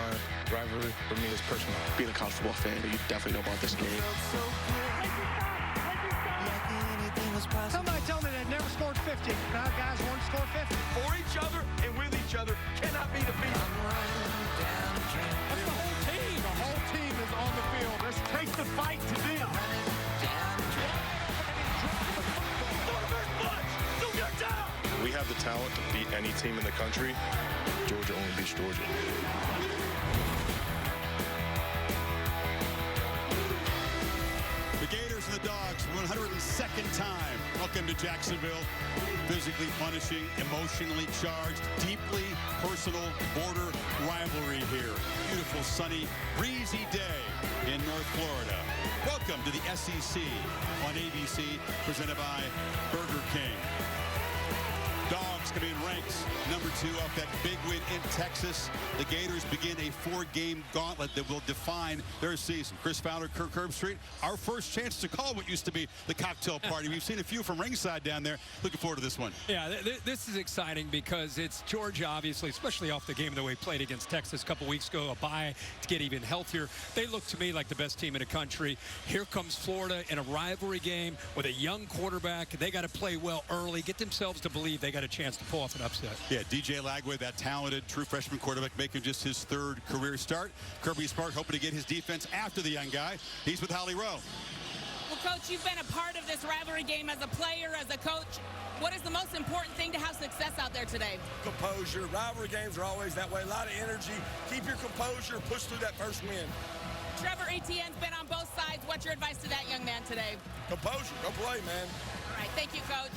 my rivalry. For me, it's personal. Being a college football fan, you definitely know about this game. Somebody told me they'd never scored 50. Now guys want to score 50. For each other and with each other cannot be defeated. That's the whole team. The whole team is on the field. Let's take the fight to them. We have the talent to beat any team in the country. Georgia only beats Georgia. The Gators and the Dogs, 102nd time. Welcome to Jacksonville. Physically punishing, emotionally charged, deeply personal border rivalry here. Beautiful, sunny, breezy day in North Florida. Welcome to the SEC on ABC, presented by Burger King. Dogs come in ranked number 2 off that big win in Texas. The Gators begin a 4-game gauntlet that will define their season. Chris Fowler, Kirk Herbstreit, our first chance to call what used to be the cocktail party. We've seen a few from ringside down there. Looking forward to this one. Yeah, this is exciting because it's Georgia, obviously, especially off the game the way played against Texas a couple weeks ago, a bye to get even healthier. They look to me like the best team in the country. Here comes Florida in a rivalry game with a young quarterback. They got to play well early, get themselves to believe they got a chance to pull off an upset. Yeah, DJ Lagway, that talented true freshman quarterback, making just his 3rd career start. Kirby Smart hoping to get his defense after the young guy. He's with Holly Rowe. Well, Coach, you've been a part of this rivalry game as a player, as a coach. What is the most important thing to have success out there today? Composure. Rivalry games are always that way. A lot of energy. Keep your composure. Push through that first win. Trevor Etienne's been on both sides. What's your advice to that young man today? Composure. Go play, man. All right. Thank you, Coach.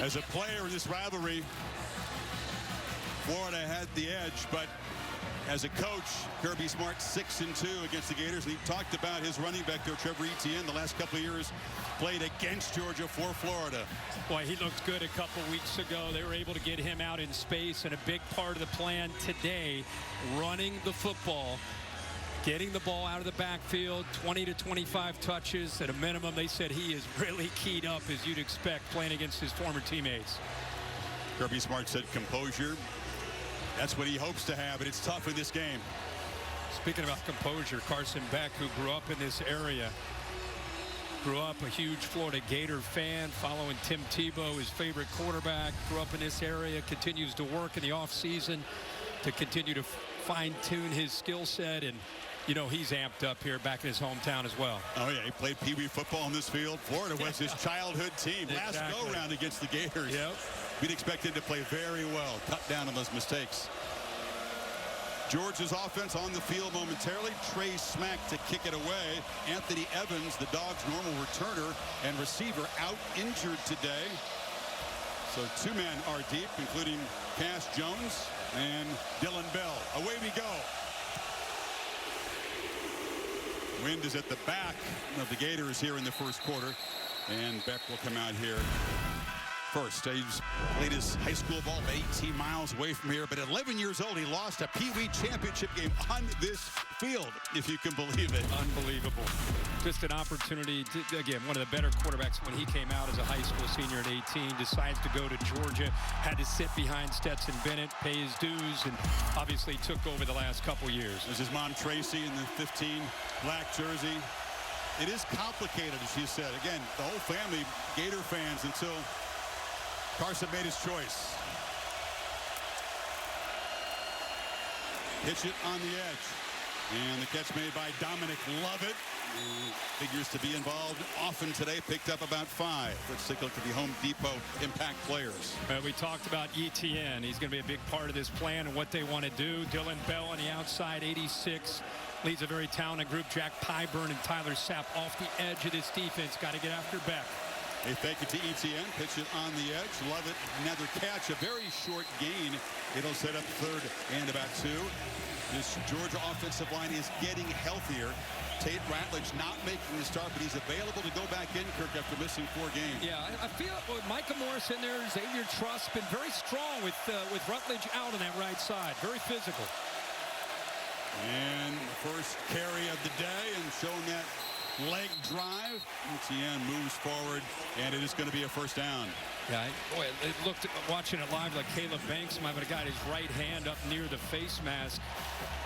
As a player in this rivalry, Florida had the edge, but as a coach, Kirby Smart 6-2 against the Gators. And he talked about his running back there, Trevor Etienne, the last couple of years played against Georgia for Florida. Boy, he looked good a couple weeks ago. They were able to get him out in space, and a big part of the plan today, running the football, getting the ball out of the backfield, 20 to 25 touches. At a minimum, they said he is really keyed up, as you'd expect, playing against his former teammates. Kirby Smart said composure. That's what he hopes to have, but it's tough in this game. Speaking about composure, Carson Beck, who grew up in this area, grew up a huge Florida Gator fan, following Tim Tebow, his favorite quarterback, grew up in this area, continues to work in the offseason to continue to fine-tune his skill set, and you know he's amped up here back in his hometown as well. Oh yeah, he played Pee Wee football in this field. Florida was his childhood team. Last go-round against the Gators. Yep. We'd expect him to play very well, cut down on those mistakes. Georgia's offense on the field momentarily. Trey Smack to kick it away. Anthony Evans, the Dogs' normal returner and receiver, out injured today. So 2 men are deep, including Cass Jones and Dylan Bell. Away we go. Wind is at the back of the Gators here in the first quarter. And Beck will come out here first. He's played his high school ball 18 miles away from here, but at 11 years old, he lost a Pee Wee championship game on this field, if you can believe it. Unbelievable. Just an opportunity to, again, one of the better quarterbacks when he came out as a high school senior at 18, decides to go to Georgia, had to sit behind Stetson Bennett, pay his dues, and obviously took over the last couple years. There's his mom, Tracy, in the 15 black jersey. It is complicated, as she said. Again, the whole family, Gator fans, until Carson made his choice. Pitch it on the edge. And the catch made by Dominic Lovett, who figures to be involved often today, picked up about 5. Let's take a look at the Home Depot impact players. We talked about ETN. He's going to be a big part of this plan and what they want to do. Dylan Bell on the outside, 86. Leads a very talented group. Jack Pyburn and Tyler Sapp off the edge of this defense. Got to get after Beck. They fake it to ETN, pitch it on the edge. Lovett, another catch, a very short gain. It'll set up 3rd and about 2. This Georgia offensive line is getting healthier. Tate Ratledge not making the start, but he's available to go back in, Kirk, after missing 4 games. Yeah, I feel with Micah Morris in there, Xavier Truss been very strong with Rutledge out on that right side. Very physical. And the first carry of the day, and showing that leg drive. Etienne moves forward, and it is going to be a first down. Yeah, boy, it looked, watching it live, like Caleb Banks might have got his right hand up near the face mask.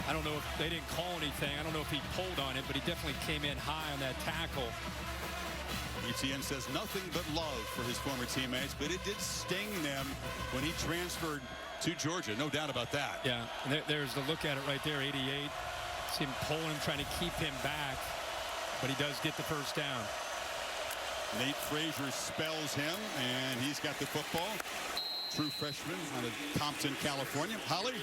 I don't know if they didn't call anything. I don't know if he pulled on it, but he definitely came in high on that tackle. Etienne says nothing but love for his former teammates, but it did sting them when he transferred to Georgia. No doubt about that. Yeah, and there's the look at it right there, 88. See him pulling him, trying to keep him back, but he does get the first down. Nate Frazier spells him, and he's got the football. True freshman out of Compton, California. Holly?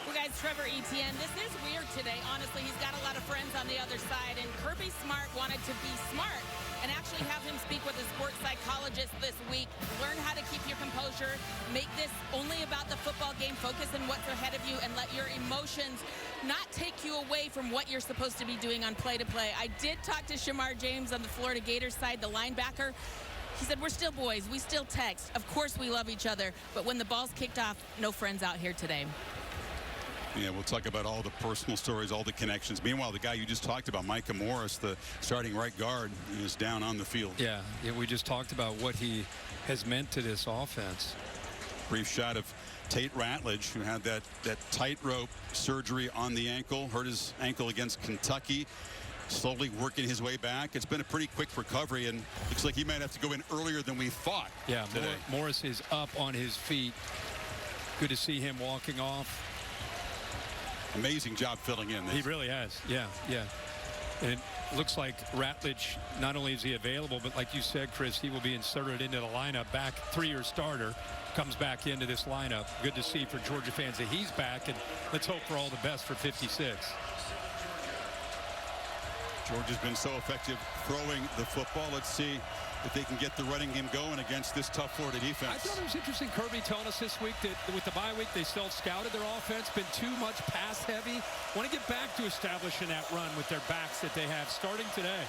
Well, guys, Trevor Etienne, this is weird today. Honestly, he's got a lot of friends on the other side, and Kirby Smart wanted to be smart and actually have him speak with a sports psychologist this week. Learn how to keep your composure. Make this only about the football game. Focus on what's ahead of you and let your emotions not take you away from what you're supposed to be doing on play-to-play. I did talk to Shamar James on the Florida Gators side, the linebacker. He said, we're still boys. We still text. Of course we love each other. But when the ball's kicked off, no friends out here today. Yeah, we'll talk about all the personal stories, all the connections. Meanwhile, the guy you just talked about, Micah Morris, the starting right guard, is down on the field. Yeah, we just talked about what he has meant to this offense. Brief shot of Tate Ratledge, who had that tightrope surgery on the ankle, hurt his ankle against Kentucky. Slowly working his way back. It's been a pretty quick recovery, and looks like he might have to go in earlier than we thought. Yeah, today. Morris is up on his feet. Good to see him walking off. Amazing job filling in. He really has. Yeah. And it looks like Ratledge, not only is he available, but like you said, Chris, he will be inserted into the lineup. Back, three-year starter, comes back into this lineup. Good to see for Georgia fans that he's back, and let's hope for all the best for 56. Georgia's been so effective throwing the football. Let's see if they can get the running game going against this tough Florida defense. I thought it was interesting, Kirby telling us this week that with the bye week, they self-scouted their offense, been too much pass-heavy. Want to get back to establishing that run with their backs that they have starting today.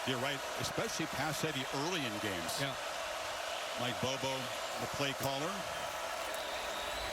You're right, especially pass-heavy early in games. Yeah. Mike Bobo, the play caller.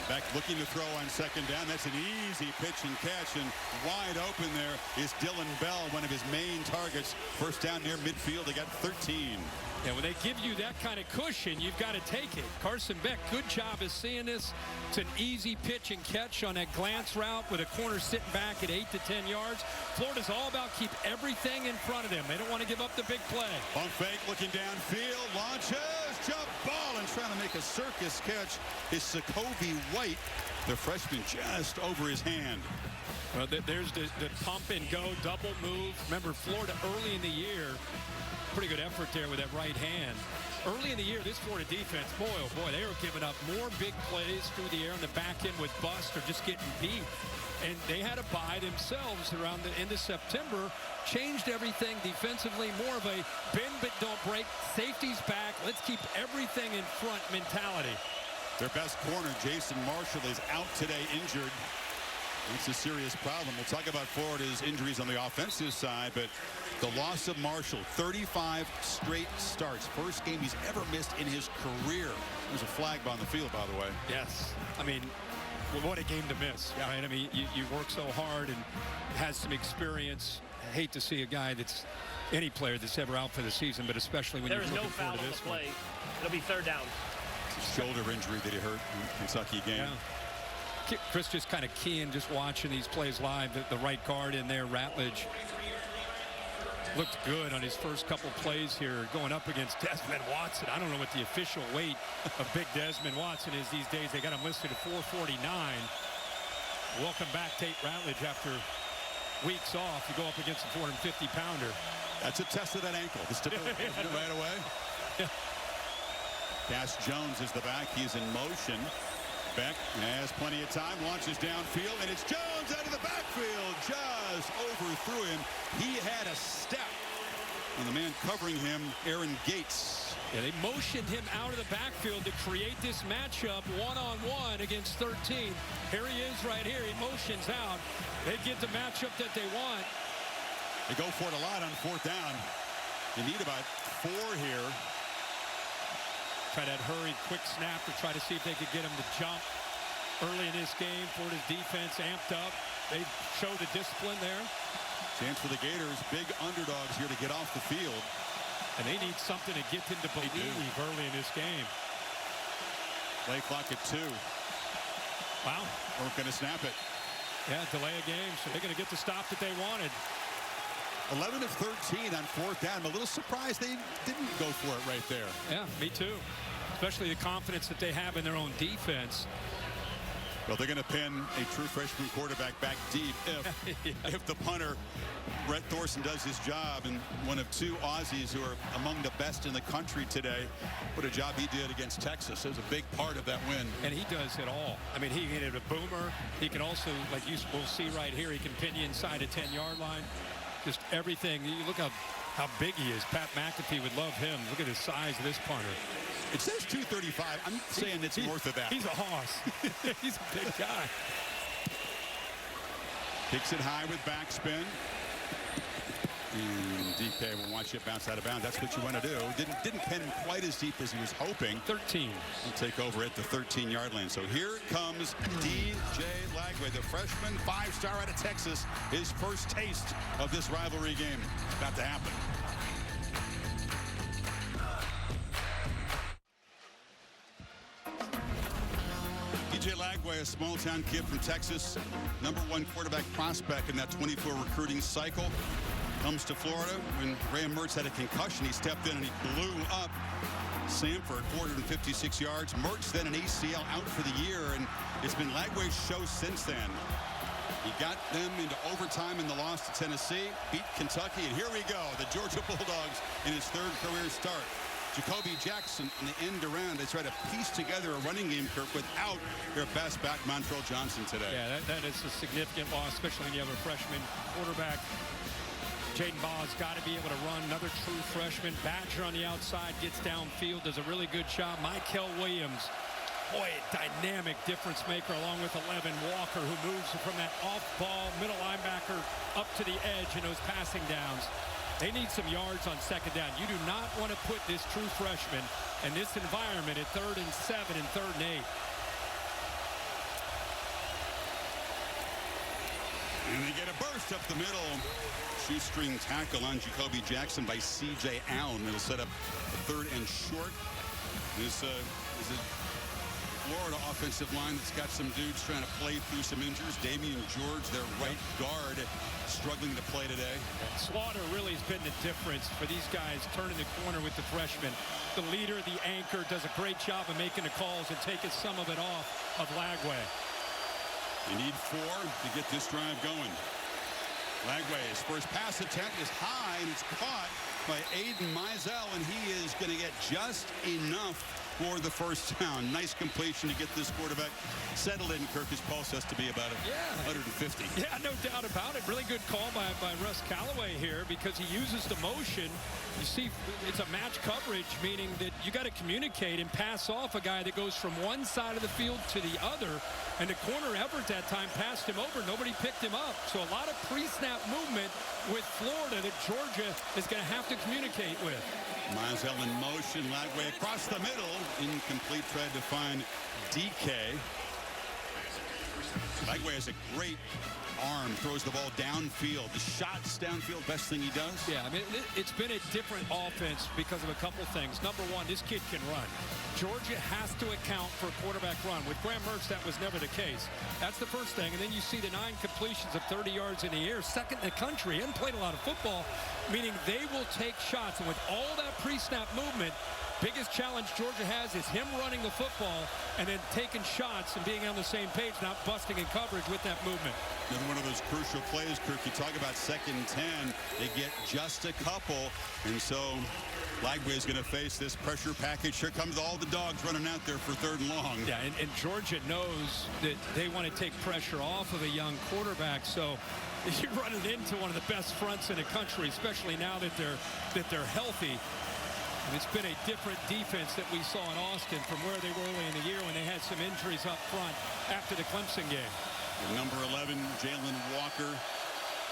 Back looking to throw on second down. That's an easy pitch and catch, and wide open there is Dylan Bell, one of his main targets. First down near midfield. They got 13. Yeah, when they give you that kind of cushion, you've got to take it. Carson Beck, good job of seeing this. It's an easy pitch and catch on that glance route with a corner sitting back at 8 to 10 yards. Florida's all about keep everything in front of them. They don't want to give up the big play. Pump fake, looking downfield, launches, jump ball, and trying to make a circus catch is Sakovi White, the freshman, just over his hand. Well, there's the pump and go, double move. Remember, Florida early in the year, pretty good effort there with that right hand. Early in the year, this Florida defense, boy, oh boy, they were giving up more big plays through the air on the back end with bust or just getting beat. And they had to buy themselves around the end of September, changed everything defensively, more of a bend but don't break, safety's back, let's keep everything in front mentality. Their best corner, Jason Marshall, is out today injured. It's a serious problem. We'll talk about Florida's injuries on the offensive side, but the loss of Marshall, 35 straight starts. First game he's ever missed in his career. There's a flag on the field, by the way. Yes. I mean, what a game to miss, right? I mean, you work so hard and has some experience. I hate to see a guy that's any player that's ever out for the season, but especially when there you're is looking no foul forward to on this the play. It'll be third down. It's a shoulder injury that he hurt in the Kentucky game. Yeah. Chris just kind of keying, just watching these plays live. The right guard in there, Ratledge, looked good on his first couple plays here going up against Desmond Watson. I don't know what the official weight of big Desmond Watson is these days. They got him listed at 449. Welcome back, Tate Ratledge, after weeks off. You go up against a 450-pounder. That's a test of that ankle. The stability right away. Yeah. Cass Jones is the back. He's in motion. Beck has plenty of time, launches downfield, and it's Jones out of the backfield. Just overthrew him. He had a step. And the man covering him, Aaron Gates. Yeah, they motioned him out of the backfield to create this matchup one-on-one against 13. Here he is right here. He motions out. They get the matchup that they want. They go for it a lot on fourth down. You need about 4 here. Try that hurried quick snap to try to see if they could get him to jump early in this game. Florida's defense amped up. They showed the discipline there. Chance for the Gators, big underdogs here to get off the field. And they need something to get them to believe early in this game. Play clock at 2. Wow. We're going to snap it. Yeah, delay a game, so they're going to get the stop that they wanted. 11 of 13 on 4th down. I'm a little surprised they didn't go for it right there. Yeah, me too. Especially the confidence that they have in their own defense. Well, they're going to pin a true freshman quarterback back deep if the punter, Brett Thorson, does his job, and one of 2 Aussies who are among the best in the country today. What a job he did against Texas. It was a big part of that win. And he does it all. I mean, he hit a boomer. He can also, like you will see right here, he can pin you inside a 10-yard line. Just everything. You look how big he is. Pat McAfee would love him. Look at the size of this punter. It says 235. I'm saying it's north of that. He's a hoss. He's a big guy. Kicks it high with backspin. And DK will watch it bounce out of bounds. That's what you want to do. Didn't pin him quite as deep as he was hoping. 13. He'll take over at the 13-yard line. So here comes DJ Lagway, the freshman 5-star out of Texas. His first taste of this rivalry game. It's about to happen. DJ Lagway, a small-town kid from Texas, #1 quarterback prospect in that 24 recruiting cycle. Comes to Florida when Graham Mertz had a concussion. He stepped in and he blew up Samford, 456 yards. Mertz then an ACL out for the year, and it's been Lagway's show since then. He got them into overtime in the loss to Tennessee, beat Kentucky, and here we go. The Georgia Bulldogs in his 3rd career start. Jacoby Jackson on the end around. They try to piece together a running game, Kirk, without their best back, Montrell Johnson, today. Yeah, that is a significant loss, especially when you have a freshman quarterback. Jaden Ball's got to be able to run. Another true freshman. Badger on the outside gets downfield, does a really good job. Michael Williams, boy, a dynamic difference maker, along with 11 Walker, who moves from that off-ball middle linebacker up to the edge in those passing downs. They need some yards on 2nd down. You do not want to put this true freshman in this environment at 3rd and 7 and 3rd and 8. And they get a burst up the middle. Shoestring tackle on Jacoby Jackson by C.J. Allen. It'll set up a 3rd and short. This is a Florida offensive line that's got some dudes trying to play through some injuries. Damian George, their right guard, struggling to play today. Slaughter really has been the difference for these guys turning the corner with the freshman. The leader, the anchor, does a great job of making the calls and taking some of it off of Lagway. You need 4 to get this drive going. Lagway, his first pass attempt is high, and it's caught by Aiden Mizell, and he is going to get just enough for the first down. Nice completion to get this quarterback settled in. Kirk, his pulse has to be about 150. Yeah, no doubt about it. Really good call by Russ Callaway here, because he uses the motion. You see, it's a match coverage, meaning that you got to communicate and pass off a guy that goes from one side of the field to the other. And the corner Everett that time passed him over. Nobody picked him up. So a lot of pre-snap movement with Florida that Georgia is going to have to communicate with. Mizell in motion. Lagway across the middle. Incomplete. Tried to find DK. Lagway has a great arm, throws the ball downfield. The shots downfield, best thing he does. Yeah, I mean, it's been a different offense because of a couple things. Number one, this kid can run. Georgia has to account for a quarterback run. With Graham Mertz, that was never the case. That's the first thing. And then you see the 9 completions of 30 yards in the air, 2nd in the country, and played a lot of football, meaning they will take shots. And with all that pre-snap movement, biggest challenge Georgia has is him running the football and then taking shots and being on the same page, not busting in coverage with that movement. Another one of those crucial plays, Kirk. You talk about 2nd and 10. They get just a couple. And so Lagway is going to face this pressure package. Here comes all the dogs running out there for 3rd and long. Yeah, and Georgia knows that they want to take pressure off of a young quarterback. So you're running into one of the best fronts in the country, especially now that they're healthy. And it's been a different defense that we saw in Austin from where they were early in the year when they had some injuries up front after the Clemson game. Number 11, Jalen Walker.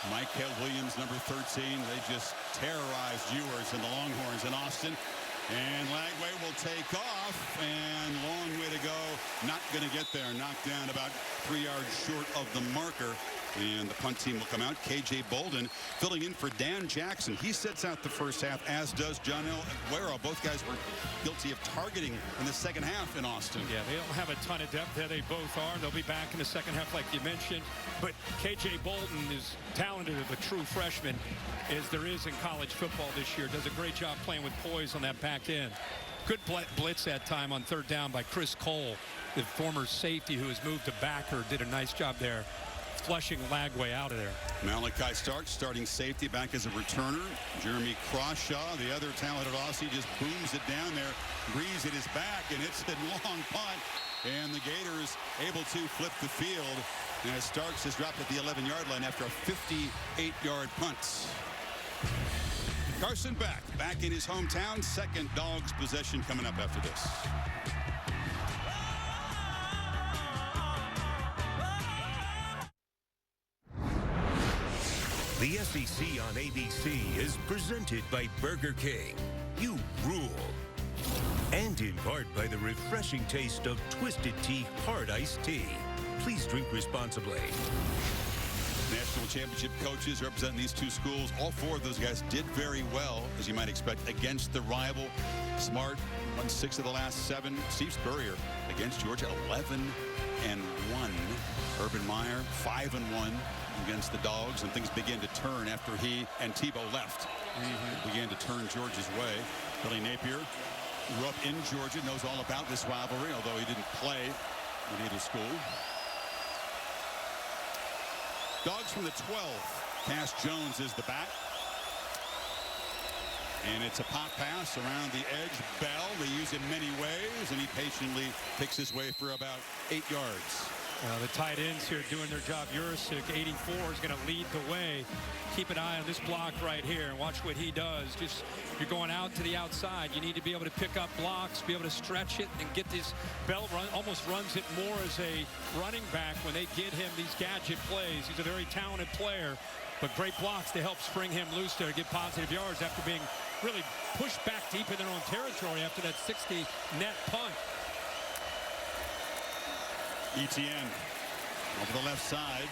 Michael Williams, number 13. They just terrorized Ewers and the Longhorns in Austin. And Lagway will take off, and long way to go. Not going to get there. Knocked down about 3 yards short of the marker. And the punt team will come out. K.J. Bolden filling in for Dan Jackson. He sits out the first half, as does Johnell Aguero. Both guys were guilty of targeting in the second half in Austin. Yeah, they don't have a ton of depth there. They both are. They'll be back in the second half like you mentioned. But K.J. Bolden is talented of a true freshman as there is in college football this year. Does a great job playing with poise on that back end. Good blitz that time on third down by Chris Cole, the former safety who has moved to backer. Did a nice job there, flushing Lagway out of there. Malachi Starks, starting safety, back as a returner. Jeremy Crawshaw, the other talented Aussie, just booms it down there. Breeze at his back, and it's a long punt. And the Gators able to flip the field. And Starks has dropped at the 11-yard line after a 58-yard punt. Carson Beck back in his hometown. Second Dogs possession coming up after this. The SEC on ABC is presented by Burger King. You rule. And in part by the refreshing taste of Twisted Tea Hard Iced Tea. Please drink responsibly. National championship coaches representing these two schools. All four of those guys did very well, as you might expect, against the rival. Smart won 6 of the last 7. Steve Spurrier against Georgia, 11-1. Urban Meyer, 5-1 against the Dogs, and things began to turn after he and Tebow left. Began to turn Georgia's way. Billy Napier grew up in Georgia, knows all about this rivalry, although he didn't play at either school. Dogs from the 12. Cass Jones is the back. And it's a pop pass around the edge. Bell, they use it many ways, and he patiently picks his way for about 8 yards. The tight ends here doing their job. Jurisic, 84, is going to lead the way. Keep an eye on this block right here and watch what he does. Just, you're going out to the outside. You need to be able to pick up blocks, be able to stretch it, and get this. Bell almost runs it more as a running back when they get him these gadget plays. He's a very talented player, but great blocks to help spring him loose there to get positive yards after being really pushed back deep in their own territory after that 60 net punt. Etienne over the left side,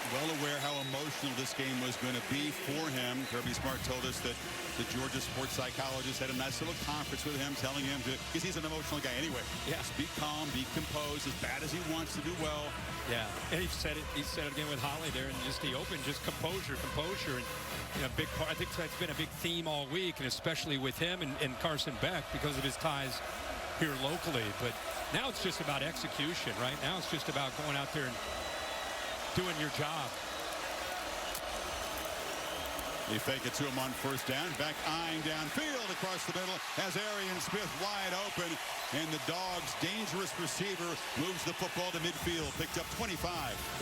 well aware how emotional this game was going to be for him. Kirby Smart told us that the Georgia sports psychologist had a nice little conference with him, telling him to, because he's an emotional guy anyway. Yeah. Just be calm, be composed, as bad as he wants to do well. Yeah, and he said it again with Holly there, and just he opened, just composure, and you know, big part. I think that's been a big theme all week, and especially with him and Carson Beck because of his ties here locally. But now it's just about execution, right? Now it's just about going out there and doing your job. They fake it to him on first down. Beck eyeing downfield across the middle. Has Arian Smith wide open. And the Dogs' dangerous receiver moves the football to midfield. Picked up 25.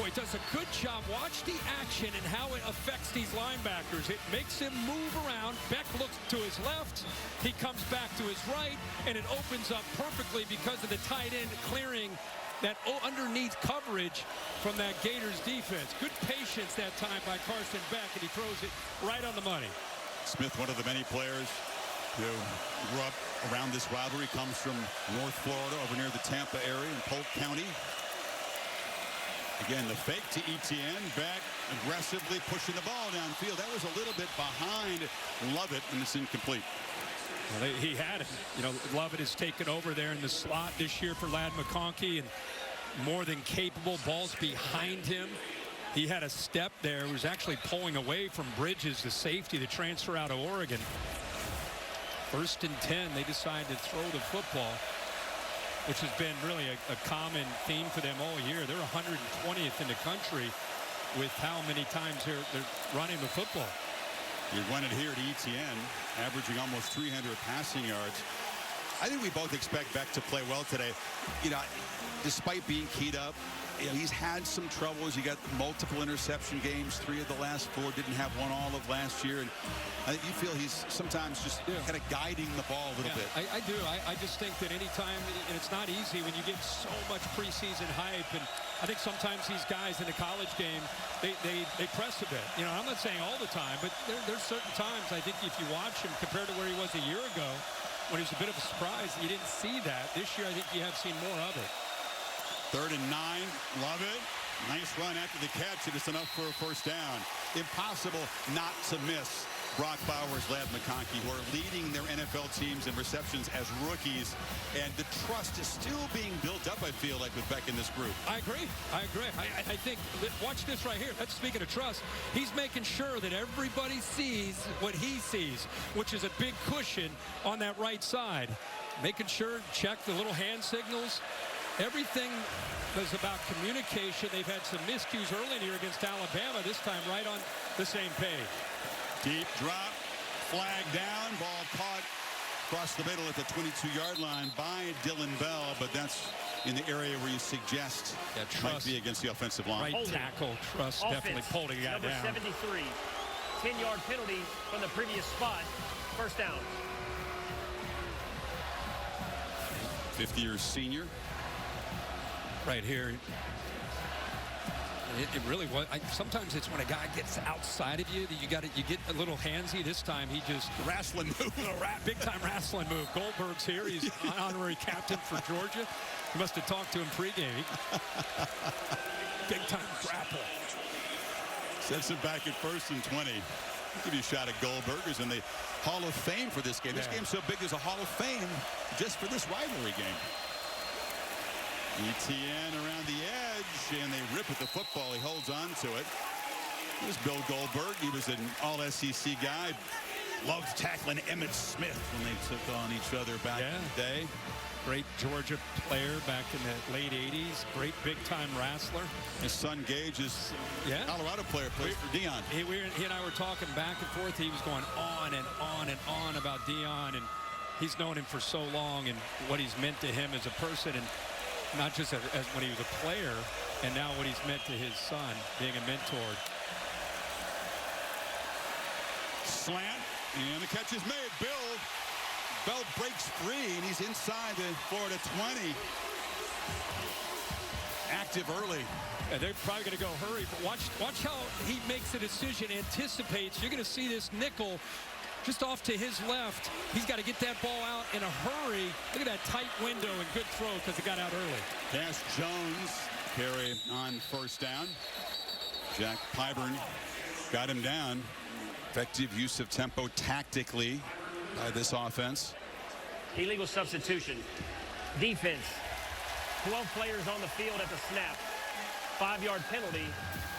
Boy, he does a good job. Watch the action and how it affects these linebackers. It makes him move around. Beck looks to his left. He comes back to his right. And it opens up perfectly because of the tight end clearing that underneath coverage from that Gators defense. Good patience that time by Carson Beck, and he throws it right on the money. Smith, one of the many players who grew up around this rivalry, comes from North Florida, over near the Tampa area in Polk County. Again, the fake to Etienne. Beck aggressively pushing the ball downfield. That was a little bit behind Lovett, and it's incomplete. Well, he had it. You know, Lovett has taken over there in the slot this year for Ladd McConkey, and more than capable. Balls behind him. He had a step there. He was actually pulling away from Bridges, the safety, the transfer out of Oregon. 1st and 10, they decided to throw the football, which has been really a common theme for them all year. They're 120th in the country with how many times they're running the football. You run it here to Etienne, averaging almost 300 passing yards. I think we both expect Beck to play well today. You know, despite being keyed up, you know, he's had some troubles. You got multiple interception games, 3 of the last 4. Didn't have one all of last year. And I think you feel he's sometimes just kind of guiding the ball a little bit. I do. I just think that anytime, and it's not easy when you get so much preseason hype, and I think sometimes these guys in the college game, they press a bit. You know, I'm not saying all the time, but there's certain times I think if you watch him compared to where he was a year ago, when he was a bit of a surprise, you didn't see that. This year, I think you have seen more of it. 3rd and 9, Lovett Nice run after the catch, and it's enough for a first down. Impossible not to miss Brock Bowers, Ladd McConkey, who are leading their NFL teams in receptions as rookies. And the trust is still being built up, I feel like, with Beck in this group. I agree. I think, watch this right here. That's speaking of trust. He's making sure that everybody sees what he sees, which is a big cushion on that right side. Making sure, check the little hand signals. Everything was about communication. They've had some miscues early in here against Alabama. This time right on the same page. Deep drop, flag down, ball caught across the middle at the 22-yard line by Dillon Bell, but that's in the area where you suggest might be against the offensive line. Right tackle, Truss definitely pulled a guy number down. 73, 10-yard penalty from the previous spot, first down. 50-year senior. Right here. It really was. Sometimes it's when a guy gets outside of you that you get a little handsy. This time he just wrestling move, big time wrestling move. Goldberg's here. He's an honorary captain for Georgia. He must have talked to him pregame. Big time grapple. Sets it back at 1st and 20. I'll give you a shot at Goldberg, who's in the Hall of Fame for this game. This game's so big, there's a Hall of Fame just for this rivalry game. Etienne around the edge, and they rip at the football. He holds on to it. Here's Bill Goldberg. He was an all-SEC guy. Loved tackling Emmitt Smith when they took on each other back in the day. Great Georgia player back in the late 80s. Great big-time wrestler. His son Gage is a Colorado player, plays for Deion. He and I were talking back and forth. He was going on and on and on about Deion, and he's known him for so long and what he's meant to him as a person, and not just as when he was a player, and now what he's meant to his son, being a mentor. Slant, and the catch is made. Bell breaks free, and he's inside the Florida 20. Active early. And they're probably going to go hurry, but watch how he makes the decision, anticipates. You're going to see this nickel just off to his left. He's got to get that ball out in a hurry. Look at that tight window and good throw because it got out early. Cash Jones carry on first down. Jack Pyburn got him down. Effective use of tempo tactically by this offense. Illegal substitution. Defense. 12 players on the field at the snap. 5-yard penalty.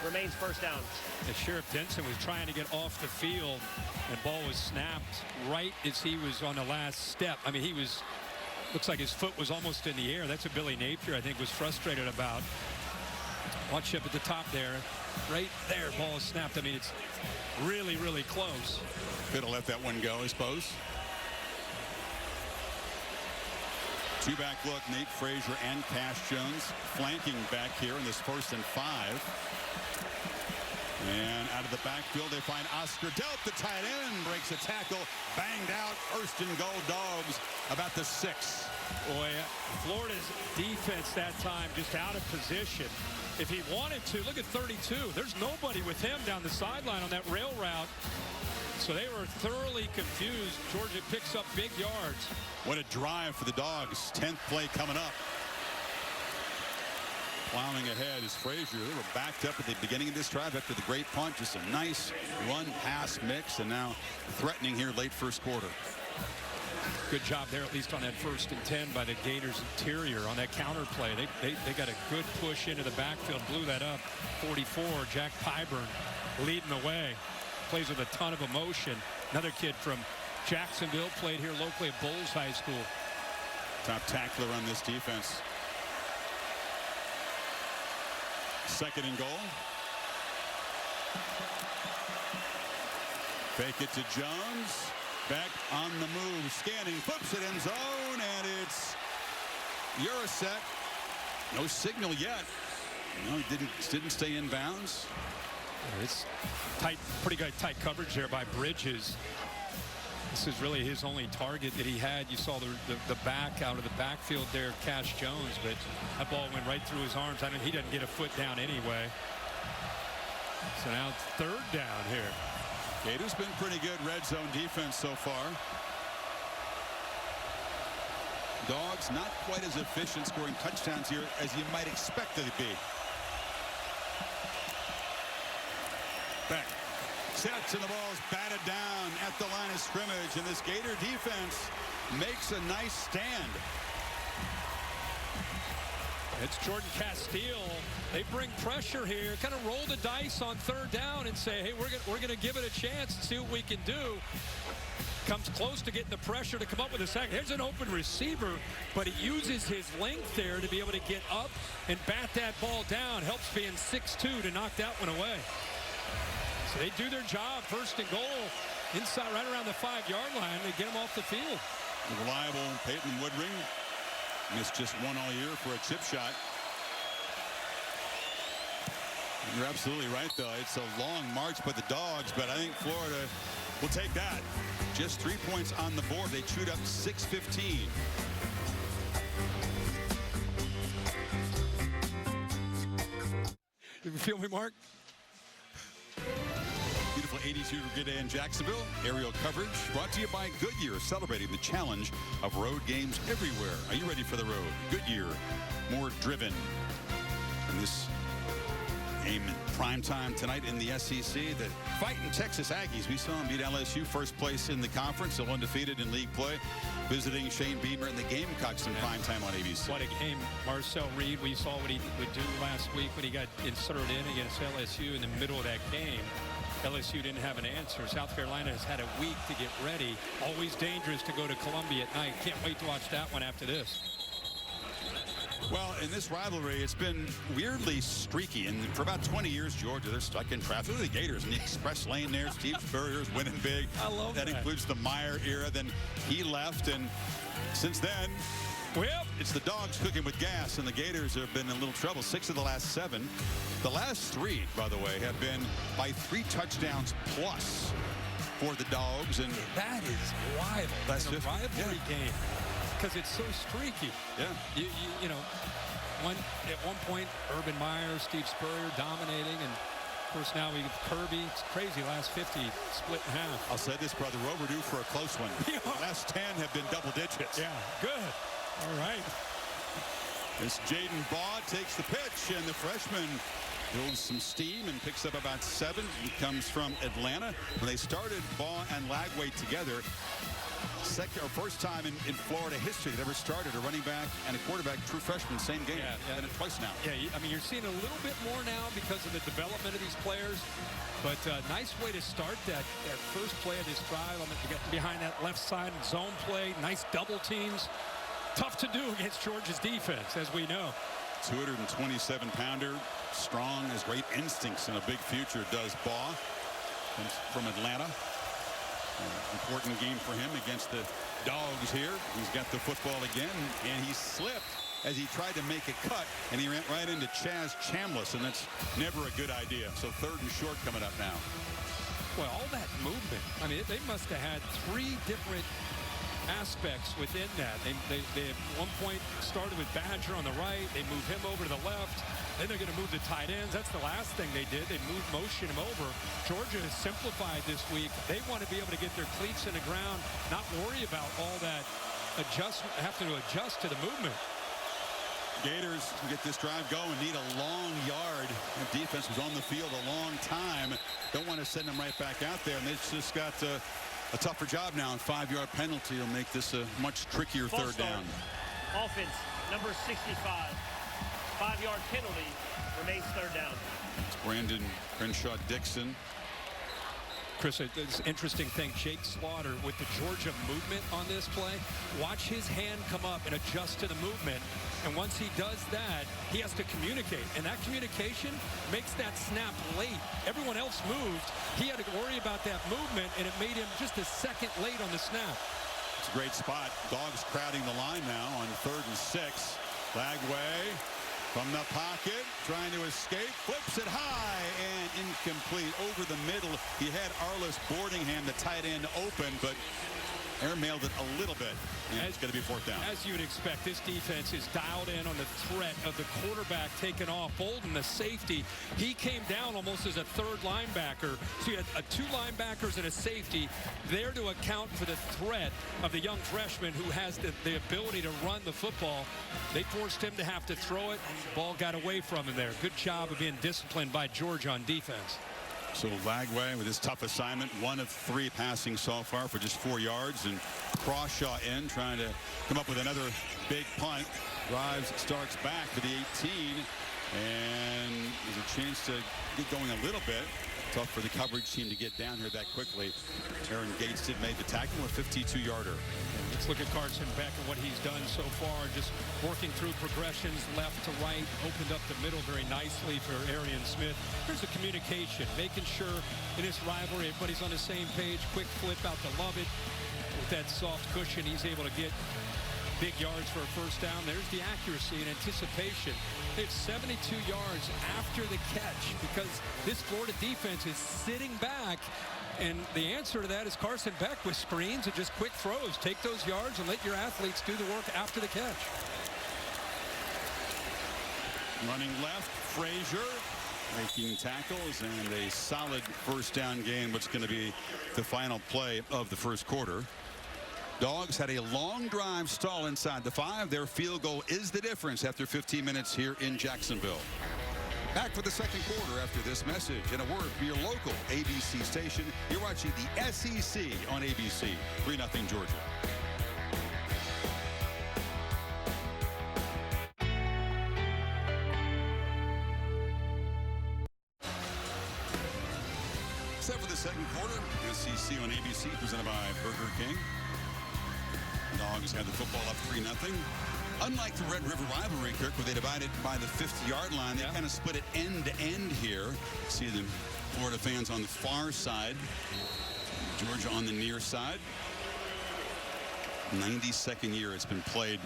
Remains first down. And Sheriff Denson was trying to get off the field, and ball was snapped right as he was on the last step. I mean, looks like his foot was almost in the air. That's what Billy Napier, I think, was frustrated about. Watch up at the top there. Right there, ball is snapped. I mean, it's really, really close. Could have let that one go, I suppose. Two-back look, Nate Frazier and Cash Jones flanking back here in this 1st and 5. And out of the backfield, they find Oscar Delp, the tight end, breaks a tackle, banged out, 1st and goal, Dogs, about the 6. Boy, Florida's defense that time just out of position. If he wanted to, look at 32. There's nobody with him down the sideline on that rail route. So they were thoroughly confused. Georgia picks up big yards. What a drive for the Dogs. 10th play coming up. Plowing ahead is Frazier. They were backed up at the beginning of this drive after the great punt. Just a nice run-pass mix, and now threatening here late first quarter. Good job there, at least on that 1st and 10 by the Gators interior on that counter play. They got a good push into the backfield, blew that up. 44, Jack Pyburn leading the way. Plays with a ton of emotion. Another kid from Jacksonville, played here locally at Bowles High School. Top tackler on this defense. 2nd and goal. Fake it to Jones. Beck on the move, scanning, flips it end zone, and it's Urasek. No signal yet. No, he didn't stay in bounds. It's tight, pretty good tight coverage there by Bridges. This is really his only target that he had. You saw the back out of the backfield there, Cash Jones, but that ball went right through his arms. I mean, he doesn't get a foot down anyway. So now it's 3rd down here. Gators been pretty good red zone defense so far. Dogs not quite as efficient scoring touchdowns here as you might expect it to be. Beck sets and the ball is batted down at the line of scrimmage, and this Gator defense makes a nice stand. It's Jordan Castile. They bring pressure here, kind of roll the dice on third down and say, hey, we're going to give it a chance and see what we can do. Comes close to getting the pressure to come up with a sack. Here's an open receiver, but he uses his length there to be able to get up and bat that ball down. Helps being 6'2" to knock that one away. So they do their job. First and goal inside, right around the 5-yard line. They get him off the field. The reliable Peyton Woodring missed just one all year for a chip shot. You're absolutely right, though. It's a long march by the Dogs, but I think Florida will take that. Just 3 points on the board. They chewed up 6:15. You feel me, Mark? Beautiful 82-degree day in Jacksonville. Aerial coverage brought to you by Goodyear, celebrating the challenge of road games everywhere. Are you ready for the road? Goodyear, more driven. And this game in prime time tonight in the SEC. The fighting Texas Aggies. We saw them beat LSU, first place in the conference, still undefeated in league play. Visiting Shane Beamer and the Gamecocks in prime time on ABC. What a game. Marcel Reed, we saw what he would do last week when he got inserted in against LSU in the middle of that game. LSU didn't have an answer. South Carolina has had a week to get ready. Always dangerous to go to Columbia at night. Can't wait to watch that one after this. Well, in this rivalry, it's been weirdly streaky. And for about 20 years, Georgia, they're stuck in traffic. Look at the Gators in the express lane there. Steve Spurrier's winning big. I love that. That includes the Meyer era. Then he left. And since then, well, it's the Dogs cooking with gas. And the Gators have been in a little trouble. 6 of the last 7. The last 3, by the way, have been by 3 touchdowns plus for the Dogs. And that is wild. That's a rivalry game. Because it's so streaky. Yeah. You know, at one point, Urban Meyer, Steve Spurrier dominating, and of course now we have Kirby. It's crazy. Last 50 split in half. I'll say this, brother. We're overdue for a close one. Yeah. Last 10 have been double digits. Yeah. Good. All right. As Jaden Baugh takes the pitch, and the freshman builds some steam and picks up about 7. He comes from Atlanta. When they started Baugh and Lagway together, first time in Florida history that ever started a running back and a quarterback, true freshman, same game. Yeah. Done it twice now. Yeah, I mean, you're seeing a little bit more now because of the development of these players. But nice way to start that first play of this drive. You got behind that left side and zone play. Nice double teams. Tough to do against Georgia's defense, as we know. 227-pounder, strong, has great instincts and a big future, does Baugh. Comes from Atlanta. Important game for him against the Dogs here. He's got the football again, and he slipped as he tried to make a cut, and he ran right into Chaz Chambliss, and that's never a good idea. So 3rd and short coming up now. Well, all that movement. I mean, they must have had 3 different aspects within that. They at one point started with Badger on the right. They moved him over to the left. Then they're going to move the tight ends. That's the last thing they did. They moved motion him over. Georgia has simplified this week. They want to be able to get their cleats in the ground, not worry about all that adjustment, having to adjust to the movement. Gators get this drive going, need a long yard. The defense was on the field a long time. Don't want to send them right back out there, and they've just got a tougher job now. And 5-yard penalty will make this a much trickier third down. Offense, number 65. 5-yard penalty, remains third down. It's Brandon Crenshaw-Dixon. Chris, this interesting thing, Jake Slaughter with the Georgia movement on this play. Watch his hand come up and adjust to the movement. And once he does that, he has to communicate. And that communication makes that snap late. Everyone else moved. He had to worry about that movement, and it made him just a second late on the snap. It's a great spot. Dogs crowding the line now on 3rd and 6. Lagway from the pocket, trying to escape, flips it high and incomplete over the middle. He had Arliss Boardingham, the tight end, open, but airmailed it a little bit. And it's going to be 4th down. As you'd expect, this defense is dialed in on the threat of the quarterback taking off. Bolden, the safety, he came down almost as a 3rd linebacker. So you had 2 linebackers and a safety there to account for the threat of the young freshman who has the ability to run the football. They forced him to have to throw it. Ball got away from him there. Good job of being disciplined by Georgia on defense. So Lagway with his tough assignment, 1 of 3 passing so far for just 4 yards, and Crawshaw in trying to come up with another big punt. Drives Starks back to the 18, and there's a chance to get going a little bit. Tough for the coverage team to get down here that quickly. Aaron Gates did make the tackle, a 52-yarder. Let's look at Carson Beck and what he's done so far. Just working through progressions left to right, opened up the middle very nicely for Arian Smith. There's the communication, making sure in this rivalry everybody's on the same page. Quick flip out to Lovett. With that soft cushion, he's able to get big yards for a first down. There's the accuracy and anticipation. They have 72 yards after the catch because this Florida defense is sitting back. And the answer to that is Carson Beck with screens and just quick throws. Take those yards and let your athletes do the work after the catch. Running left, Frazier making tackles, and a solid first down gain, what's going to be the final play of the first quarter. Dogs had a long drive stall inside the 5. Their field goal is the difference after 15 minutes here in Jacksonville. Back for the second quarter after this message and a word from your local ABC station. You're watching the SEC on ABC. 3-0 Georgia. Set for the second quarter, SEC on ABC, presented by Burger King. Dogs had the football up 3-0. Unlike the Red River rivalry, Kirk, where they divided by the 50-yard line, they kind of split it end to end here. See the Florida fans on the far side, Georgia on the near side. 92nd year it's been played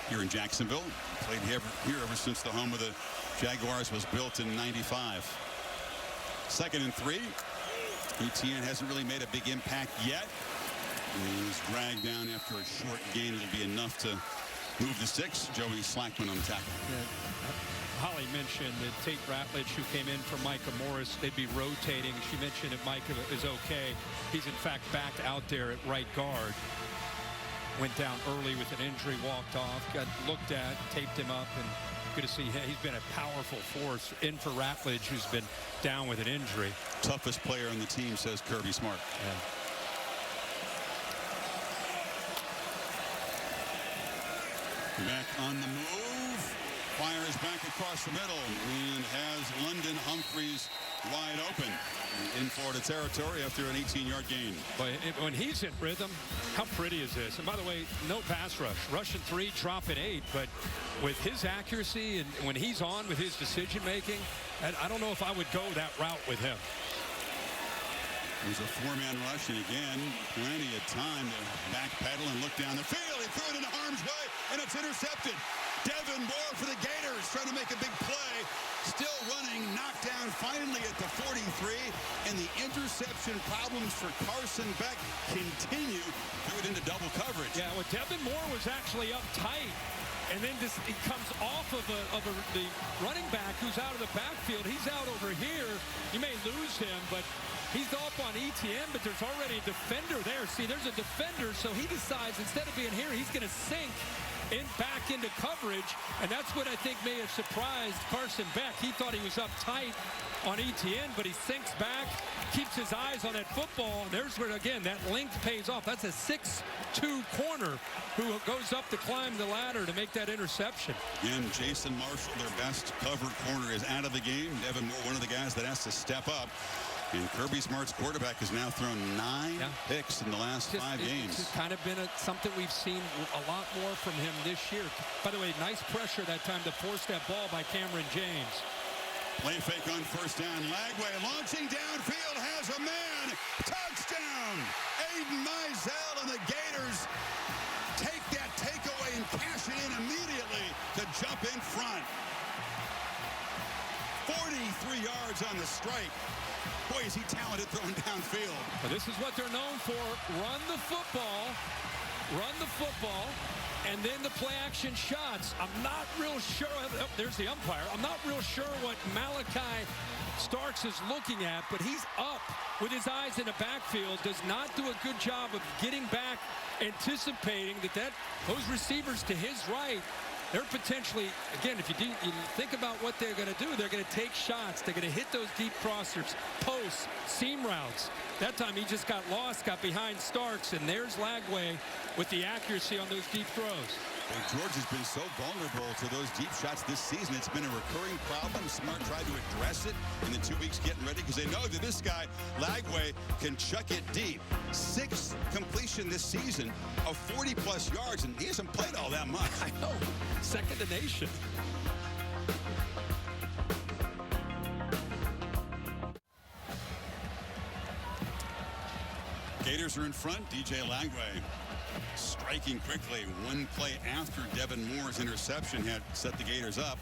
here in Jacksonville. Played here ever since the home of the Jaguars was built in '95. 2nd and 3. ETN hasn't really made a big impact yet. He's dragged down after a short gain. It'll be enough to move the 6. Joey Slackman on the tackle. Holly mentioned that Tate Ratledge, who came in for Micah Morris, they'd be rotating. She mentioned that Micah is okay. He's, in fact, back out there at right guard. Went down early with an injury, walked off, got looked at, taped him up, and good to see him. He's been a powerful force in for Ratledge, who's been down with an injury. Toughest player on the team, says Kirby Smart. Yeah. Back on the move, fires back across the middle, and has London Humphreys wide open in Florida territory after an 18-yard gain. But when he's in rhythm, how pretty is this? And by the way, no pass rush. Rushing 3, dropping 8, but with his accuracy and when he's on with his decision-making, I don't know if I would go that route with him. There's a 4-man rush, and again, plenty of time to backpedal and look down the field. He threw it into harm's way, and it's intercepted. Devin Moore for the Gators, trying to make a big play. Still running, knocked down finally at the 43, and the interception problems for Carson Beck continue. Threw it into double coverage. Yeah, well, Devin Moore was actually up tight. And then he comes off of the running back who's out of the backfield. He's out over here. You may lose him, but he's up on ETN, but there's already a defender there. See, there's a defender, so he decides instead of being here, he's going to sink back into coverage, and that's what I think may have surprised Carson Beck. He thought he was up tight on ETN, but he sinks back, keeps his eyes on that football, and there's where, again, that length pays off. That's a 6'2" corner who goes up to climb the ladder to make that interception. And Jason Marshall, their best covered corner, is out of the game. Devin Moore, one of the guys that has to step up. And Kirby Smart's quarterback has now thrown 9 picks in the last 5 games. It's kind of been something we've seen a lot more from him this year. By the way, nice pressure that time to force that ball by Cameron James. Play fake on first down. Lagway launching downfield, has a man. Touchdown! Aiden Mizell and the Gators take that takeaway and cash it in immediately to jump in front. 43 yards on the strike. Boy, is he talented throwing downfield. But this is what they're known for. Run the football, and then the play-action shots. I'm not real sure. Oh, there's the umpire. I'm not real sure what Malachi Starks is looking at, but he's up with his eyes in the backfield. Does not do a good job of getting back, anticipating that those receivers to his right they're potentially, again, if you think about what they're going to do, they're going to take shots. They're going to hit those deep crossers, posts, seam routes. That time he just got lost, got behind Starks, and there's Lagway with the accuracy on those deep throws. Well, George has been so vulnerable to those deep shots this season. It's been a recurring problem. Smart tried to address it in the 2 weeks getting ready because they know that this guy, Lagway, can chuck it deep. 6th completion this season of 40-plus yards, and he hasn't played all that much. I know. Second to nation. Gators are in front. DJ Lagway striking quickly. One play after Devin Moore's interception had set the Gators up.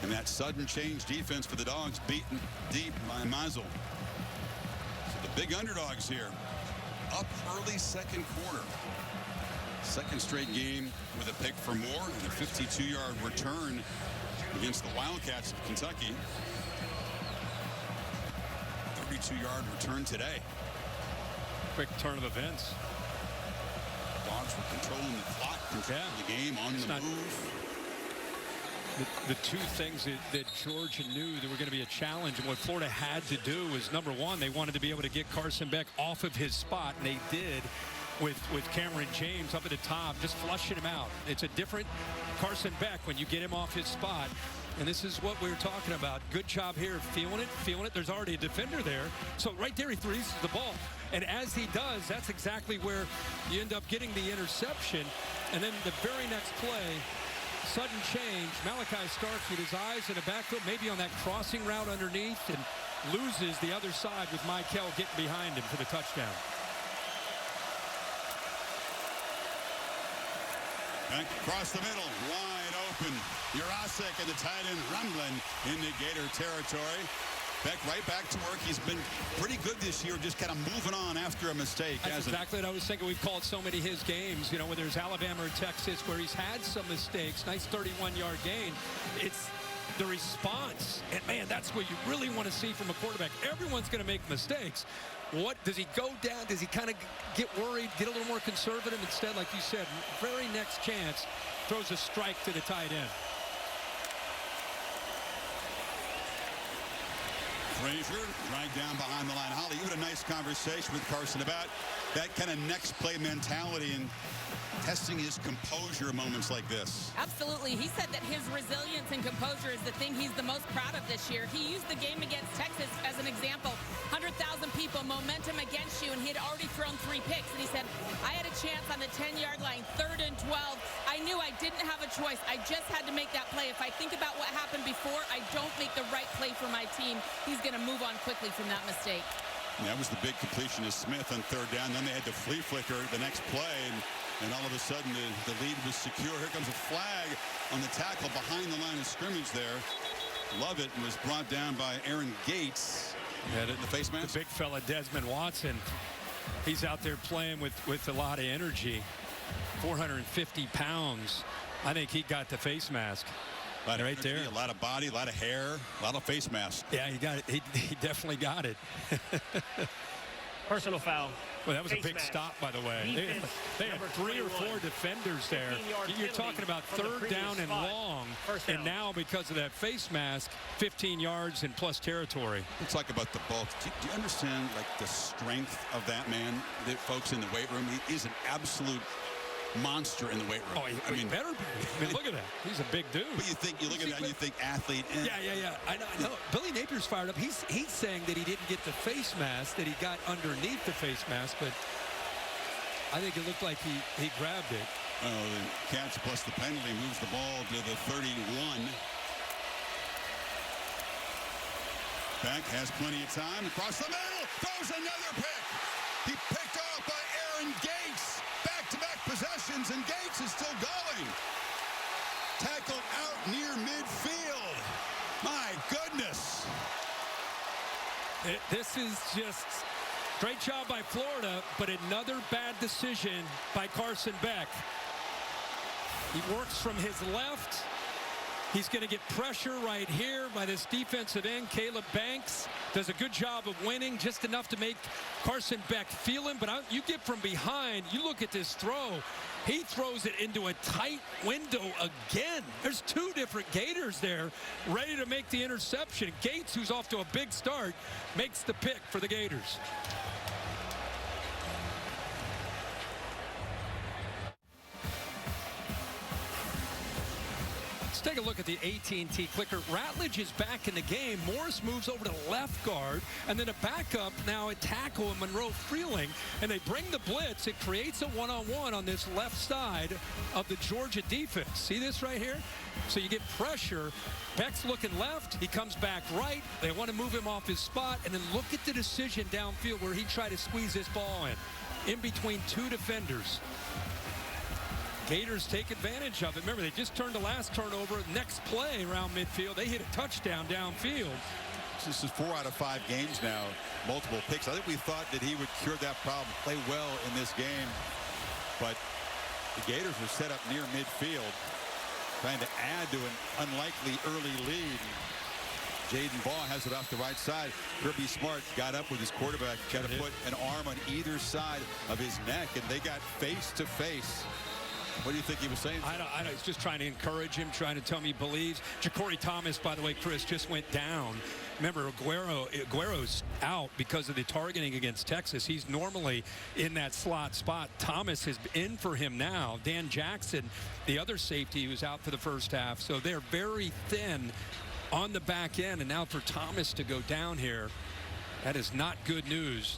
And that sudden change defense for the Dogs beaten deep by Mazel. So the big underdogs here. Up early second quarter. Second straight game with a pick for Moore and a 52-yard return against the Wildcats of Kentucky. 32-yard return today. Quick turn of events. Dogs were controlling the clock, controlling the game on the move. The two things that Georgia knew that were going to be a challenge, and what Florida had to do was, number one, they wanted to be able to get Carson Beck off of his spot, and they did with Cameron James up at the top, just flushing him out. It's a different Carson Beck when you get him off his spot. And this is what we were talking about. Good job here, feeling it. There's already a defender there. So right there, he releases the ball. And as he does, that's exactly where you end up getting the interception. And then the very next play, sudden change. Malachi Starks with his eyes in the backfield, maybe on that crossing route underneath, and loses the other side with Michael getting behind him for the touchdown. Back across the middle, wide open. Jurasek and the tight end rumbling into Gator territory. Beck right back to work. He's been pretty good this year, just kind of moving on after a mistake. That's exactly what I was thinking. We've called so many his games, you know, whether it's Alabama or Texas, where he's had some mistakes. Nice 31-yard gain. It's the response. And, man, that's what you really want to see from a quarterback. Everyone's going to make mistakes. What does he go down? Does he kind of get worried, get a little more conservative? Instead, like you said, very next chance, throws a strike to the tight end. Frazier right down behind the line. Holly, you had a nice conversation with Carson about that kind of next play mentality and testing his composure moments like this. Absolutely. He said that his resilience and composure is the thing he's the most proud of this year. He used the game against Texas as an example. 100,000 people, momentum against you, and he had already thrown 3 picks. And he said, I had a chance on the 10-yard line, 3rd and 12. I knew I didn't have a choice. I just had to make that play. If I think about what happened before, I don't make the right play for my team. He's going to move on quickly from that mistake. Yeah, that was the big completion to Smith on 3rd down. Then they had the flea flicker the next play, and all of a sudden the lead was secure. Here comes a flag on the tackle behind the line of scrimmage there. Lovett was brought down by Aaron Gates. Had it in the face mask. The big fella Desmond Watson. He's out there playing with a lot of energy. 450 pounds. I think he got the face mask. Right energy, there. A lot of body, a lot of hair, a lot of face mask. Yeah, he got it. He definitely got it. Personal foul. Well, that was a big stop, by the way. They had 3 or 4 defenders there. You're talking about 3rd down and long. And now, because of that face mask, 15 yards and plus territory. Let's talk about the bulk. Do you understand, like, the strength of that man, the folks in the weight room? He is an absolute monster in the weight room. Oh, he better be. I mean, look at that. He's a big dude. But you look at that and you think athlete. Yeah. I know. Billy Napier's fired up. He's saying that he didn't get the face mask, that he got underneath the face mask, but I think it looked like he grabbed it. Oh, the catch plus the penalty moves the ball to the 31. Beck has plenty of time. Across the middle. Throws another pick. He picked off by Aaron Gates. Back-to-back possessions, and Gates is still going. Tackled out near midfield. My goodness. This is just great job by Florida, but another bad decision by Carson Beck. He works from his left, He's going to get pressure right here by this defensive end. Caleb Banks does a good job of winning, just enough to make Carson Beck feel him. But you get from behind, you look at this throw. He throws it into a tight window again. There's two different Gators there ready to make the interception. Gates, who's off to a big start, makes the pick for the Gators. Take a look at the AT&T clicker. Ratledge is back in the game. Morris moves over to left guard, and then a backup now at tackle in Monroe Freeling, and they bring the blitz. It creates a one-on-one on this left side of the Georgia defense. See this right here? So you get pressure. Beck's looking left. He comes back right. They want to move him off his spot, and then look at the decision downfield where he tried to squeeze this ball in between two defenders. Gators take advantage of it. Remember, they just turned the last turnover. Next play around midfield, they hit a touchdown downfield. This is 4 out of 5 games now, multiple picks. I think we thought that he would cure that problem, play well in this game. But the Gators are set up near midfield, trying to add to an unlikely early lead. Jaden Baugh has it off the right side. Kirby Smart got up with his quarterback, got to put an arm on either side of his neck, and they got face to face. What do you think he was saying? I don't, he's just trying to encourage him, trying to tell me he believes. Ja'Cory Thomas, by the way, Chris, just went down. Remember, Aguero's out because of the targeting against Texas. He's normally in that slot spot. Thomas is in for him now. Dan Jackson, the other safety, was out for the first half. So they're very thin on the back end. And now for Thomas to go down here, that is not good news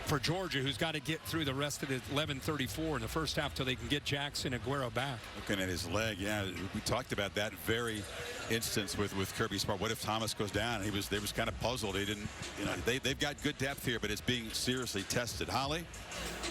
for Georgia, who's got to get through the rest of the 11:34 in the first half till they can get Jackson Aguero back. Looking at his leg, yeah, we talked about that very instance with Kirby Smart. What if Thomas goes down? They was kind of puzzled. They didn't, they've got good depth here, but it's being seriously tested. Holly?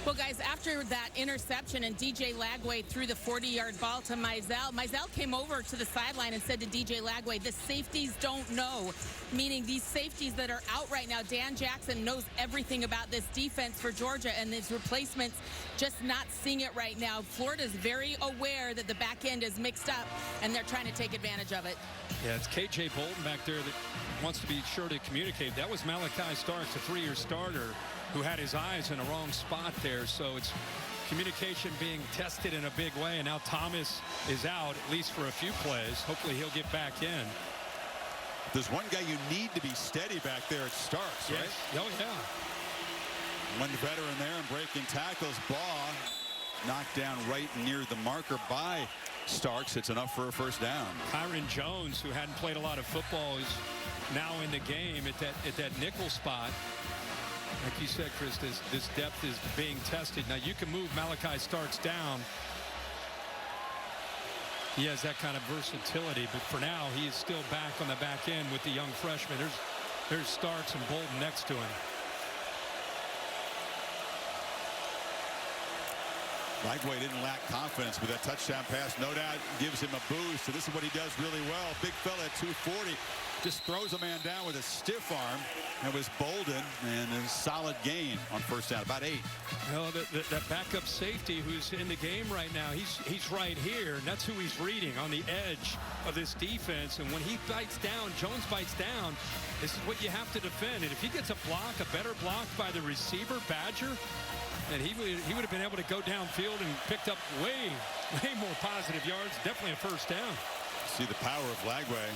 Well, guys, after that interception and DJ Lagway threw the 40-yard ball to Mizell, Mizell came over to the sideline and said to DJ Lagway, the safeties don't know, meaning these safeties that are out right now. Dan Jackson knows everything about this defense for Georgia, and his replacements just not seeing it right now. Florida's very aware that the back end is mixed up, and they're trying to take advantage of it. Yeah, it's KJ Bolton back there that wants to be sure to communicate. That was Malachi Starks, a 3-year starter, who had his eyes in a wrong spot there. So it's communication being tested in a big way. And now Thomas is out, at least for a few plays. Hopefully he'll get back in. There's one guy you need to be steady back there. It's Starks, yes. Right? Oh, yeah. One veteran there and breaking tackles. Baugh knocked down right near the marker by Starks. It's enough for a first down. Kyron Jones, who hadn't played a lot of football, is now in the game at that nickel spot. Like you said, Chris, this depth is being tested. Now you can move Malachi Starks down. He has that kind of versatility, but for now he is still back on the back end with the young freshman. There's Starks and Bolton next to him. Lagway didn't lack confidence with that touchdown pass. No doubt gives him a boost. So this is what he does really well. Big fella at 240. Just throws a man down with a stiff arm. It was Bolden, and a solid gain on first down, about 8. No, that backup safety who's in the game right now, he's right here, and that's who he's reading on the edge of this defense. And when he bites down, Jones bites down, this is what you have to defend. And if he gets a block, a better block by the receiver, Badger, and he would have been able to go downfield and picked up way more positive yards. Definitely a first down. See the power of Lagway.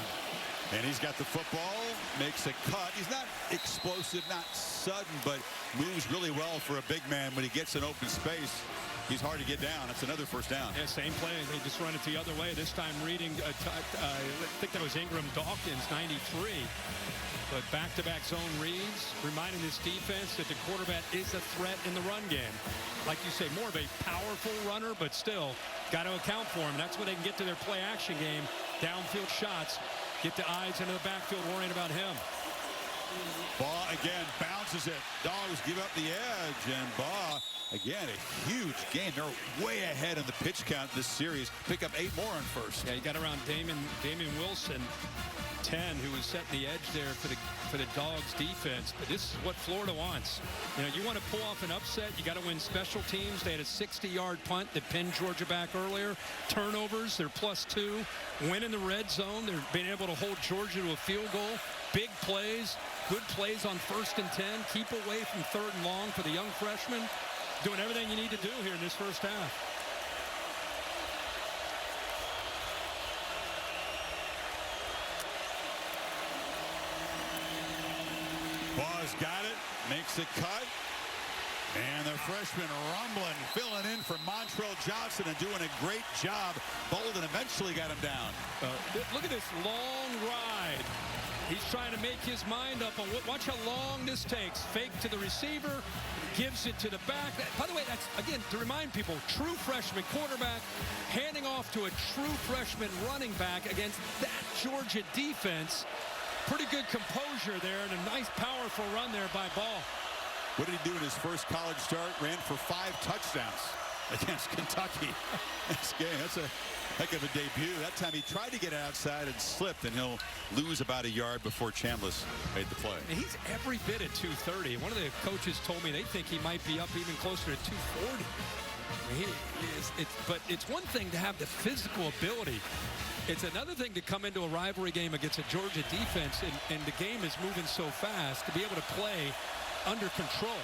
And he's got the football, makes a cut. He's not explosive, not sudden, but moves really well for a big man. When he gets an open space, he's hard to get down. That's another first down. Yeah, same play. They just run it the other way. This time reading, I think that was Ingram Dawkins, 93. But back-to-back zone reads, reminding this defense that the quarterback is a threat in the run game. Like you say, more of a powerful runner, but still got to account for him. That's where they can get to their play-action game. Downfield shots, get the eyes into the backfield, worrying about him. Baugh again bounces it. Dogs give up the edge, and Baugh again a huge gain. They're way ahead in the pitch count this series. Pick up 8 more on first. Yeah, he got around Damon Wilson. 10, who was setting the edge there for the Dogs defense. But this is what Florida wants. You know, you want to pull off an upset, you got to win special teams. They had a 60-yard punt that pinned Georgia back earlier. Turnovers, they're +2. Win in the red zone. They're being able to hold Georgia to a field goal. Big plays, good plays on 1st and 10. Keep away from 3rd and long for the young freshmen. Doing everything you need to do here in this first half. Ball's got it, makes a cut, and the freshman rumbling, filling in for Montrell Johnson and doing a great job. Bolden eventually got him down. Look at this long ride. He's trying to make his mind up on watch how long this takes. Fake to the receiver, gives it to the back. By the way, that's, again, to remind people, true freshman quarterback handing off to a true freshman running back against that Georgia defense. Pretty good composure there and a nice, powerful run there by Ball. What did he do in his first college start? Ran for 5 touchdowns against Kentucky. This game, that's a heck of a debut. That time he tried to get outside and slipped, and he'll lose about a yard before Chambliss made the play. He's every bit at 230. One of the coaches told me they think he might be up even closer to 240. I mean, but it's one thing to have the physical ability. It's another thing to come into a rivalry game against a Georgia defense, and the game is moving so fast, to be able to play under control.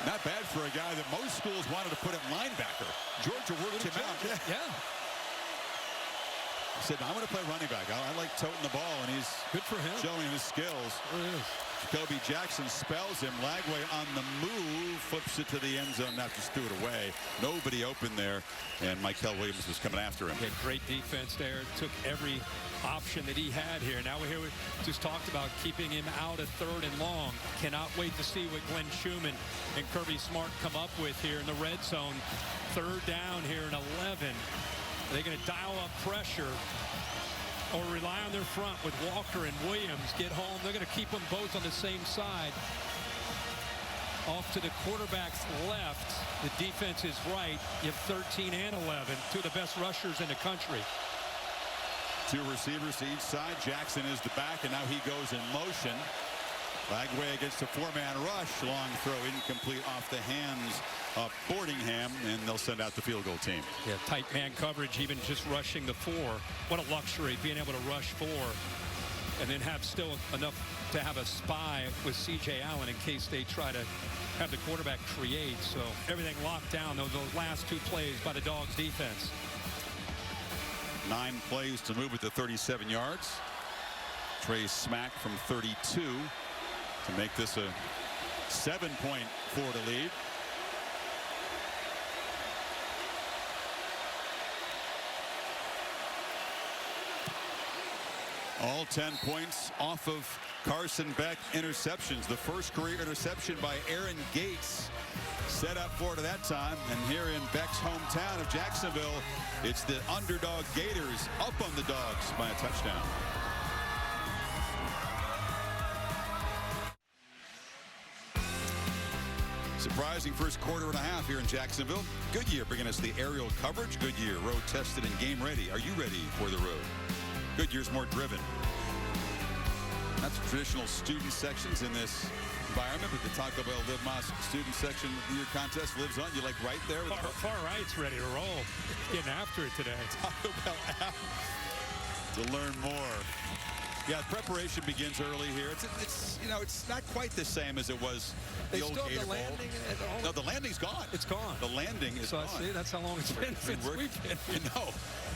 Not bad for a guy that most schools wanted to put at linebacker. Georgia worked him out. Yeah. He said, I'm going to play running back. I like toting the ball, and he's good for him. Showing his skills. It is. Jacoby Jackson spells him. Lagway on the move, flips it to the end zone, not just threw it away. Nobody open there, and Michael Williams was coming after him. He had great defense there. Took every option that he had here. Now we just talked about keeping him out at 3rd and long. Cannot wait to see what Glenn Schumann and Kirby Smart come up with here in the red zone. 3rd down here in 11. Are they going to dial up pressure or rely on their front with Walker and Williams? Get home. They're going to keep them both on the same side. Off to the quarterback's left. The defense is right. You have 13 and 11. 2 of the best rushers in the country. 2 receivers to each side. Jackson is the back, and now he goes in motion. Lagway against a 4-man rush. Long throw incomplete off the hands of Fordingham, and they'll send out the field goal team. Yeah, tight man coverage, even just rushing the 4. What a luxury, being able to rush 4 and then have still enough to have a spy with C.J. Allen in case they try to have the quarterback create. So everything locked down, those last 2 plays by the Dogs defense. 9 plays to move it to 37 yards. Trey Smack from 32 to make this a 7-point Florida lead. All 10 points off of Carson Beck interceptions. The first career interception by Aaron Gates set up Florida that time. And here in Beck's hometown of Jacksonville, it's the underdog Gators up on the Dogs by a touchdown. Surprising first quarter and a half here in Jacksonville. Goodyear bringing us the aerial coverage. Goodyear, road tested and game ready. Are you ready for the road? Goodyear's more driven. That's traditional student sections in this environment, but the Taco Bell Live Más student section of your contest lives on. You like right there? Far right's ready to roll. Getting after it today. Taco Bell app to learn more. Yeah, preparation begins early here. It's you know, it's not quite the same as it was the old Gator Bowl. Landing No, the landing's gone. It's gone. The landing is gone. See, that's how long it's been since we've been. You know,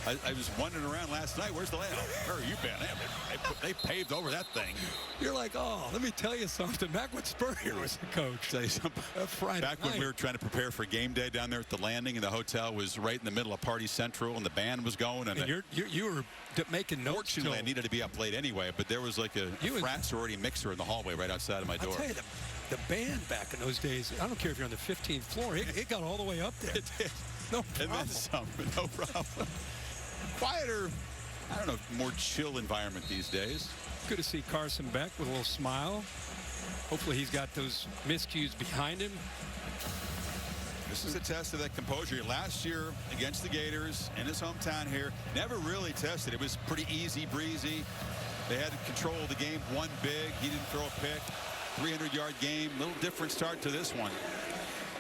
I was wandering around last night. Where's the landing? Where are you been? They paved over that thing. You're like, oh, let me tell you something. Back when Spurrier was the coach. Tell you something. Friday Back night. when we were trying to prepare for game day down there at the landing, and the hotel was right in the middle of Party Central, and the band was going. And you were making notes. Fortunately, I needed to be up late anyway, but there was like a frat sorority mixer in the hallway right outside of my door. I'll tell you, the band back in those days, I don't care if you're on the 15th floor, it got all the way up there. It did. No problem. And then some, no problem. Quieter, I don't know, more chill environment these days. Good to see Carson Beck with a little smile. Hopefully he's got those miscues behind him. This is a test of that composure. Last year against the Gators in his hometown here, never really tested. It was pretty easy breezy. They had control of the game, won big. He didn't throw a pick. 300-yard game. Little different start to this one.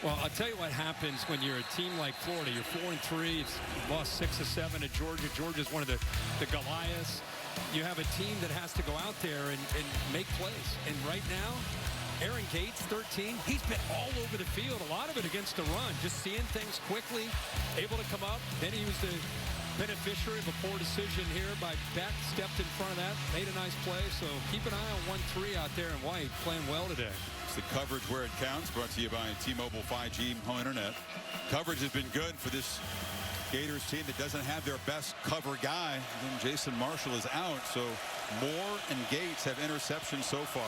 Well, I'll tell you what happens when you're a team like Florida. You're 4-3. It's lost 6 of 7 to Georgia. Georgia's one of the Goliaths. You have a team that has to go out there and make plays. And right now, Aaron Gates, 13, he's been all over the field. A lot of it against the run. Just seeing things quickly, able to come up. Then he was the beneficiary of a poor decision here by Beck. Stepped in front of that, made a nice play. So keep an eye on 1-3 out there in white, playing well today. It's the coverage where it counts, brought to you by T-Mobile 5G home internet. Coverage has been good for this Gators team that doesn't have their best cover guy. And Jason Marshall is out, so Moore and Gates have interceptions so far.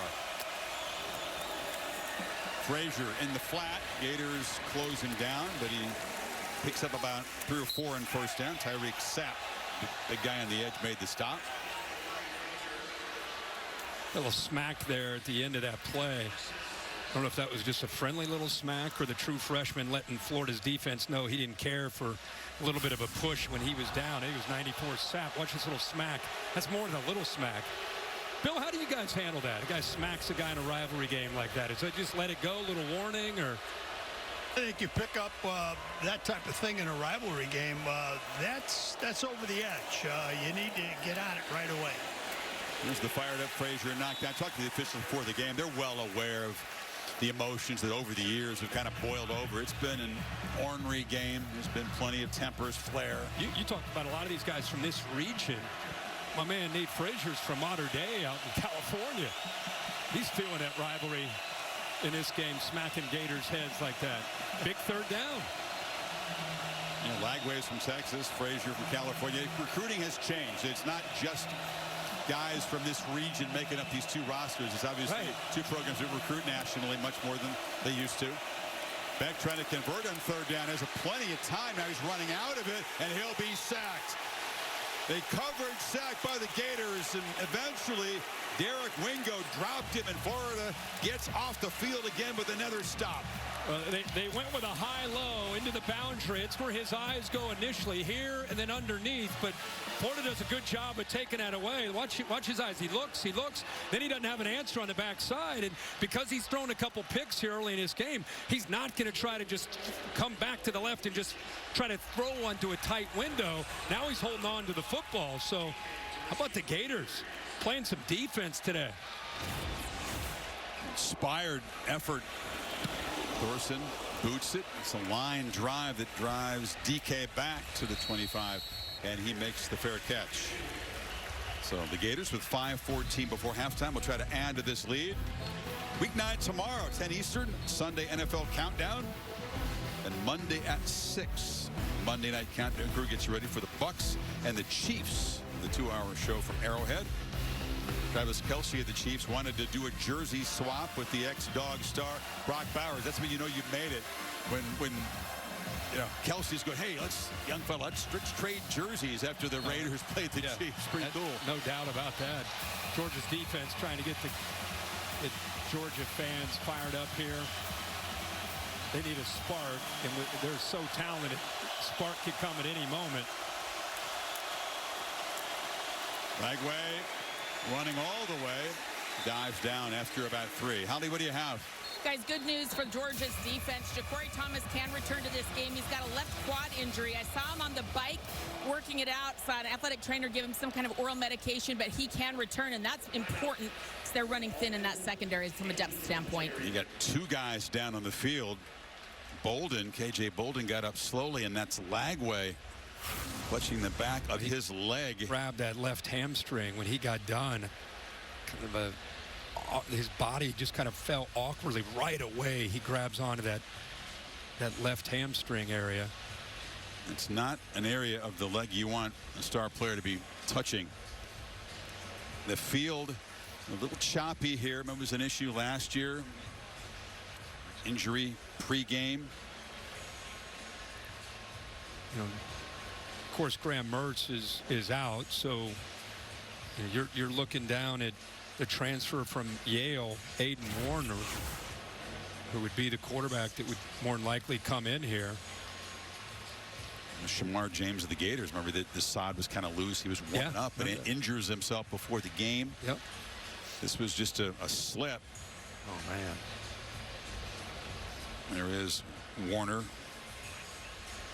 Frazier in the flat. Gators close him down, but he picks up about 3 or 4 in first down. Tyreek Sapp, the guy on the edge, made the stop. A little smack there at the end of that play. I don't know if that was just a friendly little smack or the true freshman letting Florida's defense know he didn't care for a little bit of a push when he was down. He was 94 Sapp. Watch this little smack. That's more than a little smack. Bill, how do you guys handle that? A guy smacks a guy in a rivalry game like that. Is it just let it go, a little warning, or? I think you pick up that type of thing in a rivalry game. That's over the edge. You need to get on it right away. There's the fired up Frazier knocked down. Talk to the officials before the game. They're well aware of the emotions that over the years have kind of boiled over. It's been an ornery game. There's been plenty of tempers, flair. You talked about a lot of these guys from this region. My man Nate Frazier's from Mater Dei out in California. He's feeling that rivalry in this game, smacking Gators' heads like that. Big third down. Lagway's from Texas, Frazier from California. Recruiting has changed. It's not just guys from this region making up these two rosters. It's obviously two programs that recruit nationally much more than they used to. Beck trying to convert on third down. Has plenty of time. Now he's running out of it, and he'll be sacked. A coverage sack by the Gators, and eventually Derek Wingo dropped him, and Florida gets off the field again with another stop. They went with a high-low into the boundary. It's where his eyes go initially, here and then underneath. But Florida does a good job of taking that away. Watch his eyes. He looks. Then he doesn't have an answer on the backside. And because he's thrown a couple picks here early in his game, he's not going to try to just come back to the left and just try to throw one to a tight window. Now he's holding on to the football. So how about the Gators playing some defense today? Inspired effort. Thorson boots it. It's a line drive that drives DK back to the 25, and he makes the fair catch. So the Gators with 5:14 before halftime will try to add to this lead. Weeknight tomorrow, 10 Eastern, Sunday NFL Countdown, and Monday at 6. Monday Night Countdown crew gets you ready for the Bucks and the Chiefs, the 2-hour show from Arrowhead. Travis Kelce of the Chiefs wanted to do a jersey swap with the ex-Dog star Brock Bowers. That's when you know you've made it. When Kelce's going, hey, young fella, let's trade jerseys after the Raiders played the Chiefs. Pretty cool. No doubt about that. Georgia's defense trying to get the Georgia fans fired up here. They need a spark, and they're so talented. Spark could come at any moment. Lagway running all the way, dives down after about 3. Holly, what do you have? Guys, good news for Georgia's defense. Ja'Cory Thomas can return to this game. He's got a left quad injury. I saw him on the bike working it out. Saw an athletic trainer give him some kind of oral medication, but he can return, and that's important because they're running thin in that secondary from a depth standpoint. You got 2 guys down on the field. KJ Bolden got up slowly, and that's Lagway clutching the back of his leg. Grabbed that left hamstring when he got done. His body just kind of fell awkwardly right away. He grabs onto that left hamstring area. It's not an area of the leg you want a star player to be touching. The field a little choppy here. It was an issue last year. Injury pregame. Of course, Graham Mertz is out, so you're looking down at the transfer from Yale, Aiden Warner, who would be the quarterback that would more than likely come in here. Shamar James of the Gators. Remember that the sod was kind of loose. He was warming up and injures himself before the game. Yep. This was just a slip. Oh, man. There is Warner.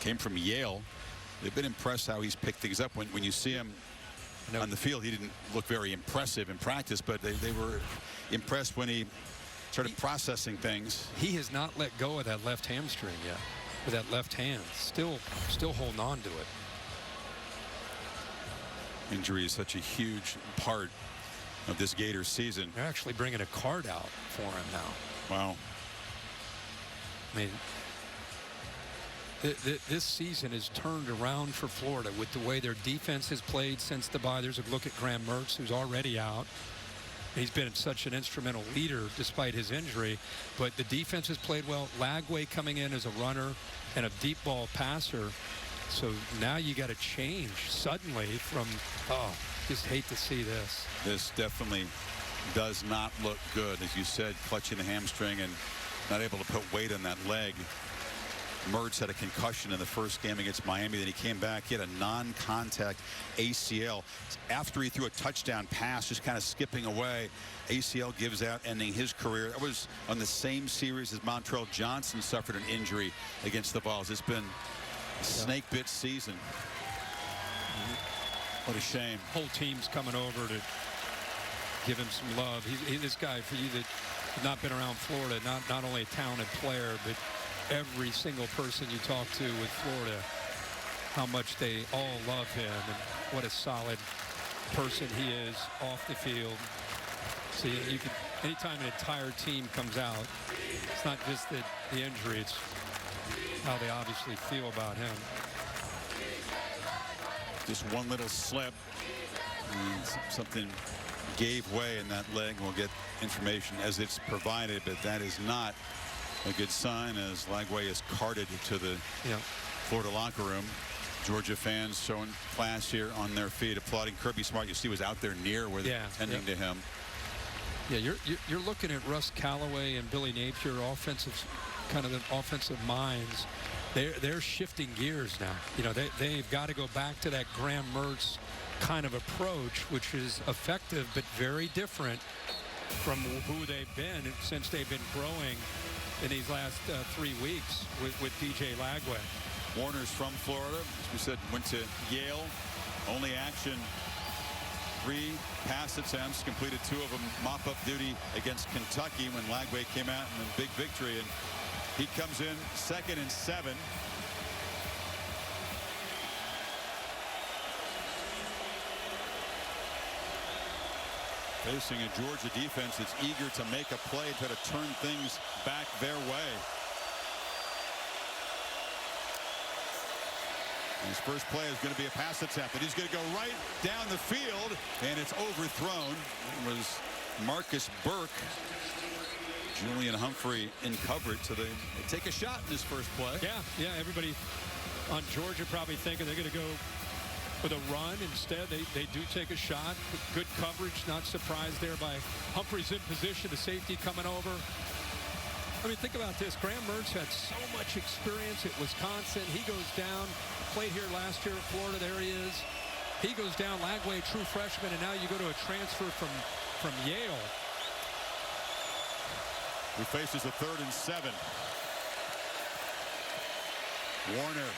Came from Yale. They've been impressed how he's picked things up. When you see him on the field, he didn't look very impressive in practice, but they were impressed when he started processing things. He has not let go of that left hamstring yet. With that left hand, still holding on to it. Injury is such a huge part of this Gators season. They're actually bringing a card out for him now. Wow. I mean, this season has turned around for Florida with the way their defense has played since the bye. There's a look at Graham Mertz, who's already out. He's been such an instrumental leader despite his injury, but the defense has played well. Lagway coming in as a runner and a deep ball passer. So now you got to change suddenly from, just hate to see this. This definitely does not look good. As you said, clutching the hamstring and not able to put weight on that leg. Mertz had a concussion in the first game against Miami. Then he came back. He had a non-contact ACL. After he threw a touchdown pass, just kind of skipping away, ACL gives out, ending his career. That was on the same series as Montrell Johnson suffered an injury against the Vols. It's been a snake-bit season. What a shame. Whole team's coming over to give him some love. This guy, for you that have not been around Florida, not only a talented player, but every single person you talk to with Florida, how much they all love him and what a solid person he is off the field. So you can, anytime an entire team comes out, it's not just the injury, it's how they obviously feel about him. Just one little slip, and something gave way in that leg. We'll get information as it's provided, but that is not a good sign as Lagway is carted to the Florida locker room. Georgia fans showing class here on their feet, applauding Kirby Smart. You see was out there near where they're tending to him. Yeah, you're looking at Russ Callaway and Billy Napier, kind of the offensive minds. They're shifting gears now. You know, they've got to go back to that Graham Mertz kind of approach, which is effective but very different from who they've been since they've been growing in these last 3 weeks with DJ Lagway. Warner's from Florida. As we said, went to Yale. Only action, 3 pass attempts, completed 2 of them mop-up duty against Kentucky when Lagway came out in a big victory. And he comes in 2nd and 7. Facing a Georgia defense that's eager to make a play, try to turn things back their way. His first play is going to be a pass attempt, and he's going to go right down the field, and it's overthrown. It was Marcus Burke. Julian Humphrey in coverage, so they take a shot in this first play. Yeah, everybody on Georgia probably thinking they're going to go with a run. Instead, they do take a shot. Good coverage, not surprised there by Humphreys in position, the safety coming over. I mean, think about this. Graham Mertz had so much experience at Wisconsin. He goes down, played here last year at Florida. There he is. He goes down, Lagway, true freshman, and now you go to a transfer from Yale. He faces a 3rd and 7. Warner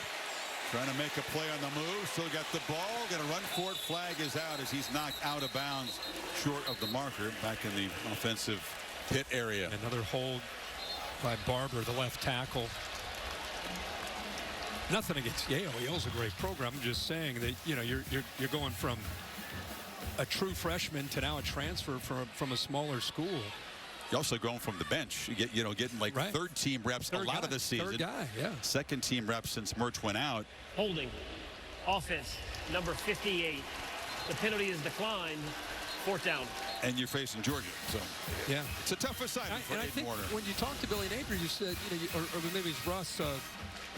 trying to make a play on the move. Still got the ball. Going to run for it. Flag is out as he's knocked out of bounds short of the marker back in the offensive pit area. Another hold by Barber, the left tackle. Nothing against Yale. Yale's a great program. I'm just saying that, you know, you're going from a true freshman to now a transfer from a smaller school. You're also going from the bench. You get, getting like 3rd team reps a lot of the season. 3rd guy, yeah. 2nd team reps since Mertz went out. Holding. Offense, number 58. The penalty is declined. 4th down. And you're facing Georgia, so yeah, it's a tough assignment for Aiden Warner. When you talk to Billy Napier, you said, or maybe it's Russ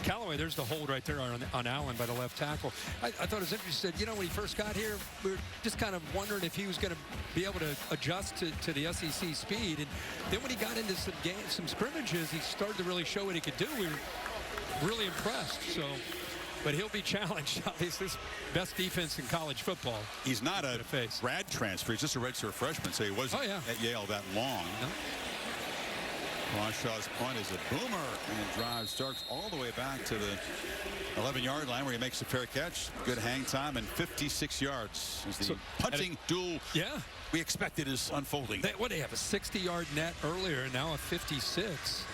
Callaway. There's the hold right there on Allen by the left tackle. I thought it was interesting. He said, when he first got here, we were just kind of wondering if he was going to be able to adjust to the SEC speed. And then when he got into some scrimmages, he started to really show what he could do. We were really impressed. So but he'll be challenged. Obviously, this best defense in college football. He's not a face. grad transfer. He's just a redshirt freshman, so he wasn't at Yale that long. No. Washaw's punt is a boomer, and drive starts all the way back to the 11-yard line where he makes a fair catch. Good hang time and 56 yards as the punting duel we expected is unfolding. They have a 60-yard net earlier, and now a 56.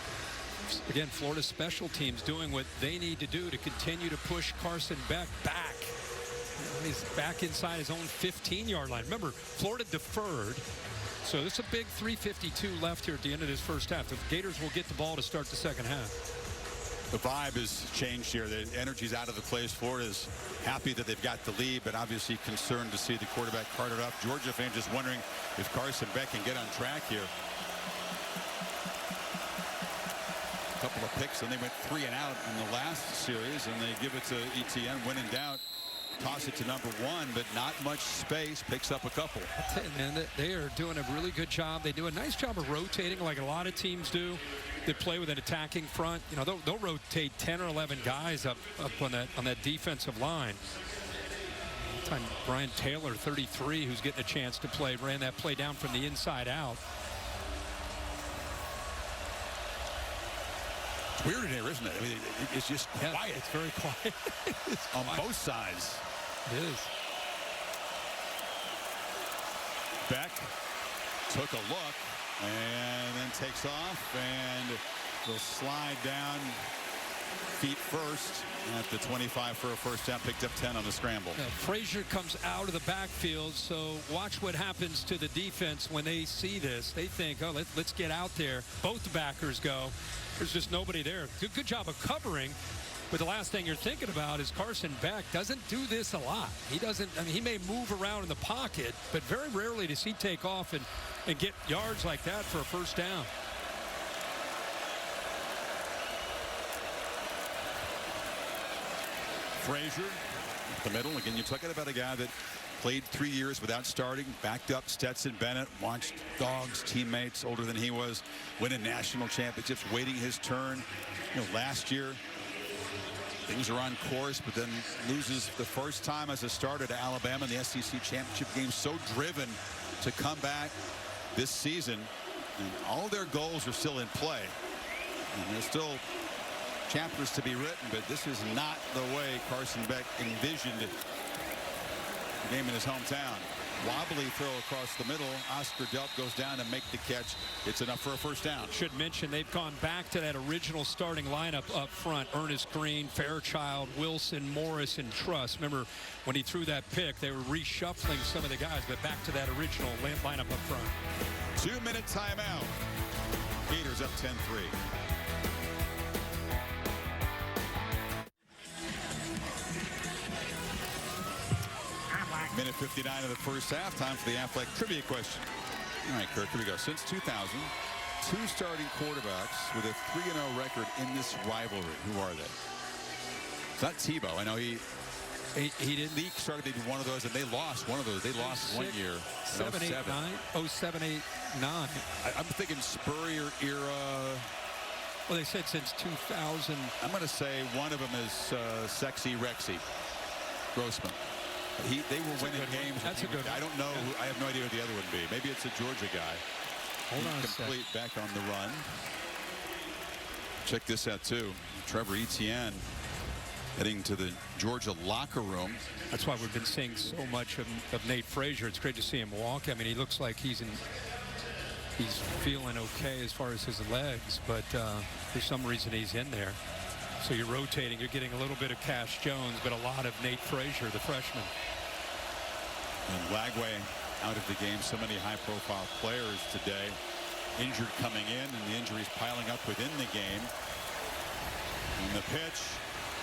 Again, Florida special teams doing what they need to do to continue to push Carson Beck back. He's back inside his own 15-yard line. Remember, Florida deferred. So this is a big 3:52 left here at the end of this first half. The Gators will get the ball to start the second half. The vibe has changed here. The energy's out of the place. Florida's happy that they've got the lead, but obviously concerned to see the quarterback carted up. Georgia fans just wondering if Carson Beck can get on track here. A couple of picks, and they went 3 and out in the last series, and they give it to Etienne. When in doubt, toss it to number 1, but not much space. Picks up a couple. I'll tell you, man, they are doing a really good job. They do a nice job of rotating like a lot of teams do. They play with an attacking front. You know, they'll rotate 10 or 11 guys up on that defensive line. Time Brian Taylor, 33, who's getting a chance to play, ran that play down from the inside out. It's weird in here, isn't it? I mean, it's just quiet. It's very quiet. It's on quiet. both sides. It is. Beck took a look and then takes off and will slide down feet first at the 25 for a first down. Picked up 10 on the scramble. Frazier comes out of the backfield, so watch what happens to the defense when they see this. They think, oh, let's get out there. Both backers go. There's just nobody there. Good job of covering. But the last thing you're thinking about is Carson Beck doesn't do this a lot. He doesn't. I mean, he may move around in the pocket, but very rarely does he take off and get yards like that for a first down. Frazier, the middle. Again, you're talking about a guy that played 3 years without starting, backed up Stetson Bennett, watched Dogs teammates older than he was, winning national championships, waiting his turn. You know, last year, things are on course, but then loses the first time as a starter to Alabama in the SEC championship game. So driven to come back this season, and all their goals are still in play. And there's still chapters to be written, but this is not the way Carson Beck envisioned the game in his hometown. Wobbly throw across the middle. Oscar Delp goes down and make the catch. It's enough for a first down. Should mention they've gone back to that original starting lineup up front. Ernest Green, Fairchild, Wilson, Morris, and Truss. Remember when he threw that pick, they were reshuffling some of the guys, but back to that original lineup up front. 2-minute timeout. Gators up 10-3. Minute 59 of the first half. Time for the Aflac trivia question. All right, Kirk, here we go. Since 2000, 2 starting quarterbacks with a 3-0 record in this rivalry. Who are they? It's not Tebow. I know he didn't. Leak started maybe one of those, and they lost one of those. They lost 1 year. 7, 8, 9. 07, 8, 9. I'm thinking Spurrier era. Well, they said since 2000. I'm going to say one of them is Sexy Rexy Grossman. They were winning games. That's a good one. I don't know. I have no idea who the other would be. Maybe it's a Georgia guy. Hold on a complete back on the run. Check this out, too. Trevor Etienne heading to the Georgia locker room. That's why we've been seeing so much of Nate Frazier. It's great to see him walk. I mean, he looks like he's feeling okay as far as his legs, but for some reason he's in there. So you're rotating. You're getting a little bit of Cash Jones, but a lot of Nate Frazier, the freshman. And Lagway out of the game. So many high-profile players today injured coming in, and the injuries piling up within the game. And the pitch,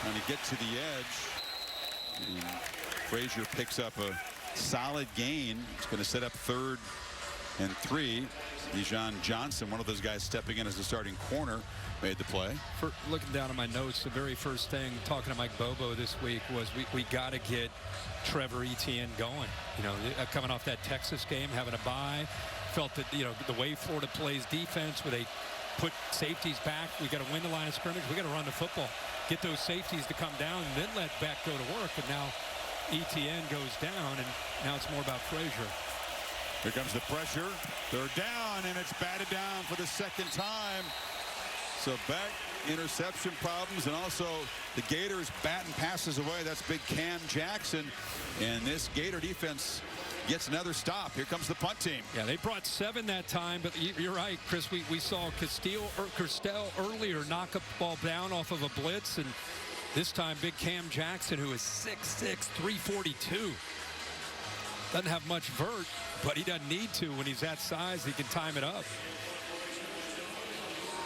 trying to get to the edge. And Frazier picks up a solid gain. It's going to set up 3rd and 3. Dijon Johnson, one of those guys stepping in as the starting corner, made the play. Looking down at my notes, the very first thing talking to Mike Bobo this week was we got to get Trevor Etienne going. You know, coming off that Texas game, having a bye, felt that, you know, the way Florida plays defense with a put safeties back. We got to win the line of scrimmage. We got to run the football. Get those safeties to come down and then let Beck go to work. And now ETN goes down, and now it's more about Frazier. Here comes the pressure. They're down, and it's batted down for the second time. So Beck, interception problems, and also the Gators batting passes away. That's big Cam Jackson. And this Gator defense gets another stop. Here comes the punt team. Yeah, they brought 7 that time, but you're right, Chris. We saw Castile earlier knock a ball down off of a blitz, and this time big Cam Jackson, who is 6'6", 342. Doesn't have much vert, but he doesn't need to. When he's that size, he can time it up.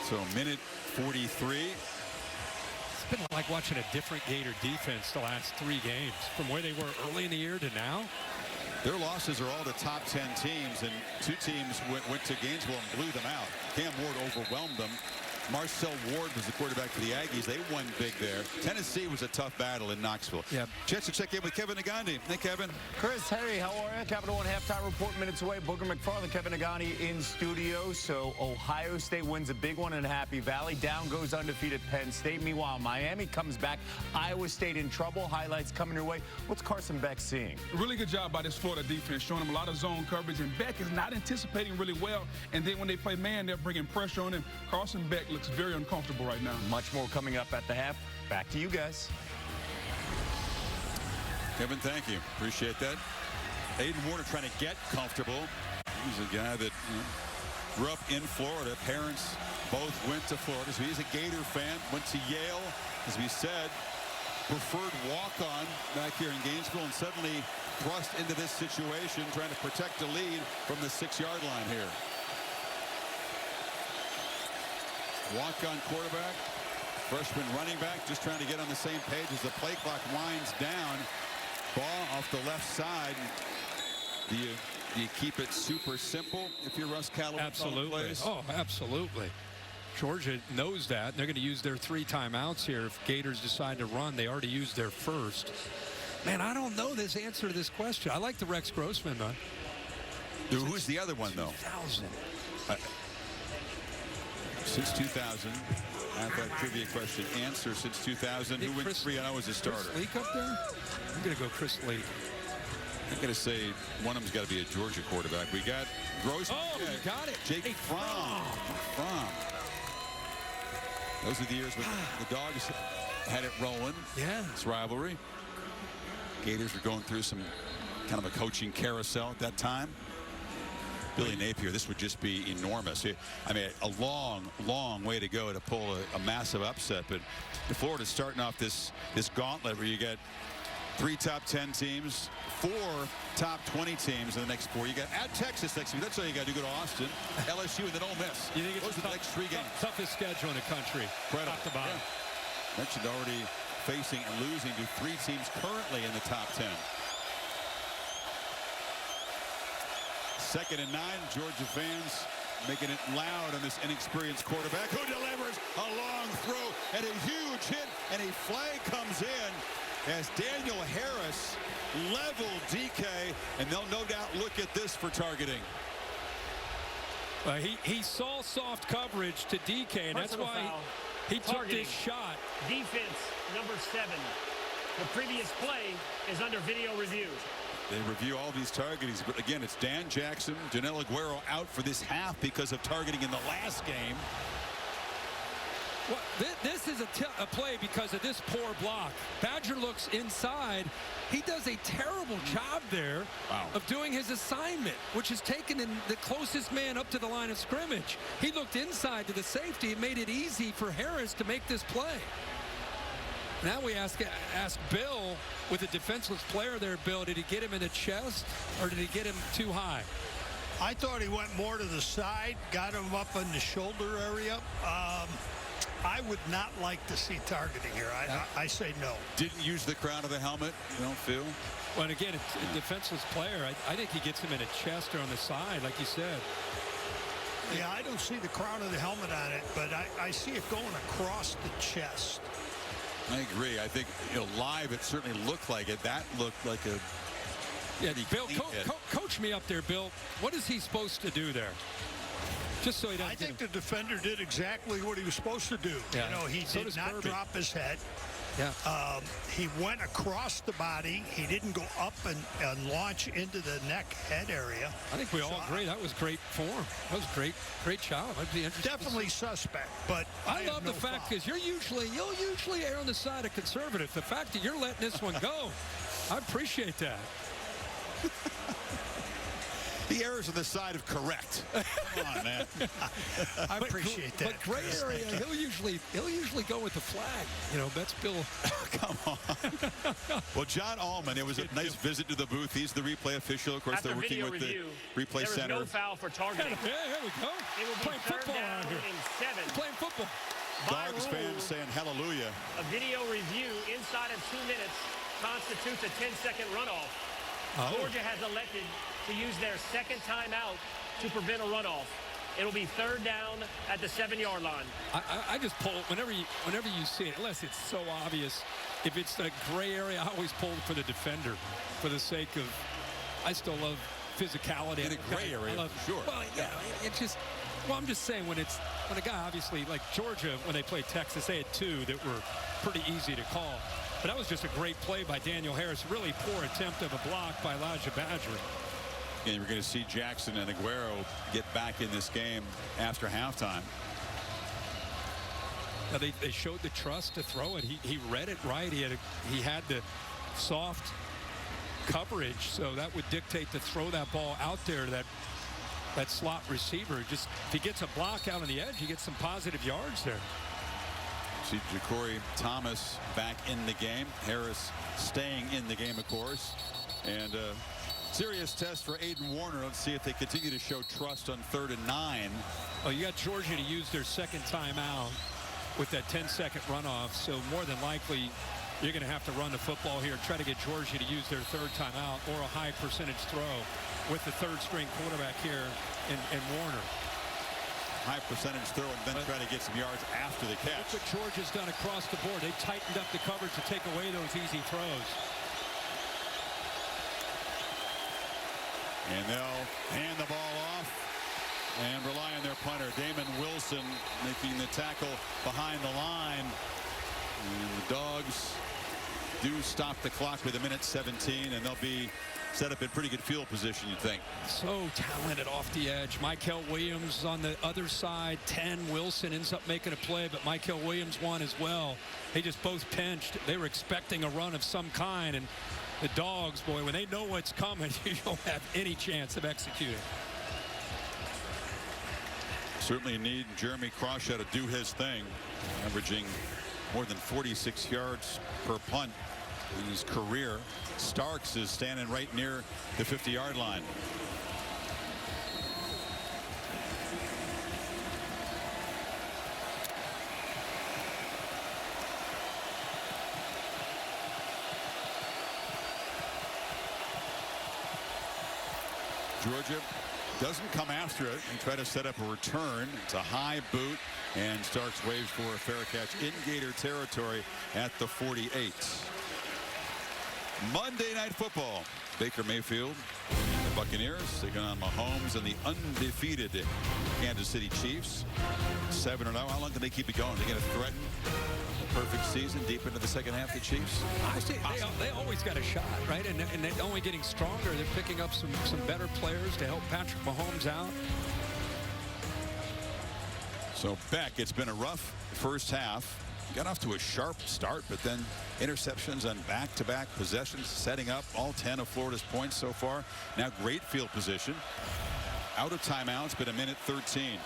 So minute 43. It's been like watching a different Gator defense the last 3 games, from where they were early in the year to now. Their losses are all the top 10 teams, and 2 teams went to Gainesville and blew them out. Cam Ward overwhelmed them. Marcel Ward was the quarterback for the Aggies. They won big there. Tennessee was a tough battle in Knoxville. Yeah. Chance to check in with Kevin Nagandi. Hey, Kevin. Chris, hey, how are you? Capital One halftime report minutes away. Booker McFarland, Kevin Nagandi in studio. So Ohio State wins a big one in Happy Valley. Down goes undefeated Penn State. Meanwhile, Miami comes back. Iowa State in trouble. Highlights coming your way. What's Carson Beck seeing? Really good job by this Florida defense, showing them a lot of zone coverage. And Beck is not anticipating really well. And then when they play man, they're bringing pressure on him. Carson Beck looks very uncomfortable right now. Much more coming up at the half. Back to you guys. Kevin, thank you. Appreciate that. Aiden Warner trying to get comfortable. He's a guy that grew up in Florida. Parents both went to Florida, so he's a Gator fan. Went to Yale, as we said. Preferred walk-on back here in Gainesville, and suddenly thrust into this situation, trying to protect the lead from the 6-yard line here. Walk-on quarterback, freshman running back, just trying to get on the same page as the play clock winds down. Ball off the left side. Do you keep it super simple if you're Russ Callaway? Absolutely. Oh, absolutely. Georgia knows that. They're going to use their 3 timeouts here. If Gators decide to run, they already used their first. Man, I don't know this answer to this question. I like the Rex Grossman, though. Who's the other one, though? 2000. Since 2000, athletic trivia question. Answer: since 2000, who wins 3-0 as a starter? Chris Leak up there? I'm going to go Chris Leak. I'm going to say one of them's got to be a Georgia quarterback. We got Grossman. Oh, you got it. Jake Fromm. Those are the years when the Dogs had it rolling. Yeah. This rivalry. Gators were going through some kind of a coaching carousel at that time. Billy Napier, this would just be enormous. I mean, a long, long way to go to pull a massive upset. But Florida's starting off this gauntlet where you get 3 top 10 teams, 4 top 20 teams in the next 4. You got at Texas next week. That's all you got to do. Go to Austin, LSU, and then Ole Miss. You think it's those are the next 3 games? Toughest schedule in the country. Top to bottom. Yeah. Mentioned already facing and losing to 3 teams currently in the top 10. 2nd and 9. Georgia fans making it loud on this inexperienced quarterback who delivers a long throw and a huge hit, and a flag comes in as Daniel Harris leveled DK, and they'll no doubt look at this for targeting. He saw soft coverage to DK, and Personal that's why foul. he took Targeting. this shot. Defense number 7. The previous play is under video review. They review all these targetings, but again, it's Dan Jackson, Janelle Aguero out for this half because of targeting in the last game. Well, this is a play because of this poor block. Badger looks inside. He does a terrible job there of doing his assignment, which is taking in the closest man up to the line of scrimmage. He looked inside to the safety and made it easy for Harris to make this play. Now we ask Bill, with a defenseless player there, Bill, did he get him in the chest or did he get him too high? I thought he went more to the side, got him up in the shoulder area. I would not like to see targeting here. I say no. Didn't use the crown of the helmet, you don't feel? Well, and again, it's a defenseless player. I think he gets him in the chest or on the side, like you said. Yeah, I don't see the crown of the helmet on it, but I see it going across the chest. I agree. I think, live it certainly looked like it. That looked like a... Yeah, Bill, coach me up there, Bill. What is he supposed to do there? Just so he doesn't. I think the defender did exactly what he was supposed to do. Yeah. You know, he So did does not Kirby. drop his head. Yeah. He went across the body. He didn't go up and launch into the neck head area. I think we all agree that was great form. That was great job. I'd be interested. Definitely suspect, but I have love no the fact problem. because you'll usually err on the side of conservative. The fact that you're letting this one go, I appreciate that. The error's on the side of correct. Come on, man. I appreciate that. But gray area, he'll usually go with the flag. You know, that's Bill. Come on. Well, John Allman, it was a nice visit to the booth. He's the replay official. Of course, After they're working video with review, the replay there was center. no foul for targeting. Yeah, here we go. It will be Playing third football down around here. and 7. Playing football. By Dogs rule, fans saying hallelujah. a video review inside of 2 minutes constitutes a 10-second runoff. Georgia has elected to use their second timeout to prevent a runoff. It'll be third down at the 7-yard line. I just pull whenever you see it, unless it's so obvious. If it's the gray area, I always pull for the defender for the sake of. I still love physicality. In a gray area, for sure. Well, yeah, it's just. Well, I'm just saying when a guy obviously like Georgia when they played Texas, they had 2 that were pretty easy to call. But that was just a great play by Daniel Harris. Really poor attempt of a block by Elijah Badger. And we're going to see Jackson and Aguero get back in this game after halftime. Now they showed the trust to throw it. He read it right. He had the soft coverage, so that would dictate to throw that ball out there to that slot receiver. Just if he gets a block out on the edge, he gets some positive yards there. See Ja'Cory Thomas back in the game. Harris staying in the game, of course. And serious test for Aiden Warner. Let's see if they continue to show trust on 3rd and 9. Oh, you got Georgia to use their second timeout with that 10-second runoff. So more than likely, you're going to have to run the football here, try to get Georgia to use their 3rd timeout or a high percentage throw with the 3rd-string quarterback here in Warner. High percentage throw and then try to get some yards after the catch. That's what Georgia's done across the board. They tightened up the coverage to take away those easy throws. And they'll hand the ball off and rely on their punter, Damon Wilson, making the tackle behind the line. And the Dogs do stop the clock with 1:17, and they'll be set up in pretty good field position, you'd think. So talented off the edge. Michael Williams on the other side. 10. Wilson ends up making a play, but Michael Williams won as well. They just both pinched. They were expecting a run of some kind, and the Dogs, boy, when they know what's coming, you don't have any chance of executing. Certainly need Jeremy Crawshaw to do his thing, averaging more than 46 yards per punt in his career. Starks is standing right near the 50-yard line. Georgia doesn't come after it and try to set up a return. It's a high boot, and Starks waves for a fair catch in Gator territory at the 48. Monday Night Football. Baker Mayfield and the Buccaneers taking on Mahomes and the undefeated Kansas City Chiefs. 7-0. How long can they keep it going? They're going to threaten a perfect season deep into the second half, the Chiefs? I say they always got a shot, right? And they're only getting stronger. They're picking up some better players to help Patrick Mahomes out. So Beck, it's been a rough first half. Got off to a sharp start, but then interceptions on back-to-back possessions, setting up all 10 of Florida's points so far. Now great field position. Out of timeouts, but 1:13.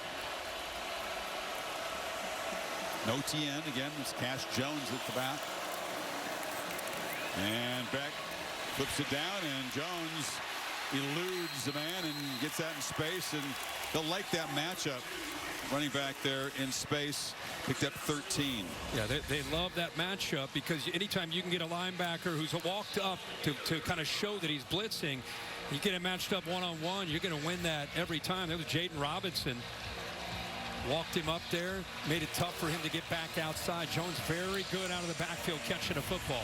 No TN again. It's Cash Jones at the back. And Beck flips it down, and Jones eludes the man and gets that in space, and they'll like that matchup. Running back there in space, picked up 13. Yeah, they love that matchup because anytime you can get a linebacker who's walked up to kind of show that he's blitzing, you get him matched up one-on-one, you're going to win that every time. That was Jaden Robinson. Walked him up there, made it tough for him to get back outside. Jones very good out of the backfield catching a football.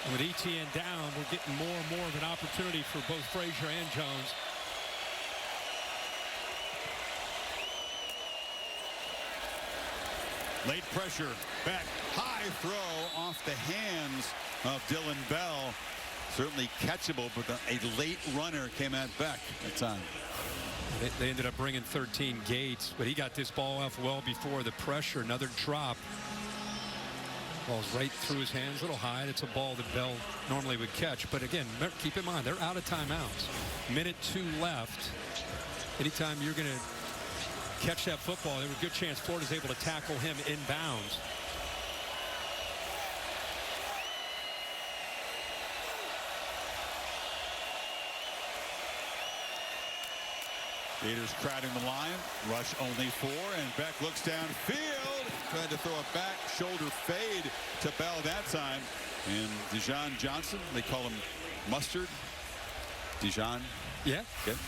And with ETN down, we're getting more and more of an opportunity for both Frazier and Jones. Late pressure. Back. High throw off the hands of Dylan Bell. Certainly catchable, but a late runner came at Beck at the time. They ended up bringing 13 Gates, but he got this ball off well before the pressure. Another drop. Ball's right through his hands, a little high. It's a ball that Bell normally would catch. But again, keep in mind, they're out of timeouts. Minute 2 left. Anytime you're going to catch that football, there's a good chance Florida's able to tackle him inbounds. Gators crowding the line. Rush only 4, and Beck looks downfield. Tried to throw a back shoulder fade to Bell that time. And Dijon Johnson, they call him Mustard. Dijon. Yeah. Okay.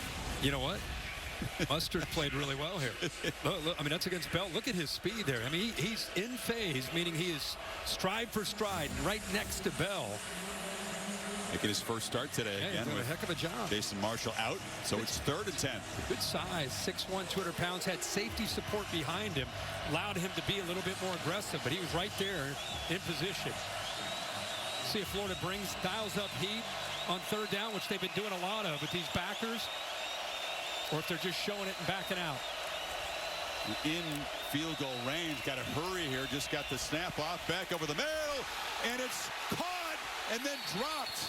You know what? Mustard played really well here. Look, I mean, that's against Bell. Look at his speed there. I mean, he's in phase, meaning he is stride for stride right next to Bell. Making his first start today again doing with a heck of a job. Jason Marshall out, so it's 3rd and 10. Good size, 6'1", 200 pounds, had safety support behind him, allowed him to be a little bit more aggressive, but he was right there in position. See if Florida dials up heat on 3rd down, which they've been doing a lot of with these backers, or if they're just showing it and backing out. In field goal range, got to hurry here, just got the snap off, back over the middle, and it's caught and then dropped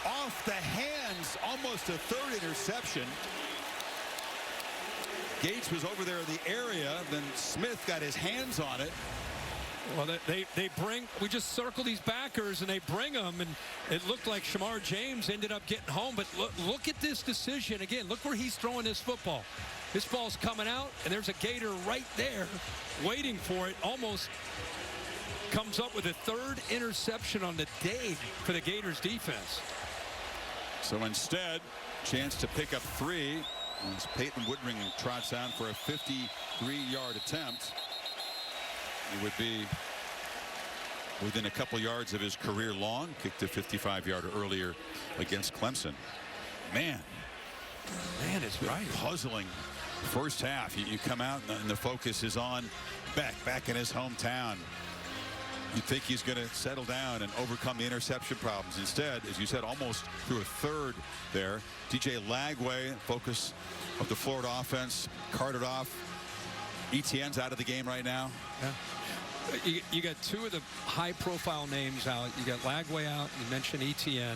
off the hands. Almost a 3rd interception. Gates was over there in the area, then Smith got his hands on it. Well, we just circle these backers and they bring them, and it looked like Shamar James ended up getting home, but look at this decision again. Look where he's throwing this football. This ball's coming out, and there's a Gator right there waiting for it. Almost comes up with a 3rd interception on the day for the Gators defense. So instead, chance to pick up 3 as Peyton Woodring trots down for a 53-yard attempt. He would be within a couple yards of his career long. Kicked a 55-yarder earlier against Clemson. Man, it's right. Puzzling first half. You come out and the focus is on Beck back in his hometown. You'd think he's going to settle down and overcome the interception problems. Instead, as you said, almost through a 3rd there. DJ Lagway, focus of the Florida offense, carted off. ETN's out of the game right now. Yeah. You got 2 of the high-profile names out. You got Lagway out. You mentioned ETN.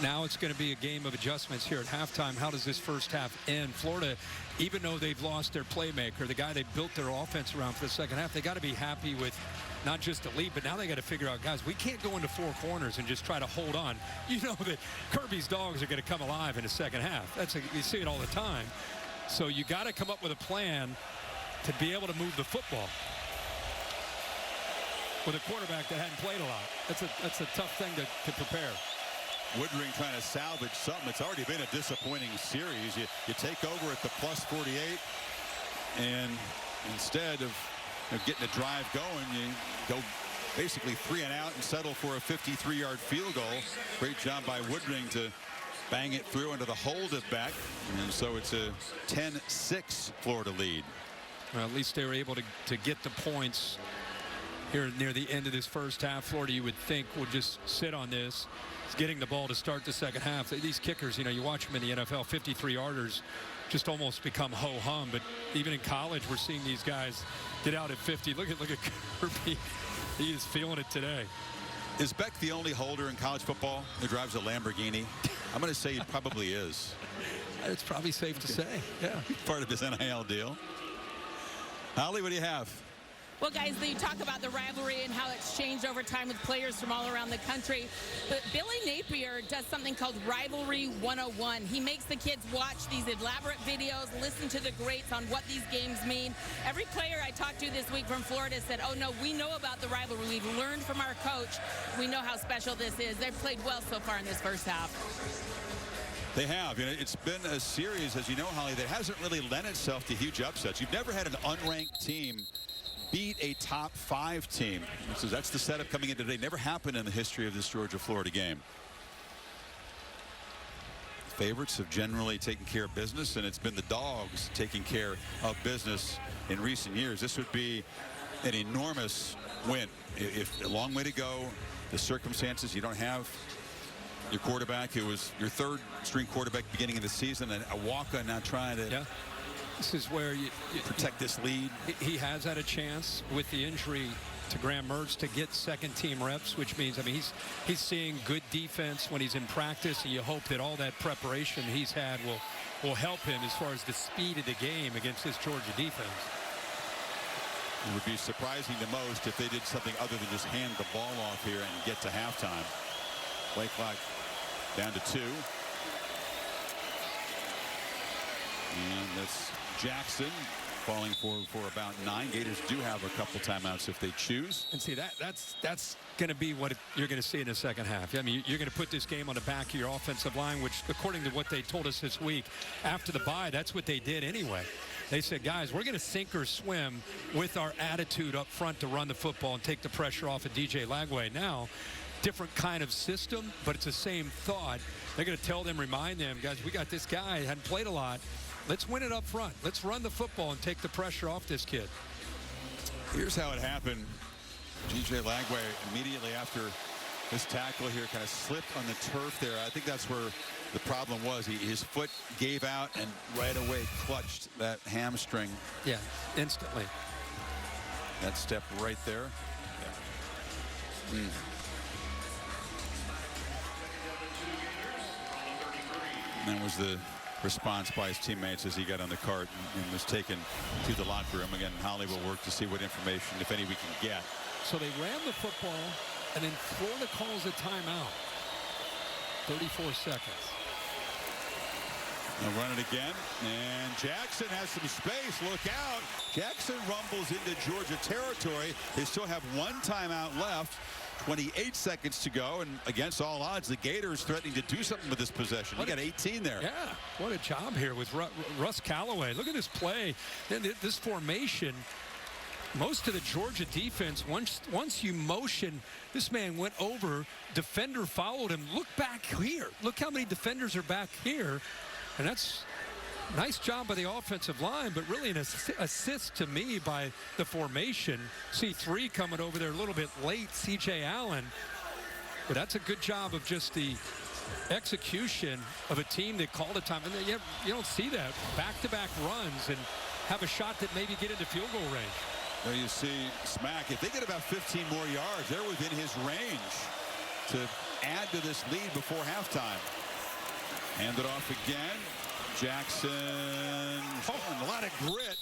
Now it's going to be a game of adjustments here at halftime. How does this first half end? Florida, even though they've lost their playmaker, the guy they built their offense around for the second half, they got to be happy with not just the lead, but now they got to figure out, guys, we can't go into 4 corners and just try to hold on. You know that Kirby's dogs are going to come alive in the second half. You see it all the time. So you got to come up with a plan to be able to move the football with a quarterback that hadn't played a lot. That's a tough thing to prepare. Woodring trying to salvage something. It's already been a disappointing series. You take over at the +48, and instead of getting a drive going, you go basically 3 and out and settle for a 53-yard field goal. Great job by Woodring to bang it through into the hold it back, and so it's a 10-6 Florida lead. Well, at least they were able to get the points here near the end of this first half. Florida, you would think, will just sit on this. It's getting the ball to start the second half. These kickers, you watch them in the NFL, 53-yarders just almost become ho-hum. But even in college, we're seeing these guys get out at 50. Look at Kirby. He is feeling it today. Is Beck the only holder in college football who drives a Lamborghini? I'm going to say he probably is. It's probably safe to say, yeah. Part of his NIL deal. Holly, what do you have? Well, guys, you talk about the rivalry and how it's changed over time with players from all around the country. But Billy Napier does something called Rivalry 101. He makes the kids watch these elaborate videos, listen to the greats on what these games mean. Every player I talked to this week from Florida said, oh, no, we know about the rivalry. We've learned from our coach. We know how special this is. They've played well so far in this first half. They have. It's been a series, as you know, Holly, that hasn't really lent itself to huge upsets. You've never had an unranked team beat a top 5 team. So that's the setup coming in today. Never happened in the history of this Georgia-Florida game. Favorites have generally taken care of business, and it's been the dogs taking care of business in recent years. This would be an enormous win. If a long way to go, the circumstances, you don't have your quarterback who was your third string quarterback beginning of the season, and a walk-on now trying to this is where you protect this lead. He has had a chance with the injury to Graham Mertz to get second team reps, which means, I mean, he's seeing good defense when he's in practice, and you hope that all that preparation he's had will help him as far as the speed of the game against this Georgia defense. It would be surprising the most if they did something other than just hand the ball off here and get to halftime. Play clock down to 2. And that's Jackson falling for about 9. Gators do have a couple timeouts if they choose. And see, that's going to be what you're going to see in the second half. I mean, you're going to put this game on the back of your offensive line, which, according to what they told us this week, after the bye, that's what they did anyway. They said, guys, we're going to sink or swim with our attitude up front to run the football and take the pressure off of DJ Lagway. Now, different kind of system, but it's the same thought. They're going to tell them, remind them, guys, we got this guy, hadn't played a lot. Let's win it up front. Let's run the football and take the pressure off this kid. Here's how it happened. DJ Lagway, immediately after this tackle here, kind of slipped on the turf there. I think that's where the problem was. His foot gave out and right away clutched that hamstring. Yeah, instantly. That step right there. And that was the response by his teammates as he got on the cart and was taken to the locker room. Again, Holly will work to see what information, if any, we can get. So they ran the football, and then Florida calls a timeout. 34 seconds. They'll run it again, and Jackson has some space. Look out. Jackson rumbles into Georgia territory. They still have 1 timeout left. 28 seconds to go, and against all odds, the Gators threatening to do something with this possession. You got 18 there. Yeah, what a job here with Russ Callaway. Look at this play. This formation, most of the Georgia defense, once you motion, this man went over, defender followed him. Look back here. Look how many defenders are back here. And that's nice job by the offensive line, but really an assist to me by the formation. C3 coming over there a little bit late, C.J. Allen. But that's a good job of just the execution of a team that called a time. And you don't see that. Back-to-back runs and have a shot that maybe get into field goal range. There you see Smack. If they get about 15 more yards, they're within his range to add to this lead before halftime. Hand it off again. Jackson, and a lot of grit.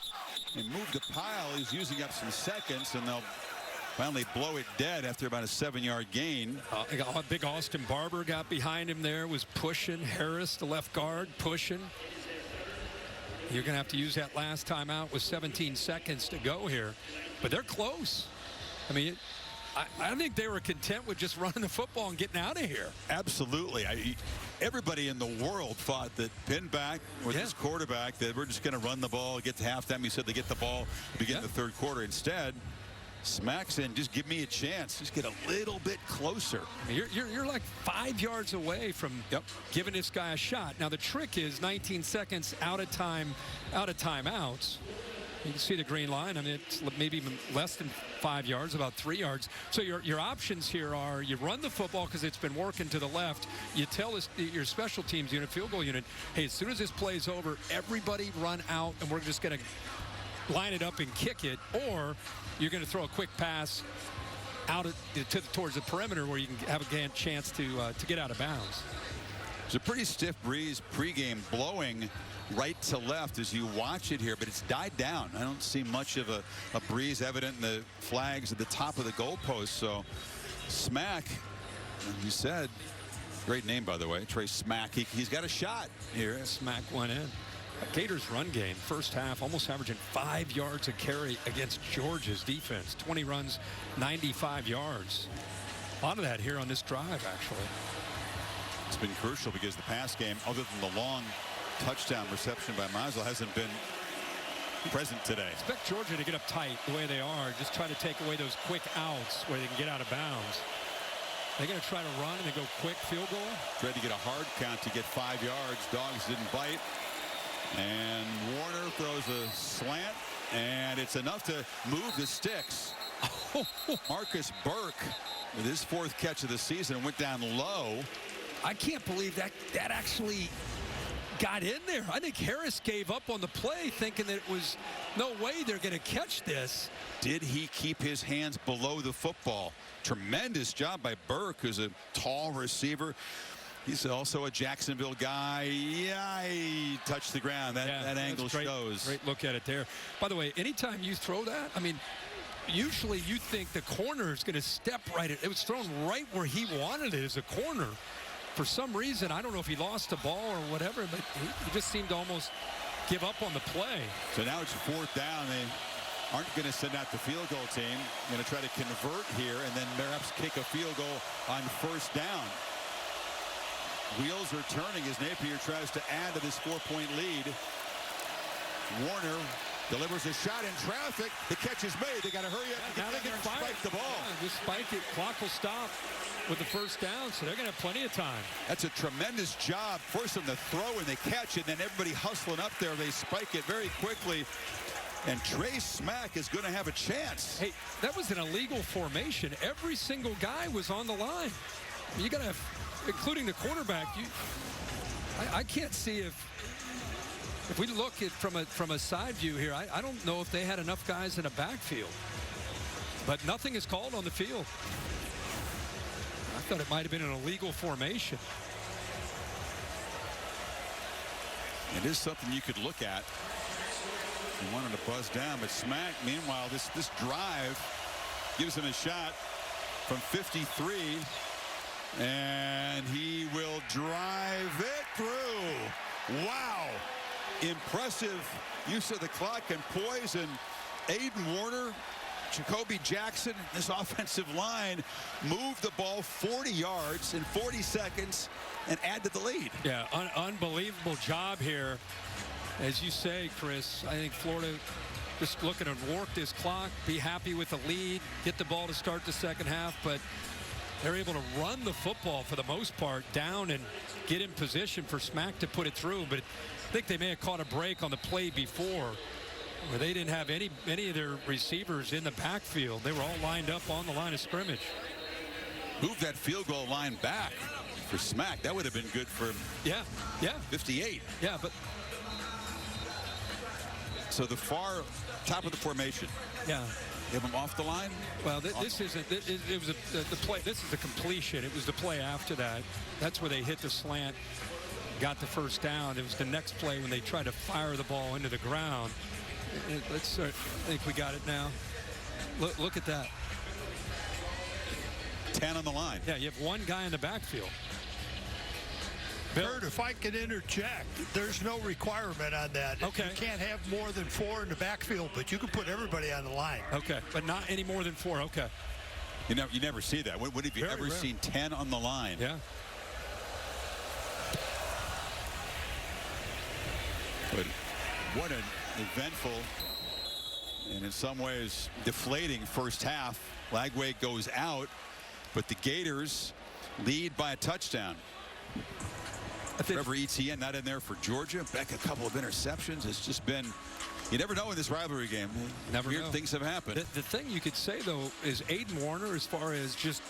They moved the pile. He's using up some seconds, and they'll finally blow it dead after about a 7-yard gain. Big Austin Barber got behind him there, was pushing. Harris, the left guard, pushing. You're going to have to use that last timeout with 17 seconds to go here. But they're close. I mean, I think they were content with just running the football and getting out of here. Absolutely. Everybody in the world thought that Pinback with his quarterback, that we're just going to run the ball, get to halftime. He said they get the ball, begin the third quarter. Instead, Smacks in, just give me a chance. Just get a little bit closer. I mean, you're like 5 yards away from giving this guy a shot. Now, the trick is 19 seconds out of timeouts. You can see the green line. I mean, it's maybe even less than 5 yards, about 3 yards. So your options here are you run the football because it's been working to the left. You tell your special teams unit, field goal unit, hey, as soon as this play's over, everybody run out, and we're just going to line it up and kick it. Or you're going to throw a quick pass out towards the perimeter where you can have a chance to get out of bounds. It's a pretty stiff breeze pregame, blowing right to left as you watch it here, but it's died down. I don't see much of a breeze evident in the flags at the top of the goalpost. So Smack, as you said, great name, by the way, Trey Smack. He's got a shot here. Smack went in. Gators run game, first half, almost averaging 5 yards a carry against Georgia's defense. 20 runs, 95 yards. A lot of that here on this drive, actually. It's been crucial because the pass game, other than the long touchdown reception by Masel, hasn't been present today. Expect Georgia to get up tight the way they are. Just try to take away those quick outs where they can get out of bounds. They're going to try to run and they go quick field goal. Tried to get a hard count to get 5 yards. Dogs didn't bite. And Warner throws a slant. And it's enough to move the sticks. Marcus Burke with his 4th catch of the season went down low. I can't believe that actually got in there. I think Harris gave up on the play thinking that it was no way they're going to catch this. Did he keep his hands below the football? Tremendous job by Burke, who's a tall receiver. He's also a Jacksonville guy. Yeah, he touched the ground. That angle shows. Great look at it there. By the way, anytime you throw that, I mean, usually you think the corner is going to step right. It was thrown right where he wanted it as a corner. For some reason, I don't know if he lost the ball or whatever, but he just seemed to almost give up on the play. So now it's 4th down. They aren't going to send out the field goal team. Going to try to convert here and then perhaps kick a field goal on 1st down. Wheels are turning as Napier tries to add to this 4-point lead. Warner delivers a shot in traffic. The catch is made. They got to hurry up. Now they can spike the ball. Yeah, just spike it. Clock will stop with the 1st down, so they're going to have plenty of time. That's a tremendous job. Force them to throw and they catch it, and then everybody hustling up there. They spike it very quickly. And Trey Smack is going to have a chance. Hey, that was an illegal formation. Every single guy was on the line. You got to have, including the quarterback. I can't see if we look at from a side view here. I don't know if they had enough guys in a backfield. But nothing is called on the field. I thought it might have been an illegal formation. It is something you could look at. He wanted to buzz down, but Smack, meanwhile, this drive gives him a shot from 53, and he will drive it through. Wow. Impressive use of the clock and poise, and Aiden Warner, Jacoby Jackson, this offensive line moved the ball 40 yards in 40 seconds and add to the lead. Yeah, unbelievable job here. As you say, Chris, I think Florida just looking to work this clock, be happy with the lead, get the ball to start the second half, but they're able to run the football for the most part down and get in position for Smack to put it through. But I think they may have caught a break on the play before where they didn't have any of their receivers in the backfield. They were all lined up on the line of scrimmage. Move that field goal line back for Smack. That would have been good for 58. Yeah, but so the far top of the formation. Yeah. Have him off the line? Well, this isn't. It was the play. This is the completion. It was the play after that. That's where they hit the slant, got the 1st down. It was the next play when they tried to fire the ball into the ground. Let's. I think we got it now. Look at that. 10 on the line. Yeah, you have one guy in the backfield. Kurt, if I could interject, there's no requirement on that. Okay. You can't have more than 4 in the backfield, but you can put everybody on the line. Okay, but not any more than 4. Okay. You never see that. When have you ever seen 10 on the line? Yeah. But what an eventful and in some ways deflating first half. Lagway goes out, but the Gators lead by a touchdown. Trevor Etienne not in there for Georgia. Back a couple of interceptions. It's just been, you never know in this rivalry game. Weird things have happened. The thing you could say, though, is Aiden Warner, as far as just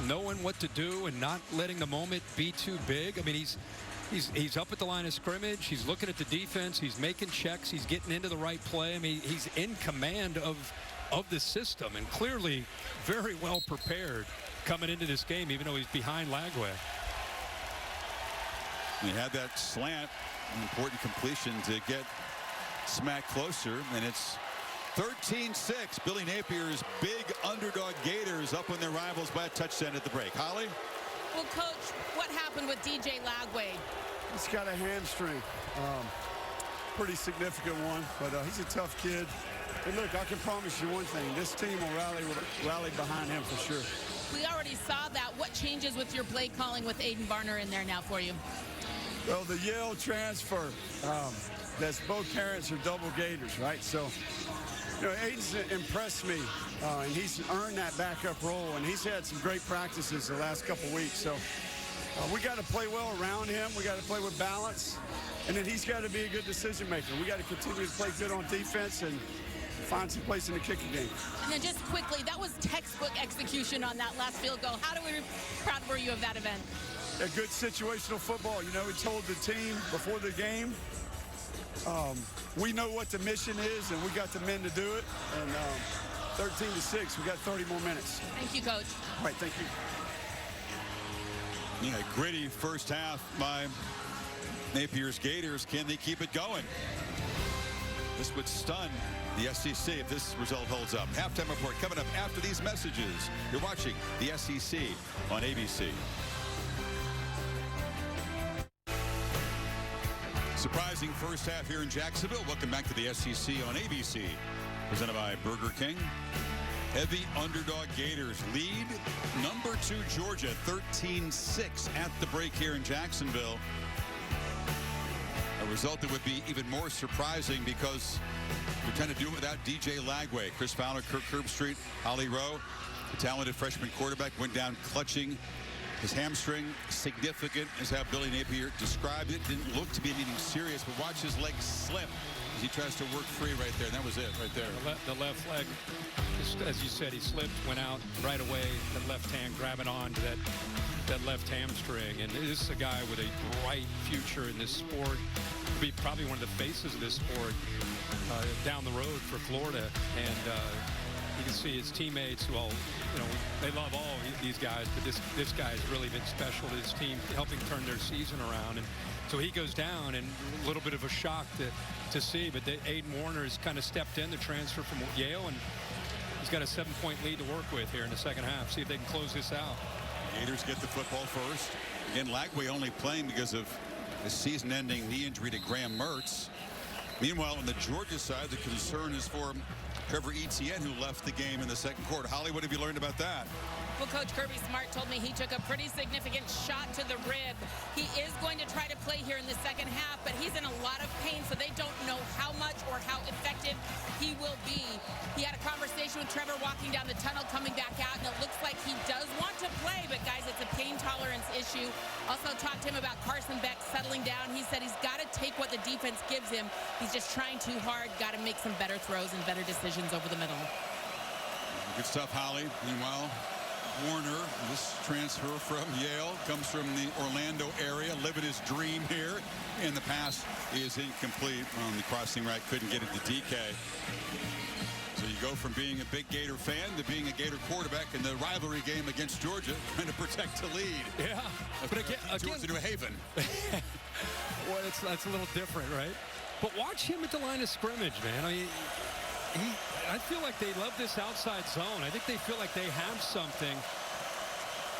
knowing what to do and not letting the moment be too big. I mean, he's up at the line of scrimmage. He's looking at the defense. He's making checks. He's getting into the right play. I mean, he's in command of the system and clearly very well prepared coming into this game, even though he's behind Lagway. He had that slant, an important completion to get Smack closer, and it's 13-6. Billy Napier's big underdog Gators up on their rivals by a touchdown at the break. Holly? Well, Coach, what happened with DJ Lagway? He's got a hamstring. Pretty significant one, but he's a tough kid. And look, I can promise you one thing. This team will rally behind him for sure. We already saw that. What changes with your play calling with Aiden Varner in there now for you? Well, the Yale transfer, that's both parents are double Gators, right? So, you know, Aiden's impressed me, and he's earned that backup role, and he's had some great practices the last couple weeks. So we got to play well around him. We got to play with balance, and then he's got to be a good decision maker. We got to continue to play good on defense and find some place in the kicking game. And then just quickly, that was textbook execution on that last field goal. How proud were you of that event? A good situational football. You know, we told the team before the game, we know what the mission is, and we got the men to do it. And 13-6, we got 30 more minutes. Thank you, Coach. All right, thank you. Yeah, gritty first half by Napier's Gators. Can they keep it going? This would stun the SEC if this result holds up. Halftime report coming up after these messages. You're watching the SEC on ABC. Surprising first half here in Jacksonville. Welcome back to the SEC on ABC. Presented by Burger King. Heavy underdog Gators lead number 2 Georgia 13-6 at the break here in Jacksonville. A result that would be even more surprising because they're trying to do it without DJ Lagway. Chris Fowler, Kirk Herbstreit, Holly Rowe, the talented freshman quarterback, went down clutching his hamstring. Significant is how Billy Napier described it. Didn't look to be anything serious, but watch his leg slip as he tries to work free right there. And that was it right there. The left leg, as you said, he slipped, went out right away. The left hand grabbing on to that left hamstring. And this is a guy with a bright future in this sport. Be probably one of the faces of this sport down the road for Florida. And you can see his teammates who all, they love all these guys, but this guy has really been special to his team, helping turn their season around. And so he goes down, and a little bit of a shock to see. But Aiden Warner has kind of stepped in, the transfer from Yale, and he's got a 7-point lead to work with here in the second half. See if they can close this out. Gators get the football first. Again, Lagway only playing because of a season-ending knee injury to Graham Mertz. Meanwhile, on the Georgia side, the concern is for Trevor Etienne, who left the game in the second quarter. Holly, what have you learned about that? Well, Coach Kirby Smart told me he took a pretty significant shot to the rib. He is going to try to play here in the second half, but he's in a lot of pain, so they don't know how much or how effective he will be. He had a conversation with Trevor walking down the tunnel, coming back out, and it looks like he does want to play, but guys, it's a pain tolerance issue. Also talked to him about Carson Beck settling down. He said he's got to take what the defense gives him. He's just trying too hard, got to make some better throws and better decisions over the middle. Good stuff, Holly. Meanwhile, Warner, this transfer from Yale, comes from the Orlando area, living his dream here, and the pass is incomplete on the crossing right, couldn't get it to DK. So you go from being a big Gator fan to being a Gator quarterback in the rivalry game against Georgia, trying to protect the lead. Yeah, but again Georgia New Haven. Well, that's a little different, right? But watch him at the line of scrimmage, man. I feel like they love this outside zone. I think they feel like they have something.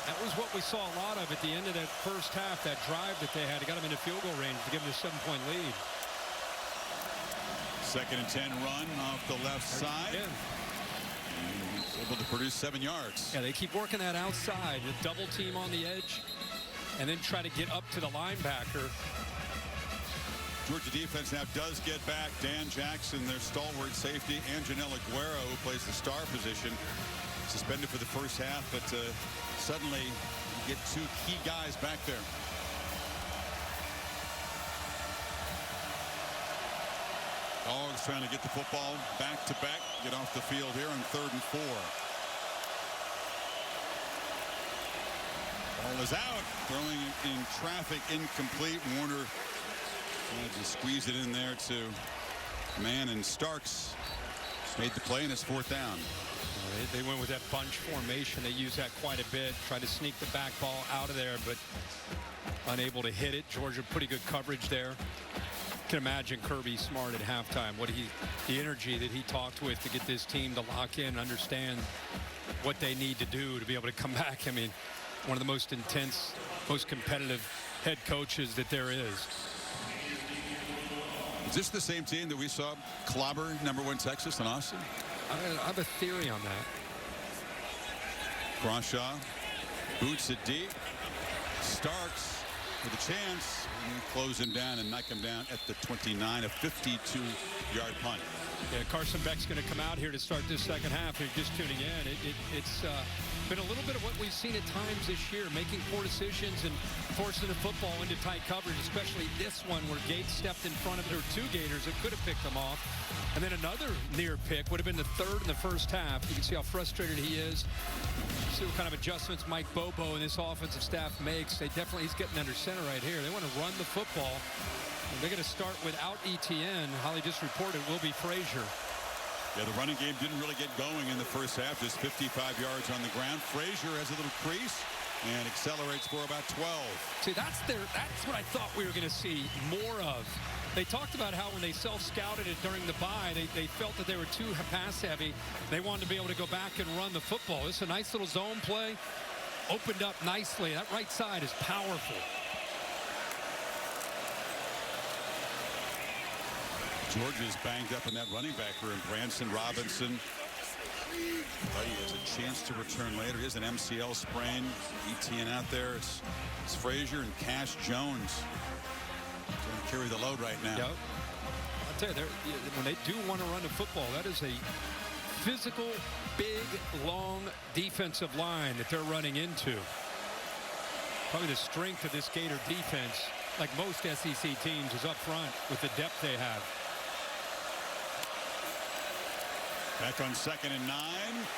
That was what we saw a lot of at the end of that first half, that drive that they had. It got them into field goal range to give them a 7-point lead. 2nd and 10 run off the left side. He's able to produce 7 yards. Yeah, they keep working that outside, the double team on the edge, and then try to get up to the linebacker. Georgia defense now does get back Dan Jackson, their stalwart safety, and Janelle Aguero, who plays the star position, suspended for the first half, but suddenly you get 2 key guys back there. Dogs trying to get the football back to back, get off the field here on 3rd and 4. Ball is out, throwing in traffic, incomplete. Warner just squeezed it in there to man, and Starks made the play, and it's 4th down. They went with that bunch formation. They use that quite a bit. Tried to sneak the back ball out of there, but unable to hit it. Georgia pretty good coverage there. You can imagine Kirby Smart at halftime, the energy that he talked with to get this team to lock in, understand what they need to do to be able to come back. I mean, one of the most intense, most competitive head coaches that there is. Is this the same team that we saw clobber #1 Texas in Austin? I have a theory on that. Crawshaw boots it deep. Starks with a chance, and close him down and knock him down at the 29, a 52-yard punt. Yeah, Carson Beck's going to come out here to start this second half. If you're just tuning in, it's been a little bit of what we've seen at times this year, making poor decisions and forcing the football into tight coverage, especially this one where Gates stepped in front of their 2 Gators that could have picked them off. And then another near pick would have been the 3rd in the first half. You can see how frustrated he is. See what kind of adjustments Mike Bobo and this offensive staff makes. He's getting under center right here. They want to run the football. They're going to start without ETN. Holly just reported will be Frazier. Yeah, the running game didn't really get going in the first half. Just 55 yards on the ground. Frazier has a little crease and accelerates for about 12. See, that's what I thought we were going to see more of. They talked about how when they self-scouted it during the bye, they felt that they were too pass-heavy. They wanted to be able to go back and run the football. It's a nice little zone play. Opened up nicely. That right side is powerful. Georgia's banged up in that running back room. Branson Robinson. He has a chance to return later. He has an MCL sprain. ETN out there. It's Frazier and Cash Jones. Going to carry the load right now. Yep. I'll tell you, when they do want to run the football, that is a physical, big, long defensive line that they're running into. Probably the strength of this Gator defense, like most SEC teams, is up front with the depth they have. Back on 2nd and 9.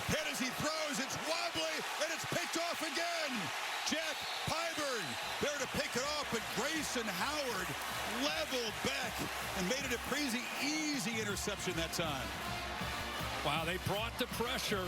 Hit as he throws. It's wobbly, and it's picked off again. Jack Pyburn there to pick it off, but Grayson Howard leveled back and made it a pretty easy interception that time. Wow, they brought the pressure,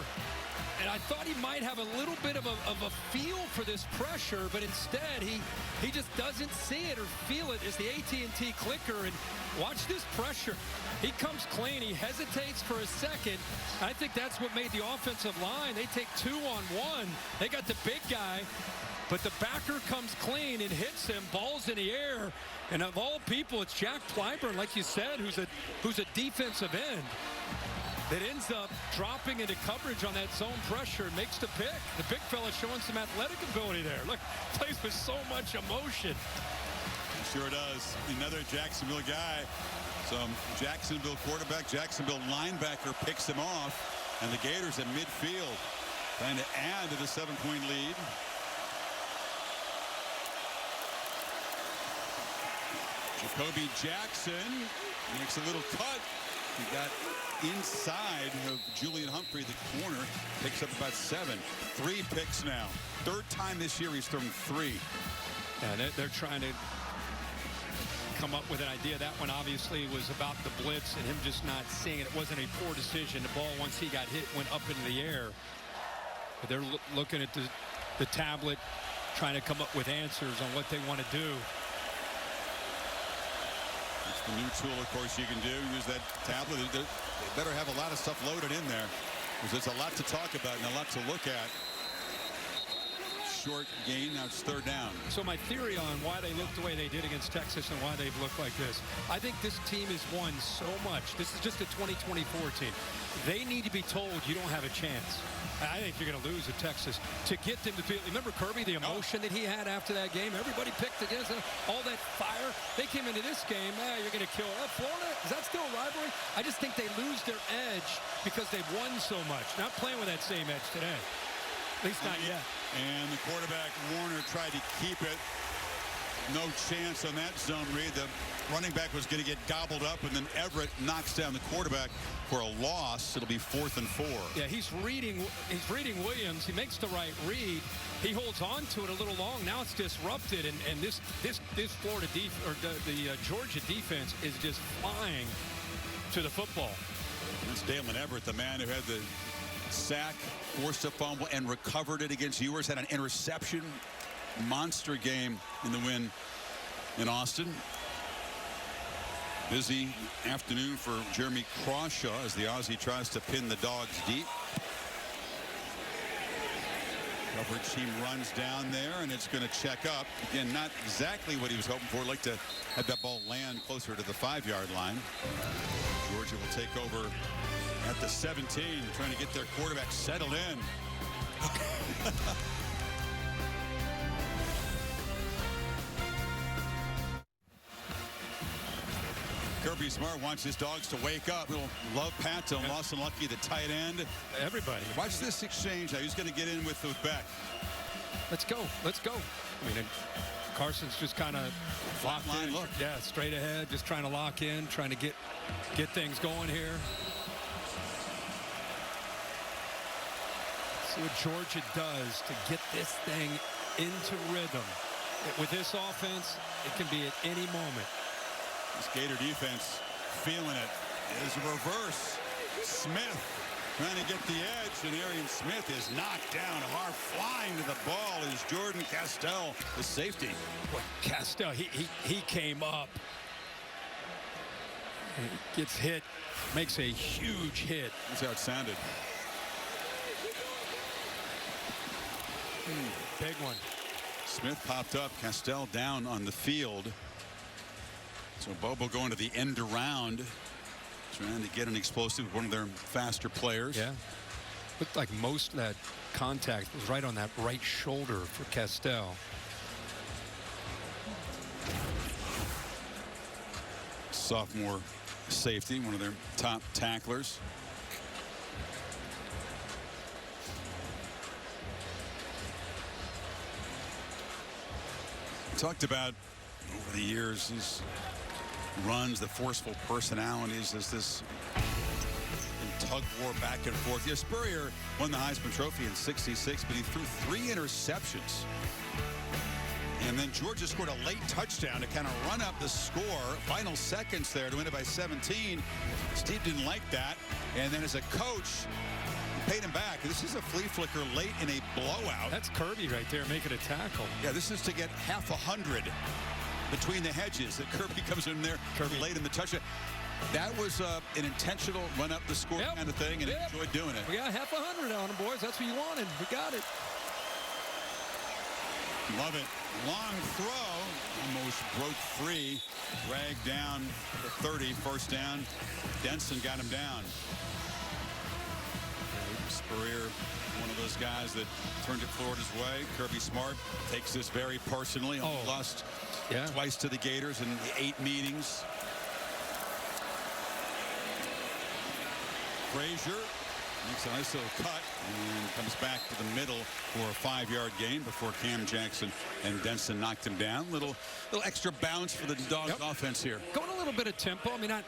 and I thought he might have a little bit of a feel for this pressure, but instead he just doesn't see it or feel it. It's the AT&T clicker, and watch this pressure. He comes clean. He hesitates for a second. I think that's what made the offensive line. They take 2-on-1. They got the big guy, but the backer comes clean and hits him. Ball's in the air, and of all people, it's Jack Pyburn, like you said, who's a defensive end. That ends up dropping into coverage on that zone pressure, makes the pick. The big fella showing some athletic ability there. Look, plays with so much emotion. He sure does. Another Jacksonville guy. Some Jacksonville quarterback, Jacksonville linebacker picks him off, and the Gators at midfield trying to add to the 7-point lead. Jacoby Jackson makes a little cut. He got inside of Julian Humphrey, the corner, picks up about 7. 3 picks now. 3rd time this year he's thrown 3. And they're trying to come up with an idea. That one obviously was about the blitz and him just not seeing it. It wasn't a poor decision. The ball, once he got hit, went up into the air. But they're looking at the tablet, trying to come up with answers on what they want to do. It's the new tool, of course, you can do. Use that tablet. They better have a lot of stuff loaded in there, because there's a lot to talk about and a lot to look at. Short gain, now it's 3rd down. So my theory on why they looked the way they did against Texas and why they've looked like this, I think this team has won so much. This is just a 2024 team. They need to be told you don't have a chance. I think you're going to lose at Texas. To get them to feel, remember Kirby, the emotion that he had after that game? Everybody picked against him, all that fire. They came into this game, you're going to kill Florida. Is that still a rivalry? I just think they lose their edge because they've won so much. Not playing with that same edge today. At least not yet. And the quarterback, Warner, tried to keep it. No chance on that zone read. The running back was going to get gobbled up, and then Everett knocks down the quarterback for a loss. It'll be 4th and 4. Yeah, he's reading Williams. He makes the right read. He holds on to it a little long. Now it's disrupted, and this Florida the Georgia defense is just flying to the football. That's Dalen Everett, the man who had the sack, forced a fumble, and recovered it against Ewers. Had an interception. Monster game in the win in Austin. Busy afternoon for Jeremy Crawshaw as the Aussie tries to pin the Dogs deep. Coverage team runs down there, and it's going to check up. Again, not exactly what he was hoping for. Like to have that ball land closer to the 5-yard line. Georgia will take over at the 17, trying to get their quarterback settled in. Kirby Smart wants his dogs to wake up. Little love pat to Lawson Lucky, the tight end. Everybody. Watch this exchange. Now, who's going to get in with Beck? Let's go. Let's go. I mean, Carson's just kind of flat line look. Yeah, straight ahead, just trying to lock in, trying to get things going here. See what Georgia does to get this thing into rhythm. With this offense, it can be at any moment. This Gator defense feeling it. Is a reverse. Smith trying to get the edge, and Arian Smith is knocked down hard. Flying to the ball is Jordan Castell, the safety. Boy, Castell, he came up. He gets hit, makes a huge hit. That's how it sounded. Big one. Smith popped up, Castell down on the field. So Bobo going to the end around, trying to get an explosive, one of their faster players. Yeah. Looked like most of that contact was right on that right shoulder for Castell. Sophomore safety, one of their top tacklers. Talked about over the years these runs, the forceful personalities, as this tug war back and forth. Yeah, Spurrier won the Heisman Trophy in '66, but he threw 3 interceptions. And then Georgia scored a late touchdown to kind of run up the score. Final seconds there to win it by 17. Steve didn't like that. And then as a coach, paid him back. This is a flea flicker late in a blowout. That's Kirby right there making a tackle. Yeah, this is to get half 100 between the hedges. That Kirby comes in there late in the touchdown. That was an intentional run up the score kind of thing, and enjoyed doing it. We got half 100 on him, boys. That's what you wanted. We got it. Love it. Long throw. Almost broke free. Dragged down to 30. First down. Denson got him down. Spurrier, one of those guys that turned it Florida's way. Kirby Smart takes this very personally. Lost twice to the Gators in 8 meetings. Frazier makes a nice little cut and comes back to the middle for a 5-yard gain before Cam Jackson and Denson knocked him down. Little extra bounce for the Dogs offense here. Going a little bit of tempo. I mean, not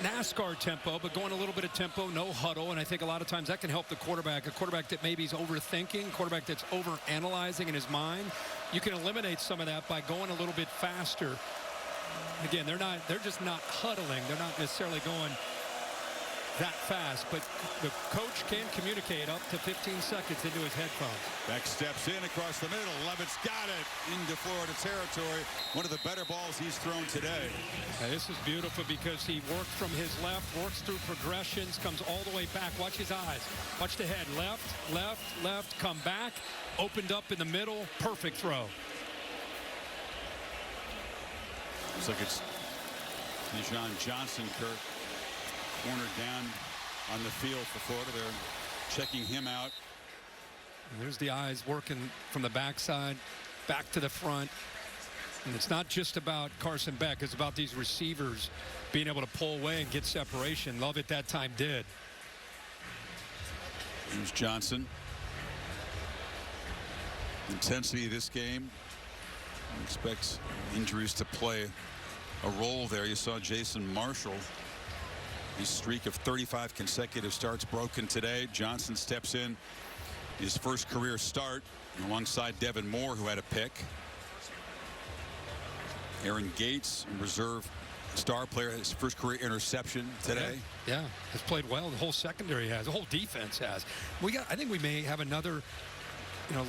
NASCAR tempo, but going a little bit of tempo, no huddle. And I think a lot of times that can help the quarterback. A quarterback that maybe is overthinking, quarterback that's overanalyzing in his mind. You can eliminate some of that by going a little bit faster. Again, they're just not huddling. They're not necessarily going that fast, but the coach can communicate up to 15 seconds into his headphones. Beck steps in across the middle. Levitt's got it into Florida territory. One of the better balls he's thrown today. This is beautiful because he worked from his left, works through progressions, comes all the way back. Watch his eyes. Watch the head. Left, left, left, come back. Opened up in the middle. Perfect throw. Looks like it's Dijon Johnson, Kirk. Corner down on the field for Florida. They're checking him out. And there's the eyes working from the backside back to the front. And it's not just about Carson Beck. It's about these receivers being able to pull away and get separation. Lovett that time did. Here's Johnson. Intensity of this game. Expects injuries to play a role there. You saw Jason Marshall. His streak of 35 consecutive starts broken today. Johnson steps in his first career start alongside Devin Moore, who had a pick. Aaron Gates, reserve star player, his first career interception today. Yeah, has played well. The whole secondary has. The whole defense has. I think we may have another,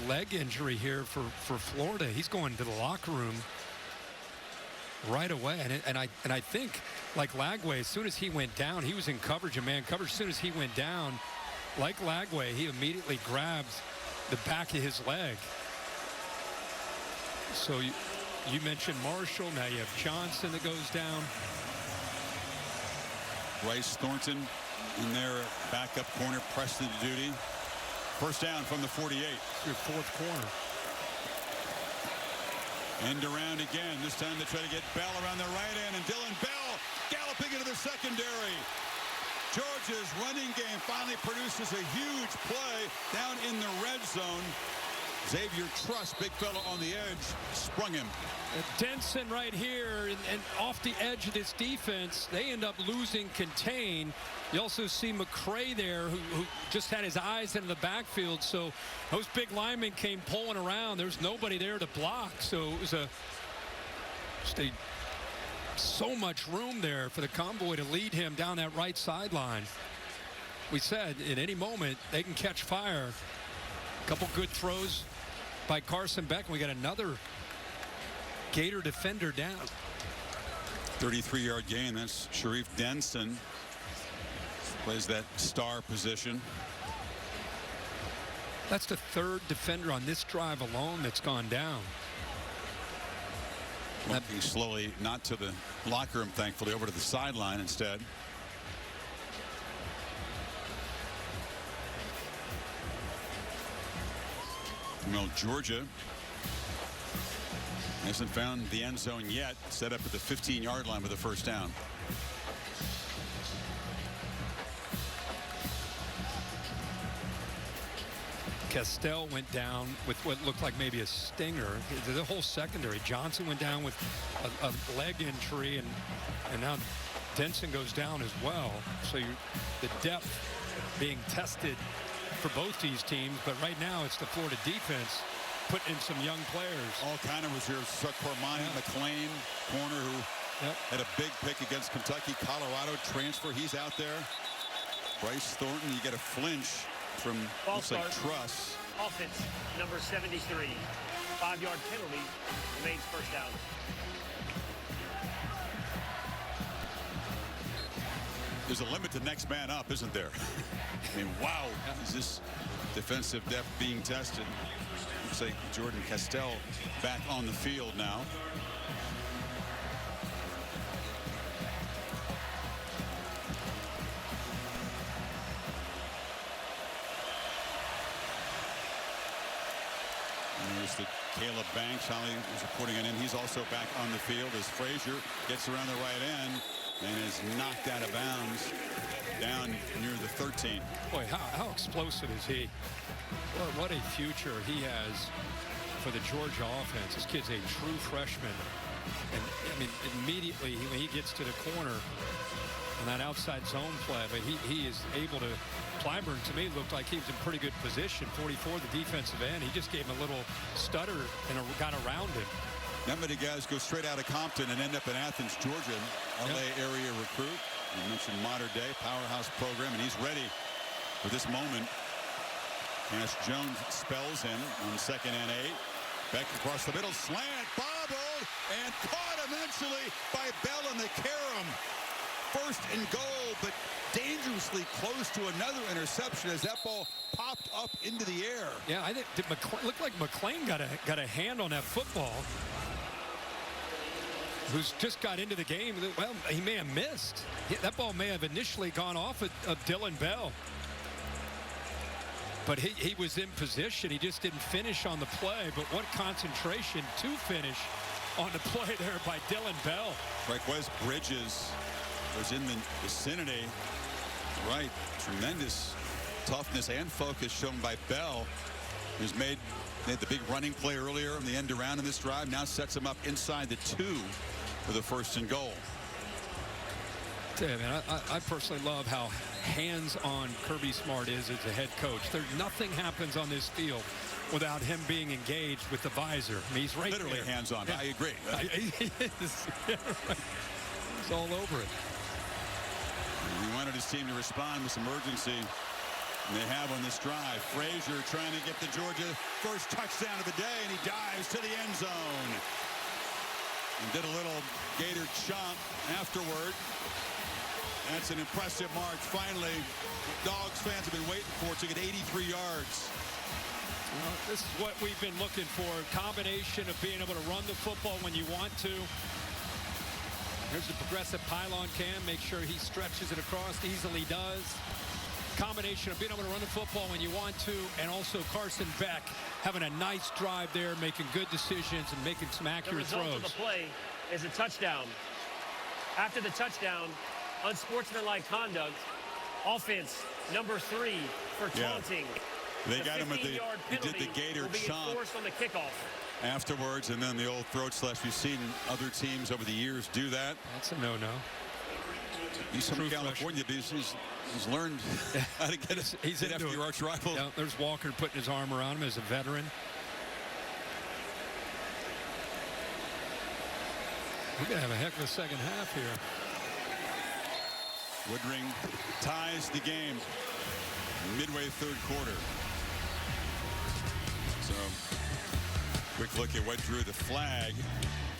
leg injury here for Florida. He's going to the locker room right away, and I think, like Lagway, as soon as he went down, he was in coverage and man coverage. As soon as he went down, like Lagway, he immediately grabs the back of his leg. So you mentioned Marshall. Now you have Johnson that goes down. Bryce Thornton in their backup corner, pressed into duty. First down from the 48. Your fourth corner. End around again. This time they try to get Bell around the right end, and Dylan Bell galloping developing into the secondary. Georgia's running game finally produces a huge play down in the red zone. Xavier Truss, big fella on the edge, sprung him. Denson right here, and off the edge of this defense, they end up losing contain. You also see McCray there, who just had his eyes in the backfield. So those big linemen came pulling around. There's nobody there to block. So it was so much room there for the convoy to lead him down that right sideline. We said at any moment they can catch fire. A couple good throws by Carson Beck, and we got another Gator defender down. 33-yard gain. That's Sharif Denson. Plays that star position. That's the third defender on this drive alone that's gone down. Walking slowly, not to the locker room, thankfully, over to the sideline instead. Well, Georgia hasn't found the end zone yet. Set up at the 15-yard line with a first down. Castell went down with what looked like maybe a stinger. The whole secondary. Johnson went down with a leg injury, and now Denson goes down as well. So the depth being tested for both these teams, but right now it's the Florida defense putting in some young players. All kind of reserves. Cormani McLean, corner, who had a big pick against Kentucky. Colorado transfer, he's out there. Bryce Thornton, you get a flinch from, looks like Truss. Offense, number 73. 5-yard penalty, remains first down. There's a limit to next man up, isn't there? I mean, wow, is this defensive depth being tested? Looks like Jordan Castell back on the field now. That Caleb Banks, Holly was reporting on him. He's also back on the field as Frazier gets around the right end and is knocked out of bounds down near the 13. Boy, how explosive is he? What a future he has for the Georgia offense. This kid's a true freshman. And, I mean, immediately when he gets to the corner on that outside zone play, but he is able to. Clyburn, to me, looked like he was in pretty good position. 44, the defensive end. He just gave him a little stutter and got around him. Not many guys go straight out of Compton and end up in Athens, Georgia. LA area recruit. You mentioned modern day powerhouse program, and he's ready for this moment. Cash Jones spells him on 2nd and 8. Beck across the middle, slant, bobbled, and caught eventually by Bell in the carom. First and goal, but dangerously close to another interception as that ball popped up into the air. Yeah, I think it looked like McLean got a hand on that football. Who's just got into the game. Well, he may have missed. That ball may have initially gone off of Dylan Bell. But he was in position. He just didn't finish on the play. But what concentration to finish on the play there by Dylan Bell. Wes Bridges was in the vicinity. Right. Tremendous toughness and focus shown by Bell, who's made the big running play earlier on the end around in this drive. Now sets him up inside the 2 for the 1st and goal. Yeah, man, I personally love how hands-on Kirby Smart is as a head coach. Nothing happens on this field without him being engaged with the visor. I mean, he's right literally there. hands-on. Yeah. I agree. He is. Yeah, right. He's all over it. He wanted his team to respond with some urgency. And they have on this drive. Frazier trying to get the Georgia first touchdown of the day, and he dives to the end zone. And did a little Gator chomp afterward. That's an impressive march. Finally, Dogs fans have been waiting for it to get 83 yards. Well, this is what we've been looking for. Combination of being able to run the football when you want to. Here's the progressive pylon cam. Make sure he stretches it across. Easily does. Combination of being able to run the football when you want to, and also Carson Beck having a nice drive there, making good decisions and making some accurate throws. The result throws. of the play is a touchdown. After the touchdown, unsportsmanlike conduct. Offense, number 3 for taunting. They got him at the, he did the Gator chomp on the kickoff afterwards, and then the old throat slash. We've seen other teams over the years do that. That's a no-no. He's from California. He's learned how to get he's after your arch rival. Yeah, there's Walker putting his arm around him as a veteran. We're going to have a heck of a second half here. Woodring ties the game midway third quarter. So, quick look at what drew the flag.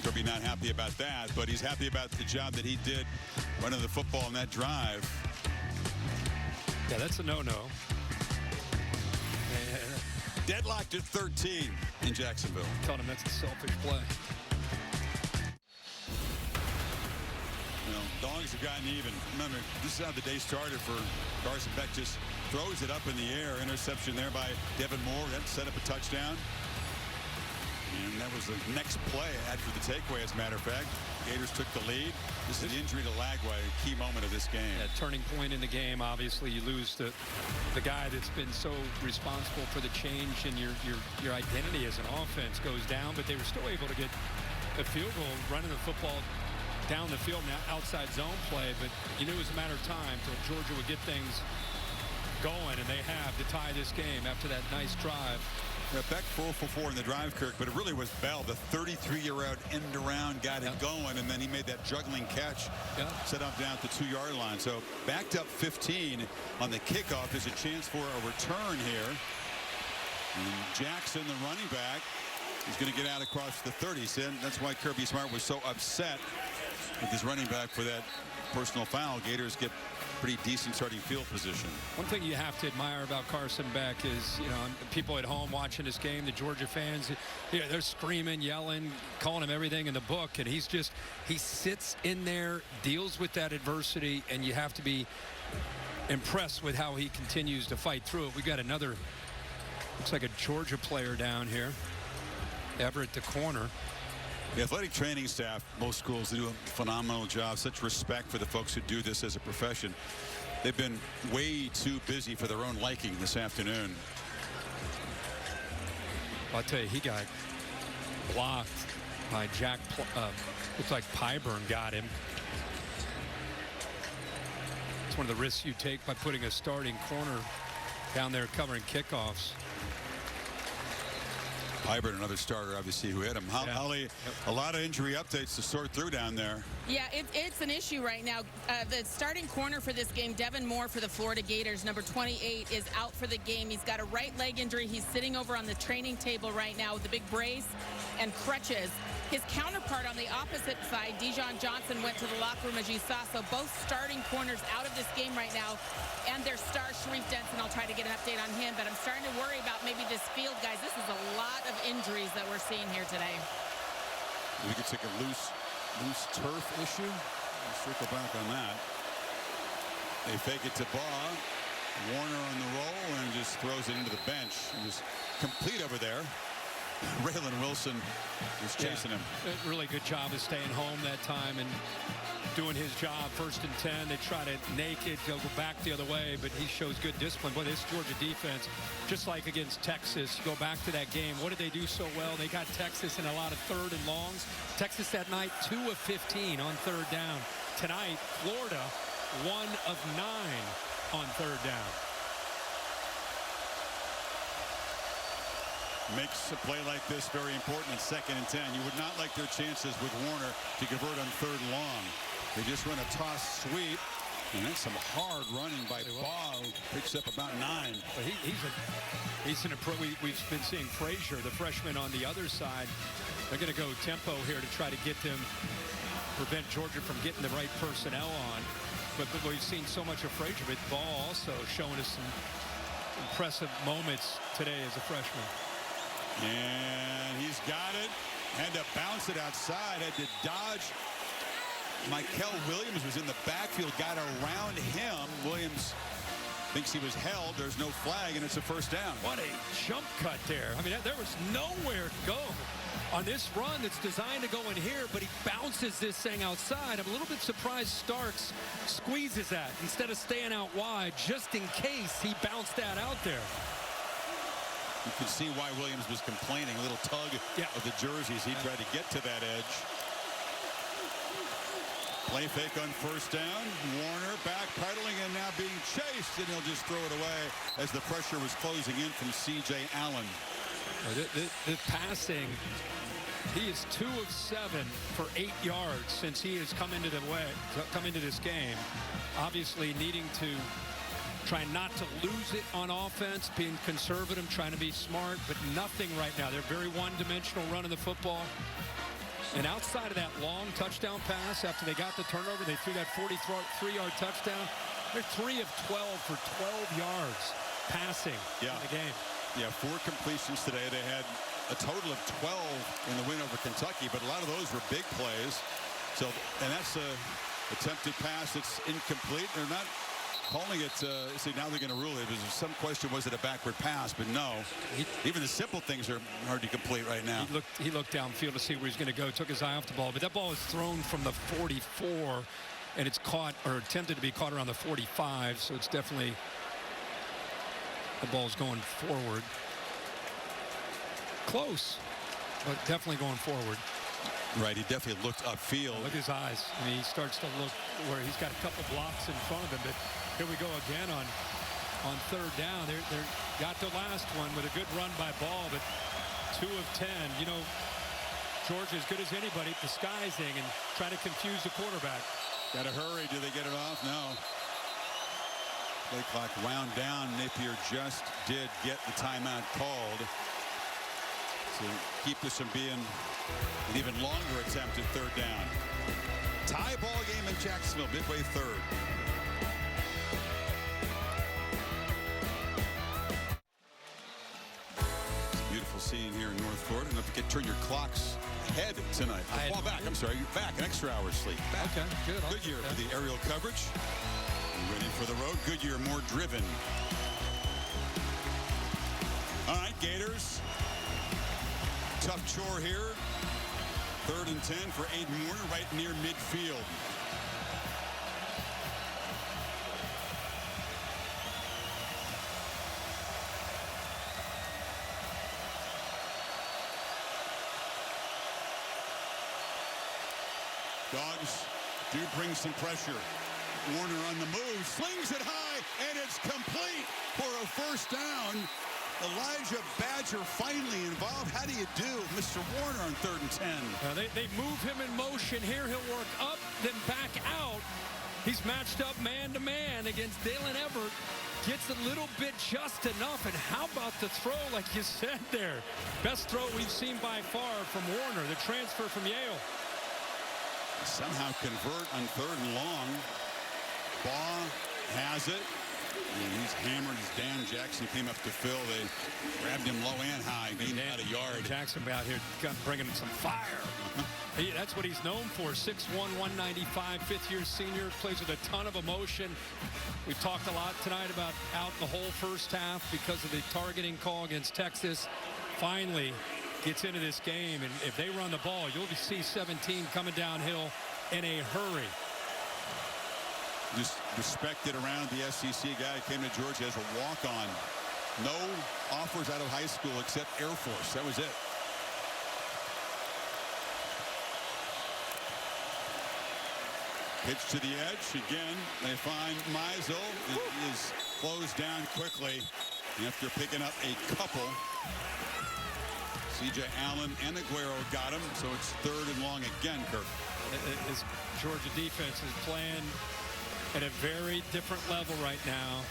Kirby not happy about that, but he's happy about the job that he did running the football on that drive. Yeah, that's a no-no. Deadlocked at 13 in Jacksonville. Told him that's a selfish play. Dogs have gotten even. Remember, this is how the day started for Carson Beck. Just throws it up in the air. Interception there by Devin Moore. That set up a touchdown. And that was the next play after the takeaway, as a matter of fact. Gators took the lead. This is the injury to Lagway, a key moment of this game. Yeah, turning point in the game. Obviously, you lose the guy that's been so responsible for the change in your identity as an offense goes down, but they were still able to get a field goal running the football down the field, now outside zone play, but you knew it was a matter of time till Georgia would get things going, and they have to tie this game after that nice drive. Yeah, Beck 4 for 4 in the drive, Kirk, but it really was Bell, the 33-year-old end around, got it going, and then he made that juggling catch, set up down at the 2-yard line. So backed up 15 on the kickoff. There's a chance for a return here. And Jackson, the running back, is going to get out across the 30. So that's why Kirby Smart was so upset with his running back for that personal foul. Gators get pretty decent starting field position. One thing you have to admire about Carson Beck is, people at home watching this game, the Georgia fans, they're screaming, yelling, calling him everything in the book, and he sits in there, deals with that adversity, and you have to be impressed with how he continues to fight through it. We got another, looks like a Georgia player down here, Everett, the corner. The athletic training staff, most schools, they do a phenomenal job. Such respect for the folks who do this as a profession. They've been way too busy for their own liking this afternoon. I'll tell you, he got blocked by Jack. Looks like Pyburn got him. It's one of the risks you take by putting a starting corner down there covering kickoffs. Pyburn, another starter, obviously, who hit him. Holly, a lot of injury updates to sort through down there. Yeah, it's an issue right now. The starting corner for this game, Devin Moore for the Florida Gators, number 28, is out for the game. He's got a right leg injury. He's sitting over on the training table right now with a big brace and crutches. His counterpart on the opposite side, Dijon Johnson, went to the locker room, as you saw. So both starting corners out of this game right now, and their star, Sharif Denson. I'll try to get an update on him, but I'm starting to worry about maybe this field, guys. This is a lot of injuries that we're seeing here today. We could take a loose turf issue. Let's circle back on that. They fake it to Baugh. Warner on the roll and just throws it into the bench. And just complete over there. Raylan Wilson was chasing him. A really good job of staying home that time and doing his job. 1st and 10. They try to naked, go back the other way, but he shows good discipline. Boy, this Georgia defense, just like against Texas, go back to that game. What did they do so well? They got Texas in a lot of 3rd and longs. Texas that night, 2 of 15 on 3rd down. Tonight, Florida, 1 of 9 on 3rd down. Makes a play like this very important in 2nd and 10. You would not like their chances with Warner to convert on 3rd and long. They just run a toss sweep, and that's some hard running by Baugh, who picks up about 9. But he's an approach. We've been seeing Frazier, the freshman, on the other side. They're going to go tempo here to try to get them, prevent Georgia from getting the right personnel on. But we've seen so much of Frazier, but Baugh also showing us some impressive moments today as a freshman. And he's got it. Had to bounce it outside. Had to dodge. Michael Williams was in the backfield. Got around him. Williams thinks he was held. There's no flag, and it's a first down. What a jump cut there. I mean, there was nowhere to go on this run that's designed to go in here, but he bounces this thing outside. I'm a little bit surprised Starks squeezes that instead of staying out wide, just in case he bounced that out there. You can see why Williams was complaining. A little tug of the jerseys. He tried to get to that edge. Play fake on first down. Warner backpedaling and now being chased, and he'll just throw it away as the pressure was closing in from C.J. Allen. The passing, he is 2 of 7 for 8 yards since he has come into this game. Obviously needing to try not to lose it on offense, being conservative, trying to be smart, but nothing right now. They're very one-dimensional running the football. And outside of that long touchdown pass, after they got the turnover, they threw that 43-yard touchdown. They're 3 of 12 for 12 yards passing in the game. Yeah, 4 completions today. They had a total of 12 in the win over Kentucky, but a lot of those were big plays. So, and that's a attempted pass that's incomplete. They're not calling it. See, now they're going to rule it. There's some question, was it a backward pass? But no. Even the simple things are hard to complete right now. He looked downfield to see where he's going to go. Took his eye off the ball, but that ball is thrown from the 44, and it's caught or attempted to be caught around the 45. So it's definitely the ball's going forward. Close, but definitely going forward. Right, he definitely looked upfield. Look at his eyes. I mean, he starts to look where he's got a couple blocks in front of him. But here we go again on third down. They got the last one with a good run by Ball, but 2 of 10. You know, Georgia as good as anybody disguising and trying to confuse the quarterback. Got to hurry. Do they get it off? No. Play clock wound down. Napier just did get the timeout called to keep this from being an even longer attempt at third down. Tie ball game in Jacksonville, midway third. Beautiful scene here in North Florida. Don't forget, turn your clocks ahead tonight. Fall back. I'm sorry, you're back. An extra hour's sleep. Back. Okay, good. Goodyear for the aerial coverage. Ready for the road. Goodyear more driven. All right, Gators. Tough chore here. 3rd and 10 for Aiden Warner right near midfield. Dogs do bring some pressure. Warner on the move, slings it high, and it's complete for a first down. Elijah Badger finally involved. How do you do, Mr. Warner, on 3rd and 10? They move him in motion here. He'll work up, then back out. He's matched up man-to-man against Dalen Everett. Gets a little bit just enough. And how about the throw, like you said there? Best throw we've seen by far from Warner, the transfer from Yale. Somehow convert on 3rd and long. Baugh has it. And he's hammered as Dan Jackson came up to fill. They grabbed him low and high, gained about a yard. Jackson out here bringing some fire. That's what he's known for. 6'1", 195, fifth-year senior, plays with a ton of emotion. We've talked a lot tonight about out the whole first half because of the targeting call against Texas. Finally gets into this game, and if they run the ball, you'll see 17 coming downhill in a hurry. Just respected around the SEC guy. Came to Georgia as a walk-on. No offers out of high school except Air Force. That was it. Pitch to the edge. Again, they find Meisel. It is closed down quickly after picking up a couple. C.J. Allen and Aguero got him, so it's 3rd and long again, Kirk. This Georgia defense is playing at a very different level right now.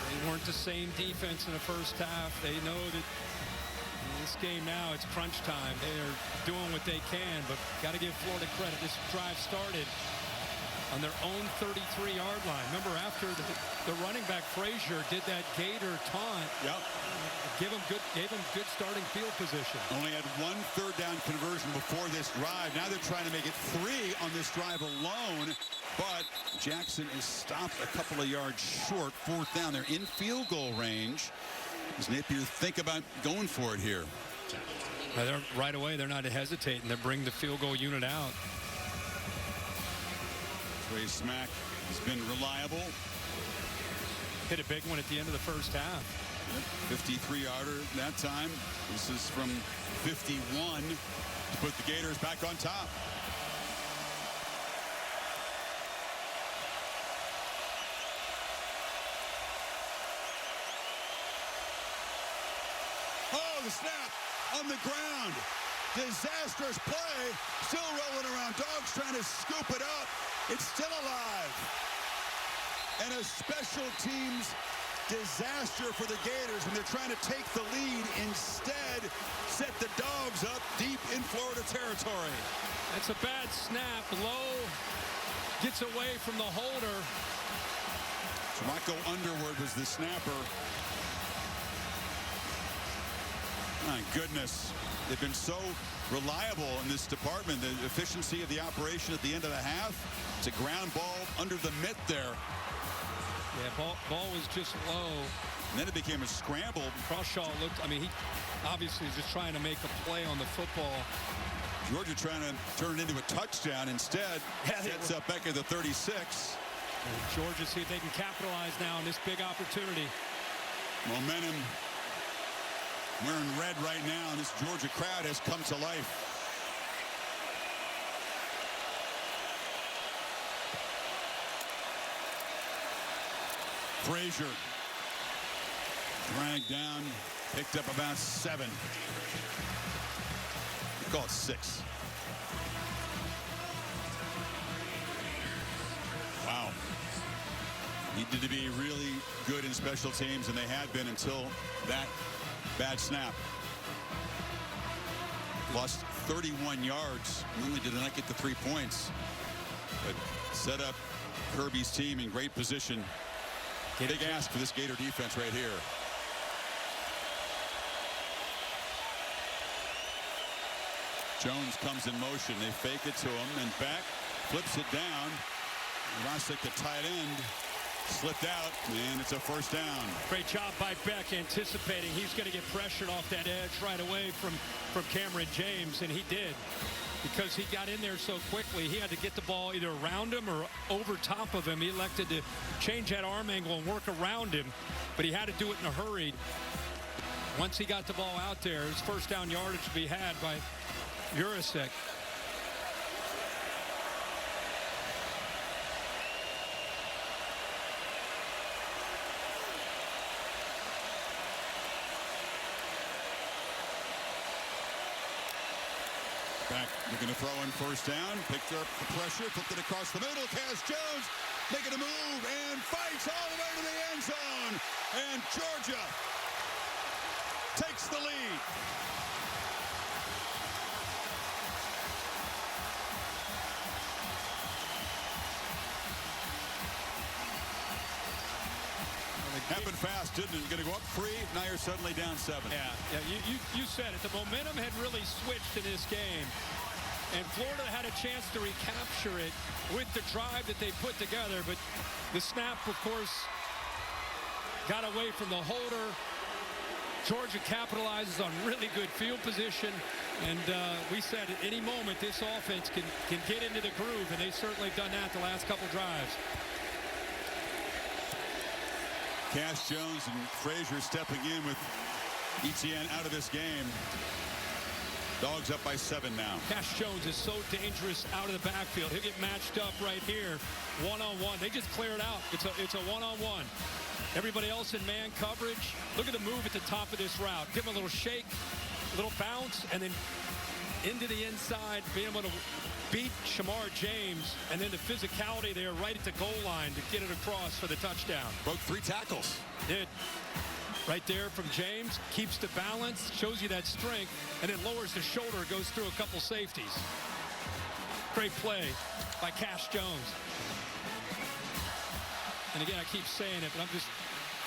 They weren't the same defense in the first half. They know that in this game now it's crunch time. They are doing what they can, but got to give Florida credit. This drive started on their own 33-yard line. Remember, after the running back Frazier did that Gator taunt, gave him good starting field position. Only had 1 third-down conversion before this drive. Now they're trying to make it 3 on this drive alone. But Jackson is stopped a couple of yards short. 4th down. They're in field goal range. Does Napier think about going for it here? Right away, they're not hesitating. They bring the field goal unit out. Trey Smack has been reliable. Hit a big one at the end of the first half. 53-yarder that time. This is from 51 to put the Gators back on top. Oh, the snap on the ground. Disastrous play. Still rolling around. Dogs trying to scoop it up. It's still alive. And a special teams disaster for the Gators when they're trying to take the lead. Instead, set the Dogs up deep in Florida territory. That's a bad snap. Lowe gets away from the holder. Marco Underwood was the snapper. My goodness. They've been so reliable in this department. The efficiency of the operation at the end of the half. It's a ground ball under the mitt there. Yeah, ball was just low. And then it became a scramble. Crawshaw looked, I mean, he obviously is just trying to make a play on the football. Georgia trying to turn it into a touchdown. Instead, sets up back at the 36. And Georgia see if they can capitalize now on this big opportunity. Momentum. Wearing red right now, and this Georgia crowd has come to life. Frazier dragged down, picked up about 7. We call it 6. Wow. Needed to be really good in special teams, and they had been until that bad snap. Lost 31 yards. Only did not get the 3 points. But set up Kirby's team in great position. Big ask for this Gator defense right here. Jones comes in motion. They fake it to him and back. Flips it down. Rosick, the tight end, slipped out, and it's a 1st down. Great job by Beck anticipating he's going to get pressured off that edge right away from Cameron James, and he did. Because he got in there so quickly, he had to get the ball either around him or over top of him. He elected to change that arm angle and work around him, but he had to do it in a hurry. Once he got the ball out there, his 1st down yardage to be had by Urasek. Back looking to throw in 1st down. Picked up the pressure, flipped it across the middle. Cass Jones making a move and fights all the way to the end zone. And Georgia takes the lead. Happened fast, didn't it? Going to go up 3. Now you're suddenly down 7. Yeah. You said it. The momentum had really switched in this game. And Florida had a chance to recapture it with the drive that they put together. But the snap, of course, got away from the holder. Georgia capitalizes on really good field position. And we said at any moment this offense can get into the groove. And they've certainly done that the last couple drives. Cass Jones and Frazier stepping in with Etienne out of this game. Dogs up by 7 now. Cass Jones is so dangerous out of the backfield. He'll get matched up right here, one-on-one. They just clear it out. It's a one-on-one. Everybody else in man coverage. Look at the move at the top of this route. Give him a little shake, a little bounce, and then into the inside, being able to beat Shamar James, and then the physicality there right at the goal line to get it across for the touchdown. Broke 3 tackles. Did. Right there from James, keeps the balance, shows you that strength, and then lowers the shoulder, goes through a couple safeties. Great play by Cass Jones. And again, I keep saying it, but I'm just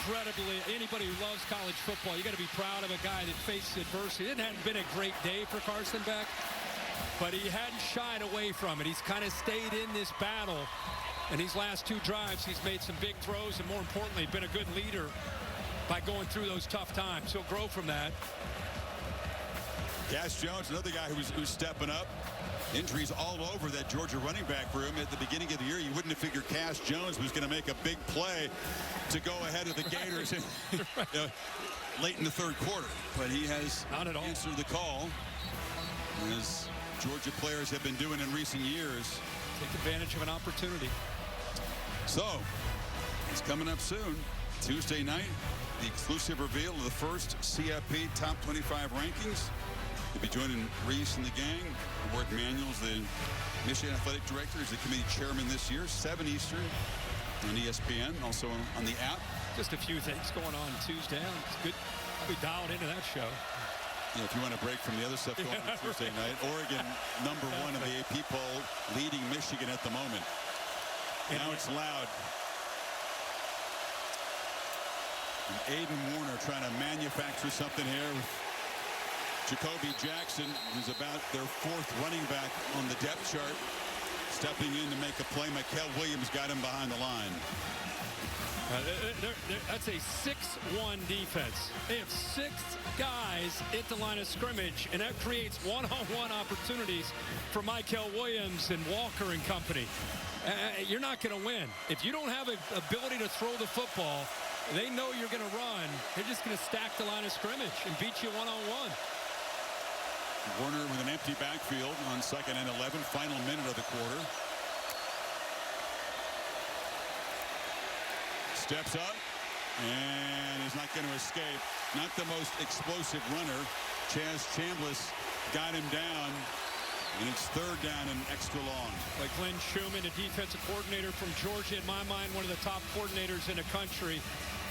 incredibly, anybody who loves college football, you got to be proud of a guy that faced adversity. It hadn't been a great day for Carson Beck, but he hadn't shied away from it. He's kind of stayed in this battle. And these last 2 drives, he's made some big throws and, more importantly, been a good leader by going through those tough times. He'll grow from that. Cash Jones, another guy who's stepping up. Injuries all over that Georgia running back room. At the beginning of the year, you wouldn't have figured Cash Jones was going to make a big play to go ahead of the Gators late in the 3rd quarter. But he has not at all answered the call, as Georgia players have been doing in recent years. Take advantage of an opportunity. So, it's coming up soon. Tuesday night, the exclusive reveal of the first CFP Top 25 rankings. We'll be joining Reese and the gang. Ward Manuel's the Michigan Athletic Director. Is the committee chairman this year. 7 Eastern on ESPN, also on the app. Just a few things going on Tuesday. It's good. I'll be dialed into that show. Yeah, if you want to break from the other stuff going on Tuesday night. Oregon, #1 in the AP poll, leading Michigan at the moment. Now it's loud. And Aiden Warner trying to manufacture something here with Jacoby Jackson, who's about their 4th running back on the depth chart, stepping in to make a play. Mikel Williams got him behind the line. That's a 6-1 defense. They have 6 guys at the line of scrimmage, and that creates one-on-one opportunities for Mikel Williams and Walker and company. You're not going to win. If you don't have an ability to throw the football, they know you're going to run. They're just going to stack the line of scrimmage and beat you one-on-one. Warner with an empty backfield on 2nd and 11, final minute of the quarter. Steps up and is not going to escape. Not the most explosive runner. Chaz Chambliss got him down, and it's 3rd down and extra long. Like Glenn Schumann, a defensive coordinator from Georgia, in my mind, one of the top coordinators in the country.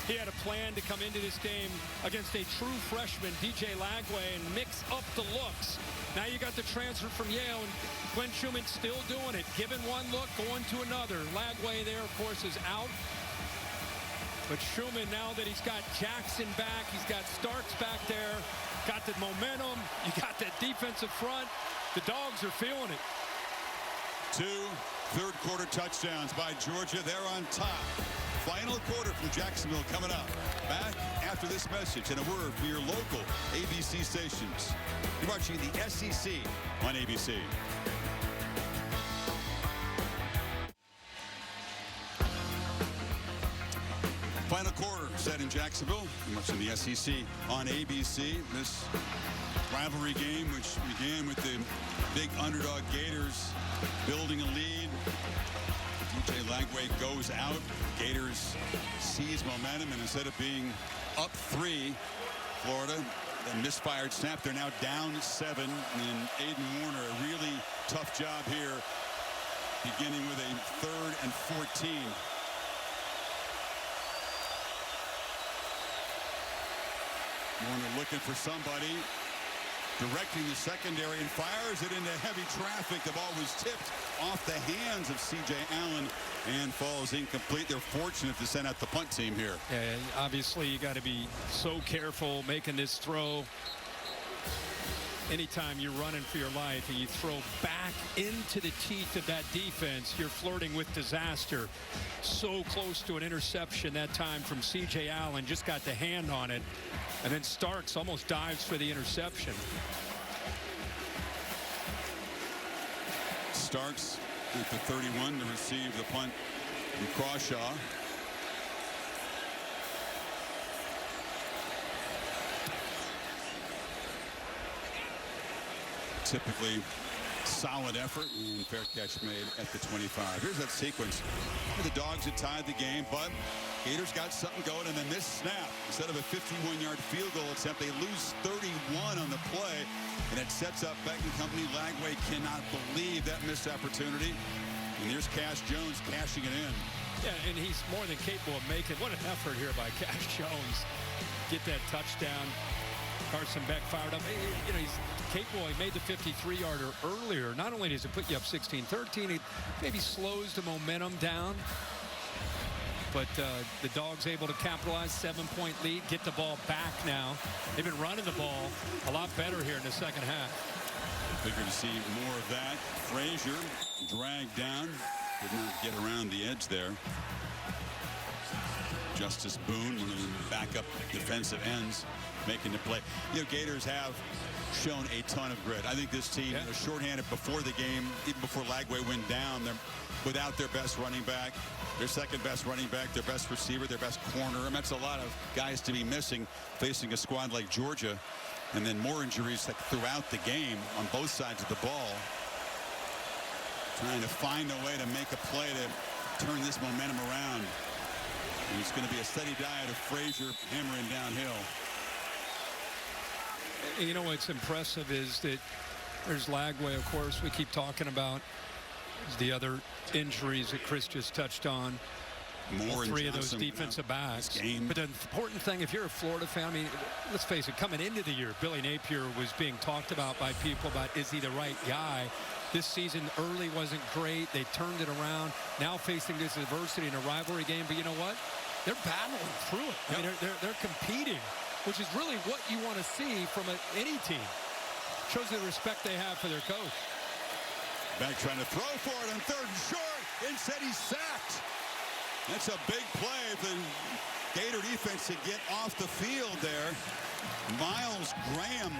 He had a plan to come into this game against a true freshman, DJ Lagway, and mix up the looks. Now you got the transfer from Yale, and Glenn Schumann still doing it. Giving one look, going to another. Lagway there, of course, is out. But Schumann, now that he's got Jackson back, he's got Starks back there, got the momentum, you got that defensive front. The Dogs are feeling it. 2 third-quarter touchdowns by Georgia. They're on top. Final quarter from Jacksonville coming up. Back after this message and a word from your local ABC stations. You're watching the SEC on ABC. Final quarter set in Jacksonville. You're watching the SEC on ABC. This rivalry game, which began with the big underdog Gators building a lead. DJ Lagway goes out. Gators seize momentum, and instead of being up 3, Florida, a misfired snap. They're now down 7. And Aiden Warner, a really tough job here, beginning with a 3rd and 14. Warner looking for somebody, directing the secondary, and fires it into heavy traffic. The ball was tipped off the hands of C.J. Allen and falls incomplete. They're fortunate to send out the punt team here. Yeah, obviously, you got to be so careful making this throw. Anytime you're running for your life and you throw back into the teeth of that defense, you're flirting with disaster. So close to an interception that time from C.J. Allen. Just got the hand on it. And then Starks almost dives for the interception. Starks at the 31 to receive the punt from Crawshaw. Typically solid effort, and fair catch made at the 25. Here's that sequence. The Dogs had tied the game, but Gators got something going, and then this snap, instead of a 51-yard field goal attempt, they lose 31 on the play, and it sets up Beck and company. Lagway cannot believe that missed opportunity, and there's Cash Jones cashing it in. Yeah, and he's more than capable of making. What an effort here by Cash Jones. Get that touchdown. Carson Beck fired up. You know, he's capable. He made the 53-yarder earlier. Not only does it put you up 16-13, it maybe slows the momentum down. but the Dogs able to capitalize, 7-point lead, get the ball back now. They've been running the ball a lot better here in the second half. Figure to see more of that. Frazier dragged down, did not get around the edge there. Justice Boone, one of the backup defensive ends, making the play. You know, Gators have shown a ton of grit. I think this team, they're shorthanded before the game, even before Lagway went down. They're without their best running back, their second best running back, their best receiver, their best corner. And that's a lot of guys to be missing facing a squad like Georgia. And then more injuries throughout the game on both sides of the ball. Trying to find a way to make a play to turn this momentum around. And it's going to be a steady diet of Frazier hammering downhill. You know what's impressive is that there's Lagway, of course, we keep talking about. There's the other injuries that Chris just touched on. More three of those defensive backs. But the important thing, if you're a Florida fan, I mean, let's face it, coming into the year, Billy Napier was being talked about by people about, is he the right guy? This season early wasn't great. They turned it around. Now facing this adversity in a rivalry game. But you know what? They're battling through it. I mean, they're competing, which is really what you want to see from any team. Shows the respect they have for their coach. Beck trying to throw for it on third and short. Instead, he's sacked. That's a big play if the Gator defense to get off the field there. Miles Graham,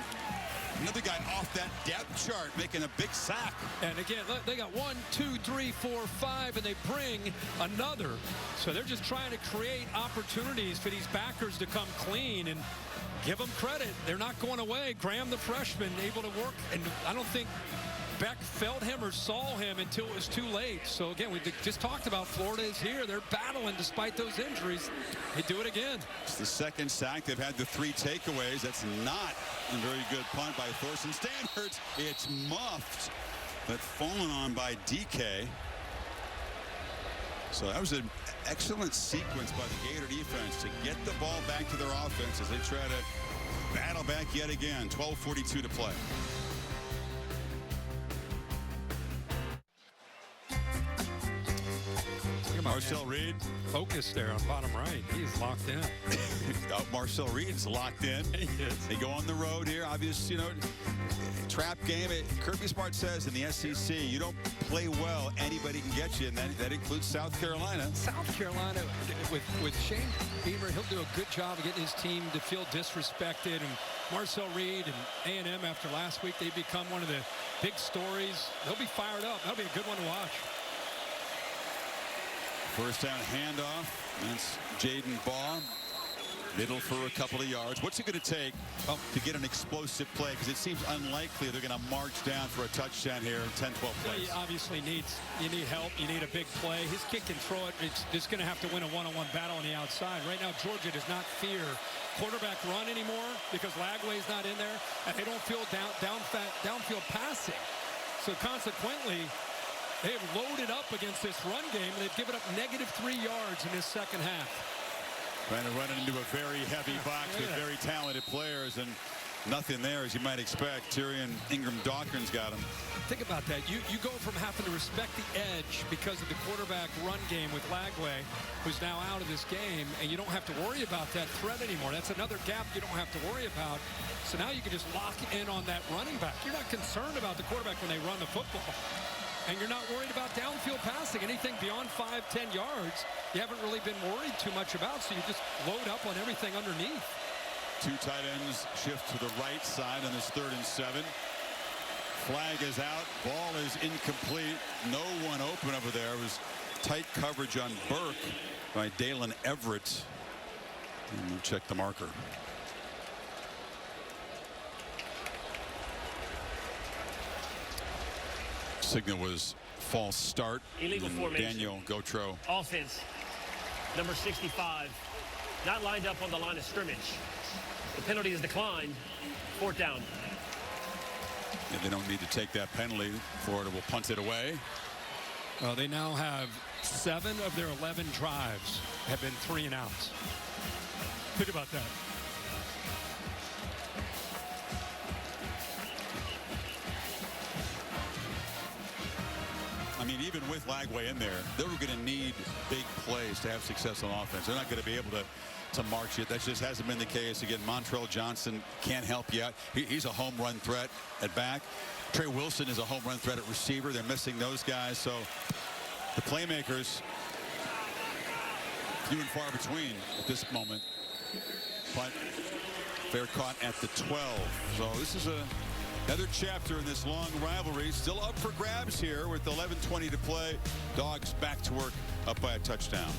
another guy off that depth chart, making a big sack. And again, look, they got 1, 2, 3, 4, 5, and they bring another. So they're just trying to create opportunities for these backers to come clean and give them credit. They're not going away. Graham, the freshman, able to work. And I don't think Beck felt him or saw him until it was too late. So again, we just talked about Florida is here. They're battling despite those injuries. They do it again. It's the second sack. They've had the 3 takeaways. That's not a very good punt by Thorsten Standards. It's muffed, but fallen on by DK. So that was an excellent sequence by the Gator defense to get the ball back to their offense as they try to battle back yet again. 12:42 to play. Marcel Reed. Focus there on bottom right. He's locked in. Marcel Reed's locked in. He is. They go on the road here. Obviously, you know, trap game. Kirby Smart says in the SEC, you don't play well, anybody can get you, and that includes South Carolina. South Carolina, with Shane Beamer, he'll do a good job of getting his team to feel disrespected. And Marcel Reed and A&M after last week, they become one of the big stories. They'll be fired up. That'll be a good one to watch. First down handoff. That's Jaden Baugh. Middle for a couple of yards. What's it going to take to get an explosive play? Because it seems unlikely they're going to march down for a touchdown here in 10, 12 plays. Well, you obviously need help. You need a big play. His kick and throw it. It's just going to have to win a one-on-one battle on the outside. Right now, Georgia does not fear quarterback run anymore because Lagway's not in there, and they don't feel downfield passing. So consequently, they've loaded up against this run game. They've given up -3 yards in this second half. Trying to run it into a very heavy box with very talented players, and nothing there as you might expect. Tyrion Ingram Dawkins got him. Think about that. You go from having to respect the edge because of the quarterback run game with Lagway, who's now out of this game, and you don't have to worry about that threat anymore. That's another gap you don't have to worry about. So now you can just lock in on that running back. You're not concerned about the quarterback when they run the football. And you're not worried about downfield passing. Anything beyond 5-10 yards, you haven't really been worried too much about, so you just load up on everything underneath. 2 tight ends shift to the right side on this 3rd and 7. Flag is out. Ball is incomplete. No one open over there. It was tight coverage on Burke by Dalen Everett. And we'll check the marker. Signal was false start. Illegal formation. Daniel Gautreaux. Offense, number 65, not lined up on the line of scrimmage. The penalty is declined. 4th down. And they don't need to take that penalty. Florida will punt it away. They now have 7 of their 11 drives have been 3 and outs. Think about that. I mean, even with Lagway in there, they were going to need big plays to have success on offense. They're not going to be able to march it. That just hasn't been the case. Again, Montrell Johnson can't help yet. He's a home run threat at back. Trey Wilson is a home run threat at receiver. They're missing those guys. So the playmakers, few and far between at this moment. But fair caught at the 12. So this is another chapter in this long rivalry. Still up for grabs here with 11:20 to play. Dogs back to work, up by a touchdown.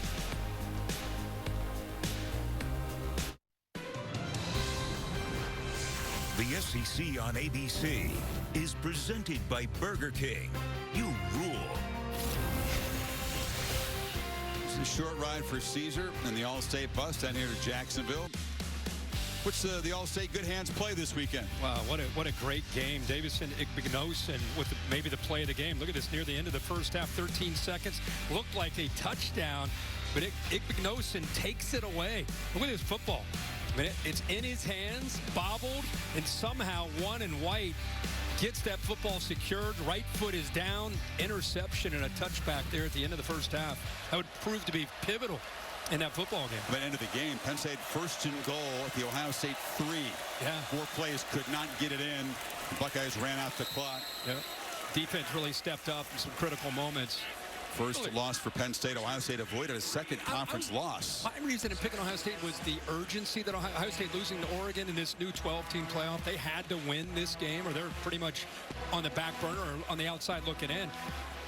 The SEC on ABC is presented by Burger King. You rule. It's a short ride for Caesar and the All-State bus down here to Jacksonville. What's the All-State Good Hands play this weekend? Wow, what a great game. Davison Igbinosun with maybe the play of the game. Look at this near the end of the first half, 13 seconds. Looked like a touchdown, but Igbinosun takes it away. Look at this football. I mean, it's in his hands, bobbled, and somehow one and white gets that football secured. Right foot is down, interception, and a touchback there at the end of the first half. That would prove to be pivotal in that football game. By the end of the game, Penn State first and goal at the Ohio State 3. Yeah. 4 plays, could not get it in. The Buckeyes ran out the clock. Yep. Defense really stepped up in some critical moments. First loss for Penn State. Ohio State avoided a second conference loss. My reason in picking Ohio State was the urgency that Ohio State losing to Oregon in this new 12-team playoff. They had to win this game or they're pretty much on the back burner or on the outside looking in.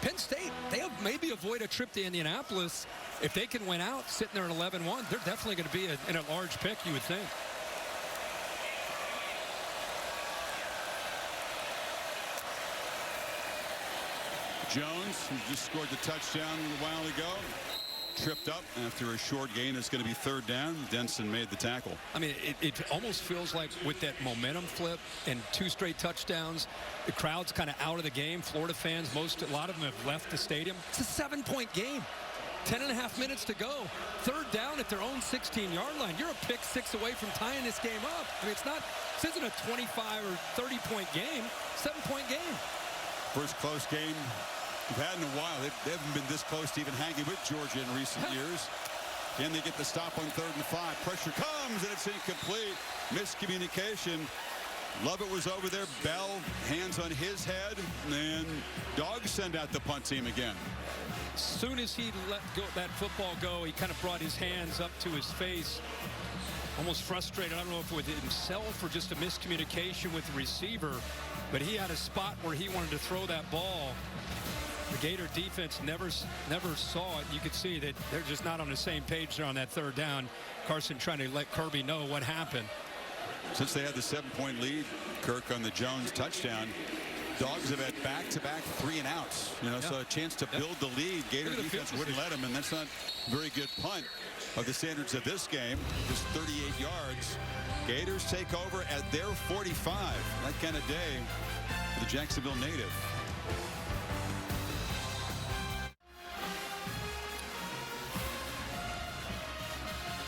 Penn State, they have maybe avoid a trip to Indianapolis. If they can win out, sitting there at 11-1, they're definitely going to be in a large pick, you would think. Jones, who just scored the touchdown a while ago, tripped up after a short gain. It's going to be third down. Denson made the tackle. I mean, it almost feels like with that momentum flip and 2 straight touchdowns, the crowd's kind of out of the game. Florida fans, a lot of them have left the stadium. It's a 7-point game. 10.5 minutes to go. Third down at their own 16-yard line. You're a pick 6 away from tying this game up. I mean, this isn't a 25 or 30-point game. 7-point game. First close game we've had in a while. They haven't been this close to even hanging with Georgia in recent years. Can they get the stop on 3rd and 5? Pressure comes, and it's incomplete. Miscommunication. Lovett was over there. Bell, hands on his head. And Dogs send out the punt team again. As soon as he let that football go, he kind of brought his hands up to his face. Almost frustrated. I don't know if it was himself or just a miscommunication with the receiver. But he had a spot where he wanted to throw that ball. The Gator defense never saw it. You could see that they're just not on the same page there on that 3rd down. Carson trying to let Kirby know what happened. Since they had the 7-point lead, Kirk on the Jones touchdown, Dogs have had back-to-back 3-and-outs. So a chance to build the lead. Gator defense wouldn't let them, and that's not a very good punt of the standards of this game. Just 38 yards. Gators take over at their 45. That kind of day for the Jacksonville native.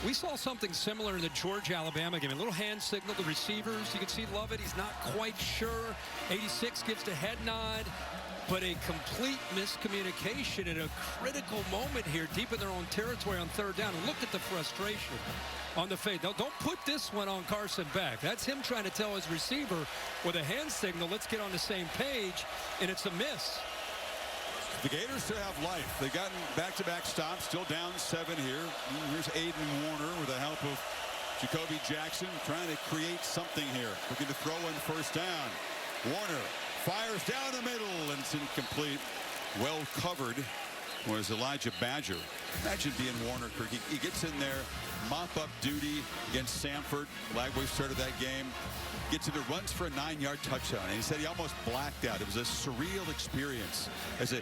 We saw something similar in the Georgia-Alabama game. A little hand signal to receivers. You can see Lovett. He's not quite sure. 86 gives the head nod. But a complete miscommunication in a critical moment here, deep in their own territory on 3rd down. And look at the frustration on the fade. Don't put this one on Carson Beck. That's him trying to tell his receiver with a hand signal, let's get on the same page, and it's a miss. The Gators still have life. They've gotten back-to-back stops, still down 7 here. Here's Aiden Warner with the help of Jacoby Jackson trying to create something here. Looking to throw in 1st down. Warner fires down the middle, and it's incomplete. Well covered was Elijah Badger. Imagine being Warner, Kirk. He gets in there, mop-up duty against Samford. Lagway started that game. Gets in there, runs for a 9-yard touchdown. And he said he almost blacked out. It was a surreal experience as a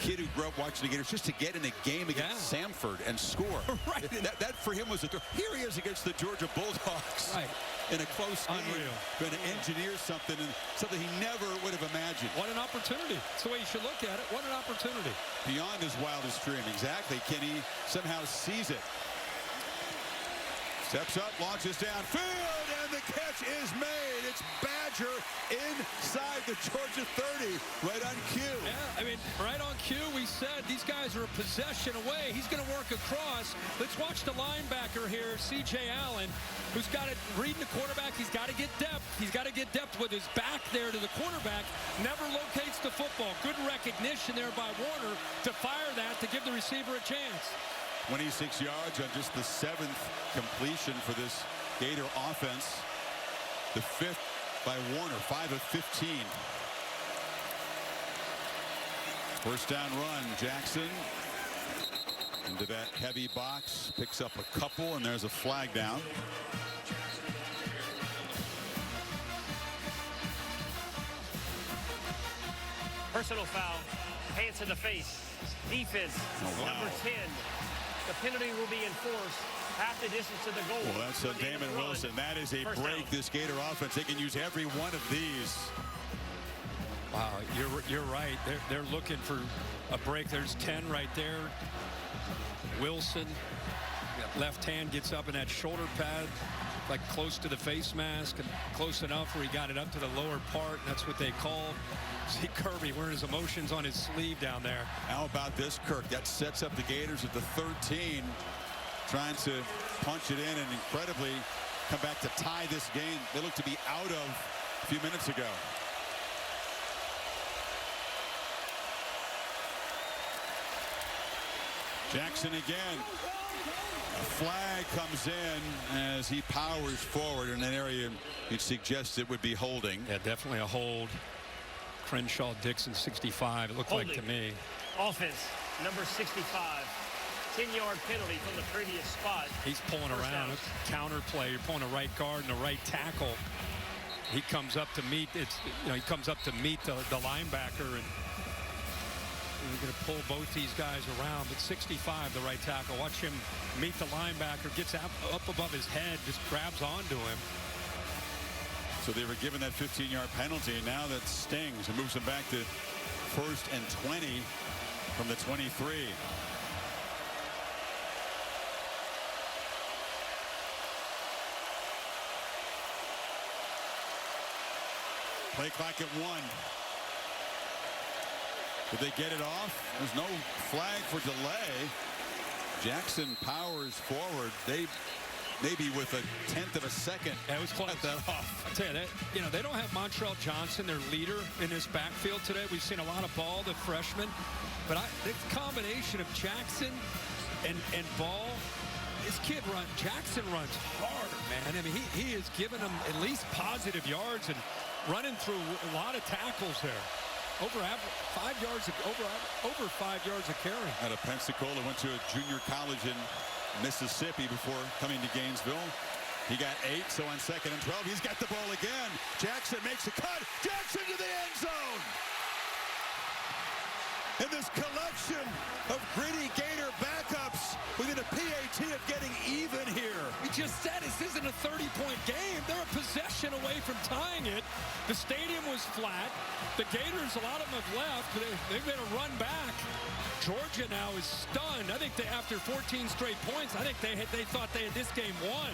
kid who grew up watching the Gators just to get in a game against Samford and score. Right. That for him was a throw. Here he is against the Georgia Bulldogs. Right. In a close game. Unreal. Going to engineer something, and something he never would have imagined. What an opportunity. That's the way you should look at it. What an opportunity. Beyond his wildest dream. Exactly. Can he somehow seize it? Steps up, launches downfield, and the catch is made. It's Badger inside the Georgia 30, right on cue. Yeah, I mean, right on cue, we said these guys are a possession away. He's going to work across. Let's watch the linebacker here, C.J. Allen, who's got it, reading the quarterback. He's got to get depth. He's got to get depth with his back there to the quarterback. Never locates the football. Good recognition there by Warner to fire that to give the receiver a chance. 26 yards on just the 7th completion for this Gator offense. The 5th by Warner, 5 of 15. First down run, Jackson into that heavy box, picks up a couple, and there's a flag down. Personal foul, hands to the face. Defense, number 10. The penalty will be enforced half the distance to the goal. Well, that's Damon Wilson. That is a break, this Gator offense. They can use every one of these. Wow, you're right. They're looking for a break. There's 10 right there. Wilson, left hand gets up in that shoulder pad, like close to the face mask, and close enough where he got it up to the lower part, and that's what they called. See Kirby wearing his emotions on his sleeve down there. How about this, Kirk? That sets up the Gators at the 13, trying to punch it in and incredibly come back to tie this game. They look to be out of a few minutes ago. Jackson again. A flag comes in as he powers forward in an area you'd suggest it would be holding. Yeah, definitely a hold. Crenshaw Dixon 65, it looked Holding. like to me. Offense, number 65. 10-yard penalty from the previous spot. He's pulling around. It's counter play. You're pulling a right guard and a right tackle. He comes up to meet. He comes up to meet the linebacker, and we're going to pull both these guys around. But 65, the right tackle. Watch him meet the linebacker. Gets up above his head. Just grabs onto him. So they were given that 15-yard penalty. Now that stings and moves them back to 1st and 20 from the 23. Play clock at 1. Did they get it off? There's no flag for delay. Jackson powers forward. They maybe with a 1/10 of a second. That was close. Cut that off. I tell you that, they don't have Montrell Johnson, their leader, in this backfield today. We've seen a lot of Ball, the freshman, but the combination of Jackson and Ball, this kid Jackson runs hard, man. I mean, he is giving them at least positive yards and running through a lot of tackles there. Over 5 yards, over 5 yards of carry. Out of Pensacola, went to a junior college in Mississippi before coming to Gainesville. He got 8, so on 2nd and 12, he's got the ball again. Jackson makes a cut. Jackson to the end zone. In this collection of gritty Gator backups within a PAT of getting even here. We just said this isn't a 30-point game. They're a possession away from tying it. The stadium was flat. The Gators, a lot of them have left, but they've been a run back. Georgia now is stunned. I think after 14 straight points, I think they thought they had this game won.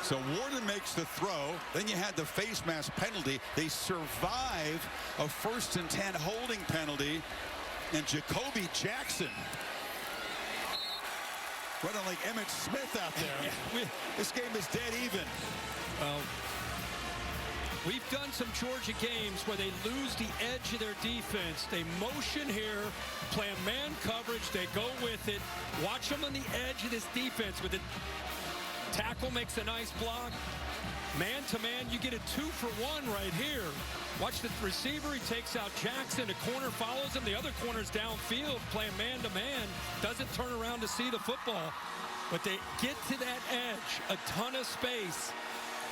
So Warden makes the throw. Then you had the face mask penalty. They survive a 1st and 10 holding penalty. And Jacoby Jackson running like Emmitt Smith out there. This game is dead even. Well, we've done some Georgia games where they lose the edge of their defense. They motion here, play a man coverage, they go with it. Watch them on the edge of this defense with it. Tackle makes a nice block. Man-to-man, you get a 2-for-1 right here. Watch the receiver. He takes out Jackson. The corner follows him. The other corner's downfield, playing man-to-man. Doesn't turn around to see the football. But they get to that edge. A ton of space.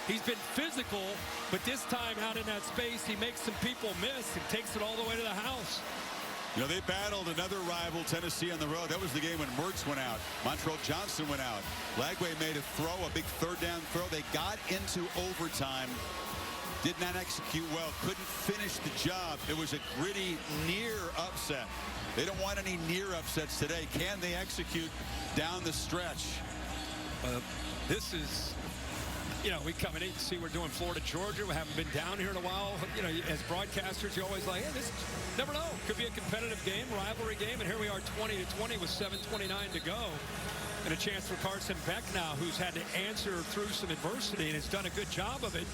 He's been physical, but this time out in that space, he makes some people miss and takes it all the way to the house. They battled another rival, Tennessee, on the road. That was the game when Mertz went out. Montrell Johnson went out. Lagway made a throw, a big 3rd down throw. They got into overtime. did not execute well, couldn't finish the job. It was a gritty near upset. They don't want any near upsets today. Can they execute down the stretch? This is, you know, we come in and see we're doing Florida, Georgia. We haven't been down here in a while. You know, as broadcasters, you're always like, hey, this never know. Could be a competitive game, rivalry game. And here we are 20-20 with 7:29 to go. And a chance for Carson Beck now, who's had to answer through some adversity and has done a good job of it.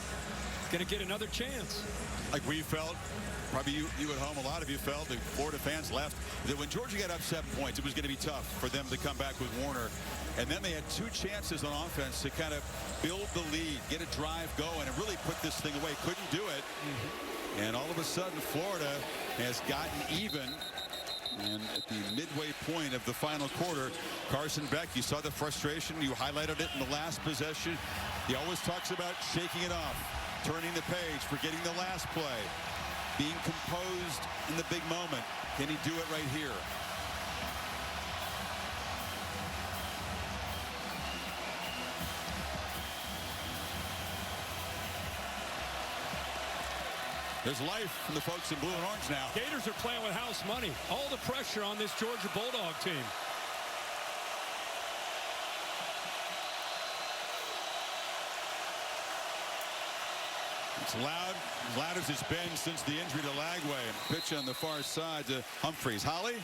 Going to get another chance. Like we felt, probably you at home, a lot of you felt, the Florida fans left, that when Georgia got up 7 points, it was going to be tough for them to come back with Warner. And then they had 2 chances on offense to kind of build the lead, get a drive going, and really put this thing away. Couldn't do it. And all of a sudden, Florida has gotten even. And at the midway point of the final quarter, Carson Beck, you saw the frustration. You highlighted it in the last possession. He always talks about shaking it off, turning the page, forgetting the last play, being composed in the big moment. Can he do it right here? There's life from the folks in blue and orange now. Gators are playing with house money. All the pressure on this Georgia Bulldog team. It's loud as it's been since the injury to Lagway. Pitch on the far side to Humphreys. Holly?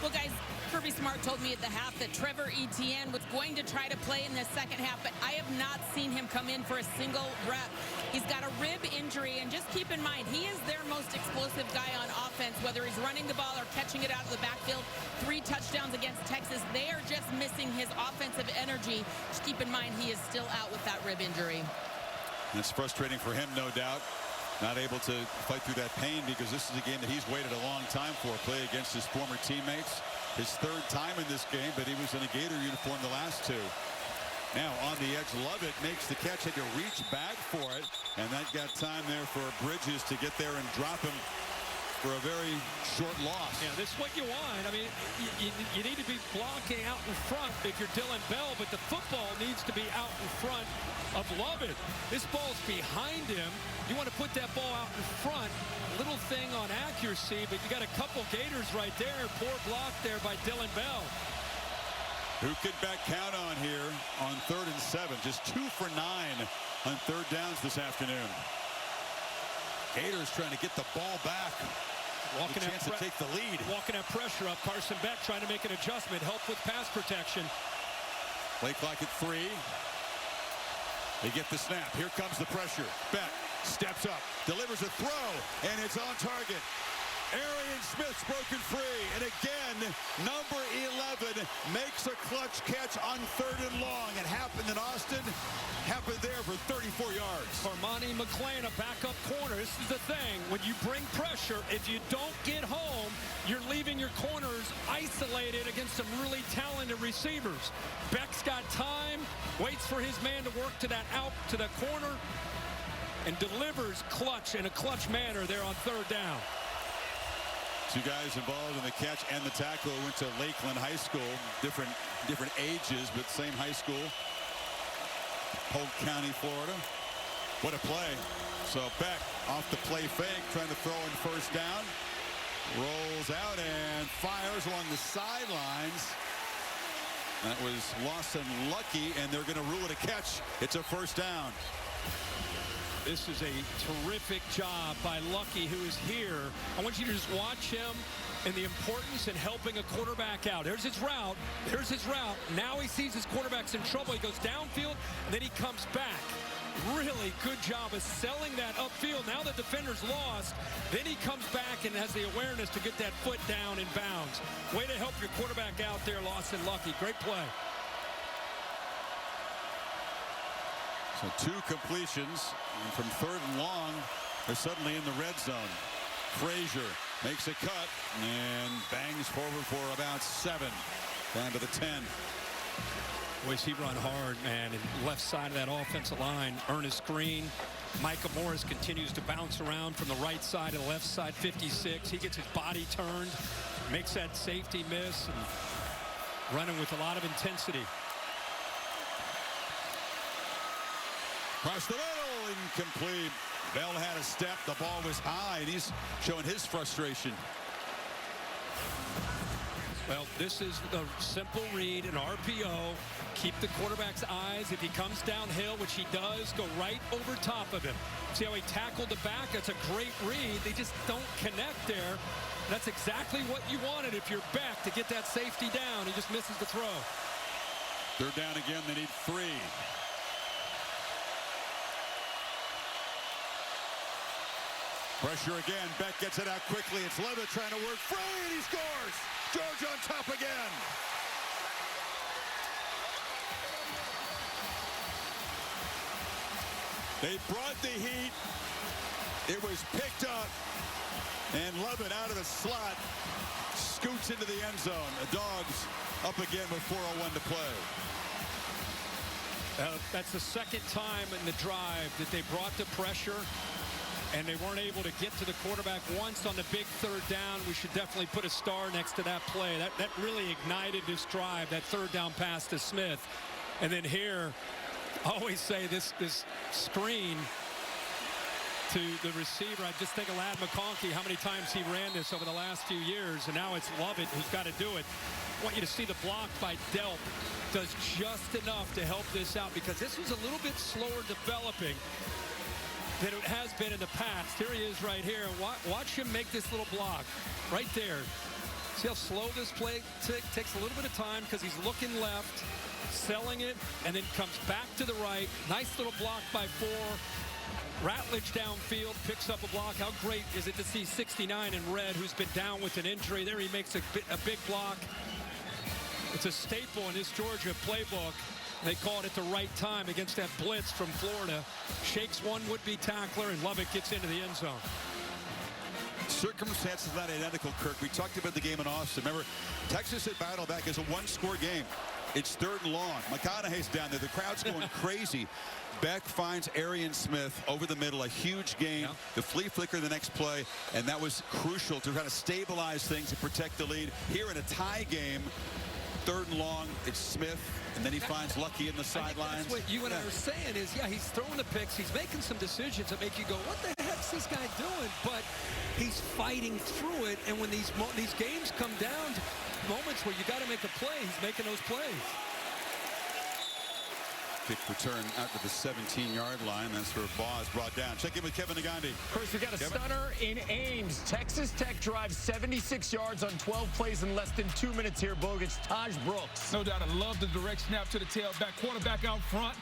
Well, guys, Kirby Smart told me at the half that Trevor Etienne was going to try to play in the second half, but I have not seen him come in for a single rep. He's got a rib injury, and just keep in mind, he is their most explosive guy on offense, whether he's running the ball or catching it out of the backfield. 3 touchdowns against Texas. They are just missing his offensive energy. Just keep in mind, he is still out with that rib injury. It's frustrating for him, no doubt. Not able to fight through that pain because this is a game that he's waited a long time for. Play against his former teammates. His 3rd time in this game, but he was in a Gator uniform the last 2. Now on the edge, Lovett makes the catch, had to reach back for it, and that got time there for Bridges to get there and drop him for a very short loss. Yeah, this is what you want. I mean, you need to be blocking out in front if you're Dylan Bell, but the football needs to be out in front of Lovett. This ball's behind him. You want to put that ball out in front. Little thing on accuracy, but you got a couple Gators right there. Poor block there by Dylan Bell. Who could Beck count on here on 3rd and 7? Just 2 for 9 on 3rd downs this afternoon. Gators trying to get the ball back. Walking a chance to take the lead. Walking that pressure up. Carson Beck trying to make an adjustment. Help with pass protection. Play clock at 3. They get the snap. Here comes the pressure. Beck steps up, delivers a throw, and it's on target. Arian Smith's broken free, and again, number 11 makes a clutch catch on 3rd and long. It happened in Austin, happened there for 34 yards. Armani McClain, a backup corner. This is the thing. When you bring pressure, if you don't get home, you're leaving your corners isolated against some really talented receivers. Beck's got time, waits for his man to work to that out to the corner, and delivers clutch in a clutch manner there on 3rd down. 2 guys involved in the catch and the tackle went to Lakeland High School. Different ages, but same high school. Polk County, Florida. What a play. So Beck off the play fake, trying to throw in 1st down. Rolls out and fires along the sidelines. That was Lawson Lucky, and they're going to rule it a catch. It's a 1st down. This is a terrific job by Lucky, who is here. I want you to just watch him and the importance in helping a quarterback out. There's his route. There's his route. Now he sees his quarterback's in trouble. He goes downfield, and then he comes back. Really good job of selling that upfield. Now the defender's lost. Then he comes back and has the awareness to get that foot down in bounds. Way to help your quarterback out there, Lawson Lucky. Great play. So 2 completions, and from 3rd and long, they're suddenly in the red zone. Frazier makes a cut and bangs forward for about 7, down to the 10. Boys, he run hard, man, and left side of that offensive line. Ernest Green. Micah Morris continues to bounce around from the right side to the left side, 56. He gets his body turned, makes that safety miss, and running with a lot of intensity. Across the middle, incomplete. Bell had a step. The ball was high, and he's showing his frustration. Well, this is a simple read, an RPO. Keep the quarterback's eyes. If he comes downhill, which he does, go right over top of him. See how he tackled the back? That's a great read. They just don't connect there. That's exactly what you wanted if you're back, to get that safety down. He just misses the throw. They're down again. They need 3. Pressure again. Beck gets it out quickly. It's Levitt trying to work free, and he scores. Georgia on top again. They brought the heat. It was picked up, and Levitt out of the slot scoots into the end zone. The Dogs up again with 4:01 to play. That's the second time in the drive that they brought the pressure, and they weren't able to get to the quarterback once on the big third down. We should definitely put a star next to that play. That really ignited this drive, that third down pass to Smith. And then here, I always say this screen to the receiver. I just think of Ladd McConkey, how many times he ran this over the last few years, and now it's Lovett who's got to do it. I want you to see the block by Delp does just enough to help this out, because this was a little bit slower developing than it has been in the past. Here he is right here. Watch him make this little block right there. See how slow this play takes a little bit of time, because he's looking left, selling it, and then comes back to the right. Nice little block by 4. Ratledge downfield picks up a block. How great is it to see 69 in red, who's been down with an injury. There he makes a big block. It's a staple in this Georgia playbook. They call it at the right time against that blitz from Florida. Shakes one would-be tackler, and Lubbock gets into the end zone. Circumstances not identical, Kirk. We talked about the game in Austin. Remember, Texas at Battleback is a 1-score game. It's 3rd and long. McConaughey's down there. The crowd's going crazy. Beck finds Arian Smith over the middle. A huge gain. Yeah. The flea flicker the next play, and that was crucial to kind of stabilize things and protect the lead. Here in a tie game, 3rd and long, it's Smith, and then he finds Lucky in the sidelines. That's what you and I are saying is, yeah, he's throwing the picks. He's making some decisions that make you go, what the heck's this guy doing? But he's fighting through it, and when these games come down to moments where you got to make a play, he's making those plays. Kick return out to the 17-yard line. That's where Baugh is brought down. Check in with Kevin Negandhi. Chris, we got a stunner in Ames. Texas Tech drives 76 yards on 12 plays in less than 2 minutes here, Boog. It's Taj Brooks. No doubt. I love the direct snap to the tailback. Quarterback out front.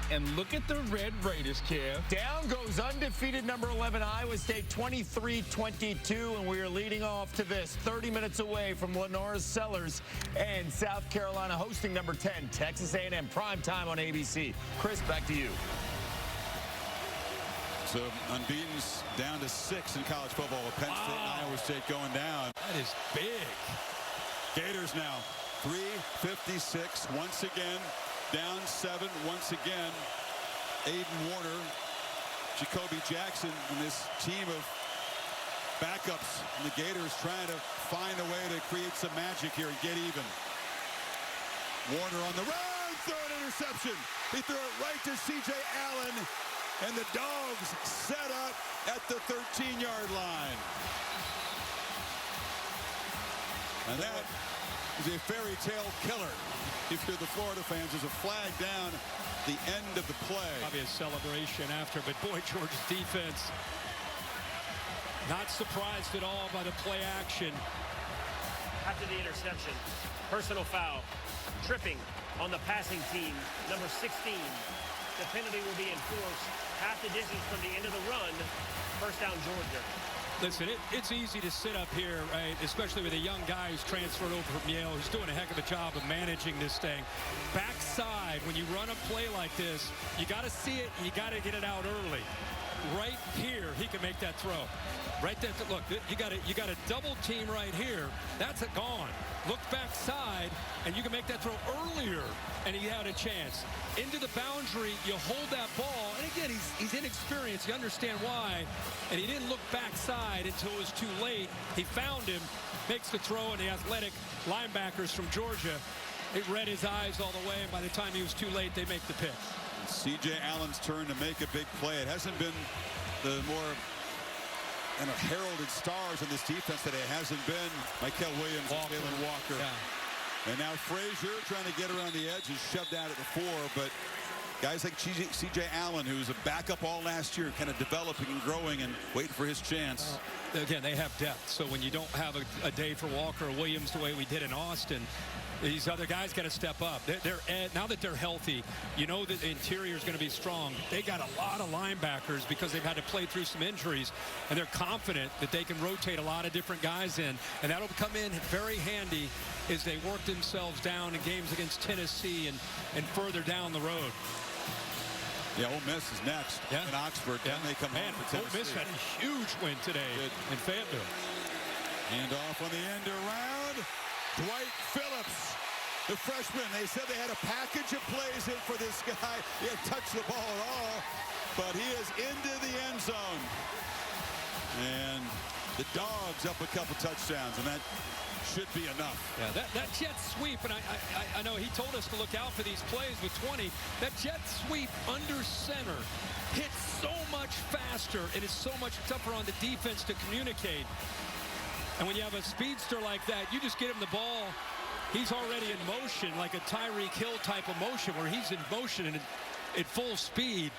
And look at the Red Raiders, Kev. Down goes undefeated number 11 Iowa State, 23-22, and we are leading off to this 30 minutes away from Lenore's Sellers and South Carolina hosting number 10 Texas A&M primetime on ABC. Chris, back to you. So unbeaten's down to 6 in college football with Penn State and Iowa State going down. That is big. Gators now 3:56 once again. Down 7 once again. Aiden Warner, Jacoby Jackson, and this team of backups. And the Gators trying to find a way to create some magic here and get even. Warner on the run, throw an interception. He threw it right to C.J. Allen, and the Dogs set up at the 13-yard line. And that is a fairy tale killer. If you're the Florida fans, there's a flag down the end of the play. Probably a celebration after, but boy, Georgia's defense not surprised at all by the play action. After the interception, personal foul, tripping on the passing team, number 16. The penalty will be enforced half the distance from the end of the run. First down, Georgia. Listen, it's easy to sit up here, right, especially with a young guy who's transferred over from Yale, who's doing a heck of a job of managing this thing. Backside, when you run a play like this, you got to see it, and you got to get it out early. Right here, he can make that throw. Right there, look, you got a double team right here. That's gone. Look backside, and you can make that throw earlier, and he had a chance. Into the boundary, you hold that ball, and again, he's inexperienced. You understand why, and he didn't look backside until it was too late. He found him, makes the throw, and the athletic linebackers from Georgia, it read his eyes all the way, and by the time he was too late, they make the pick. C.J. Allen's turn to make a big play. It hasn't been the more heralded stars in this defense today hasn't been Michael Williams and Jalen Walker. Yeah. And now Frazier trying to get around the edge is shoved out at the 4, but guys like C.J. Allen, who's a backup all last year, kind of developing and growing and waiting for his chance. Again, they have depth, so when you don't have a day for Walker or Williams the way we did in Austin, these other guys got to step up. Now that they're healthy, you know that the interior is going to be strong. They got a lot of linebackers because they've had to play through some injuries, and they're confident that they can rotate a lot of different guys in, and that'll come in very handy as they work themselves down in games against Tennessee and further down the road. Yeah, Ole Miss is next in Oxford. Then they come home for Tennessee. Ole Miss had a huge win today in Fayetteville. And off on the end around, Dwight Phillips, the freshman. They said they had a package of plays in for this guy. He hadn't touched the ball at all, but he is into the end zone. And the Dogs up a couple touchdowns, and that should be enough. Yeah, that jet sweep, and I know he told us to look out for these plays with 20. That jet sweep under center hits so much faster, and it's so much tougher on the defense to communicate. And when you have a speedster like that, you just get him the ball. He's already in motion, like a Tyreek Hill type of motion, where he's in motion and at full speed.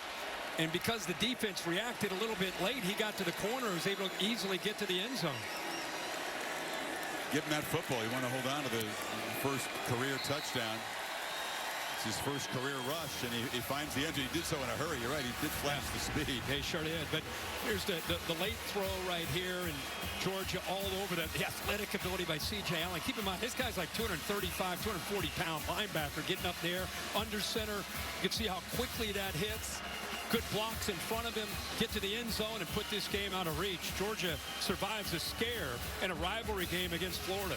And because the defense reacted a little bit late, he got to the corner and was able to easily get to the end zone. Give him that football. You want to hold on to the first career touchdown. It's his first career rush, and he finds the edge. He did so in a hurry. You're right. He did flash the speed. He sure did. But here's the late throw right here, and Georgia all over the athletic ability by C.J. Allen. Keep in mind, this guy's like 235, 240-pound linebacker getting up there under center. You can see how quickly that hits. Good blocks in front of him, get to the end zone and put this game out of reach. Georgia survives a scare in a rivalry game against Florida.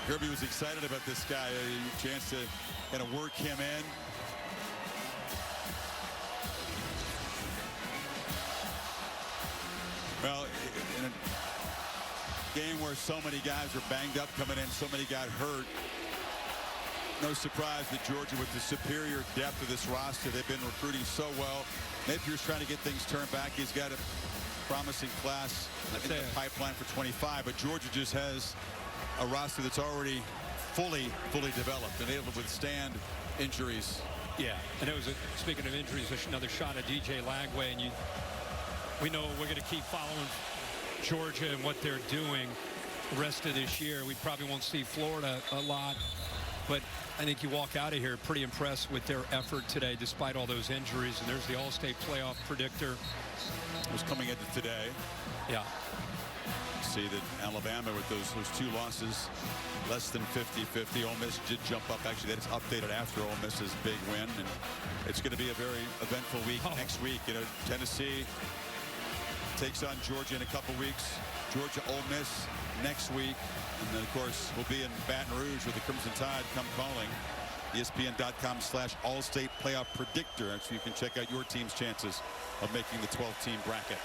Kirby was excited about this guy, a chance to kind of work him in. Well, in a game where so many guys were banged up coming in, so many got hurt, no surprise that Georgia, with the superior depth of this roster, they've been recruiting so well. Napier's trying to get things turned back. He's got a promising class in the pipeline for 25, but Georgia just has a roster that's already fully developed and able to withstand injuries. Yeah, and it was, speaking of injuries, another shot at DJ Lagway, and we know we're going to keep following Georgia and what they're doing the rest of this year. We probably won't see Florida a lot, but I think you walk out of here pretty impressed with their effort today, despite all those injuries. And there's the All-State playoff predictor. It was coming into today. Yeah. See that Alabama, with those two losses, less than 50-50. Ole Miss did jump up. Actually, that's updated after Ole Miss's big win, and it's going to be a very eventful week next week. You know, Tennessee takes on Georgia in a couple weeks. Georgia, Ole Miss next week, and then of course we'll be in Baton Rouge with the Crimson Tide come calling. ESPN.com/All-State Playoff Predictor, so you can check out your team's chances of making the 12-team bracket.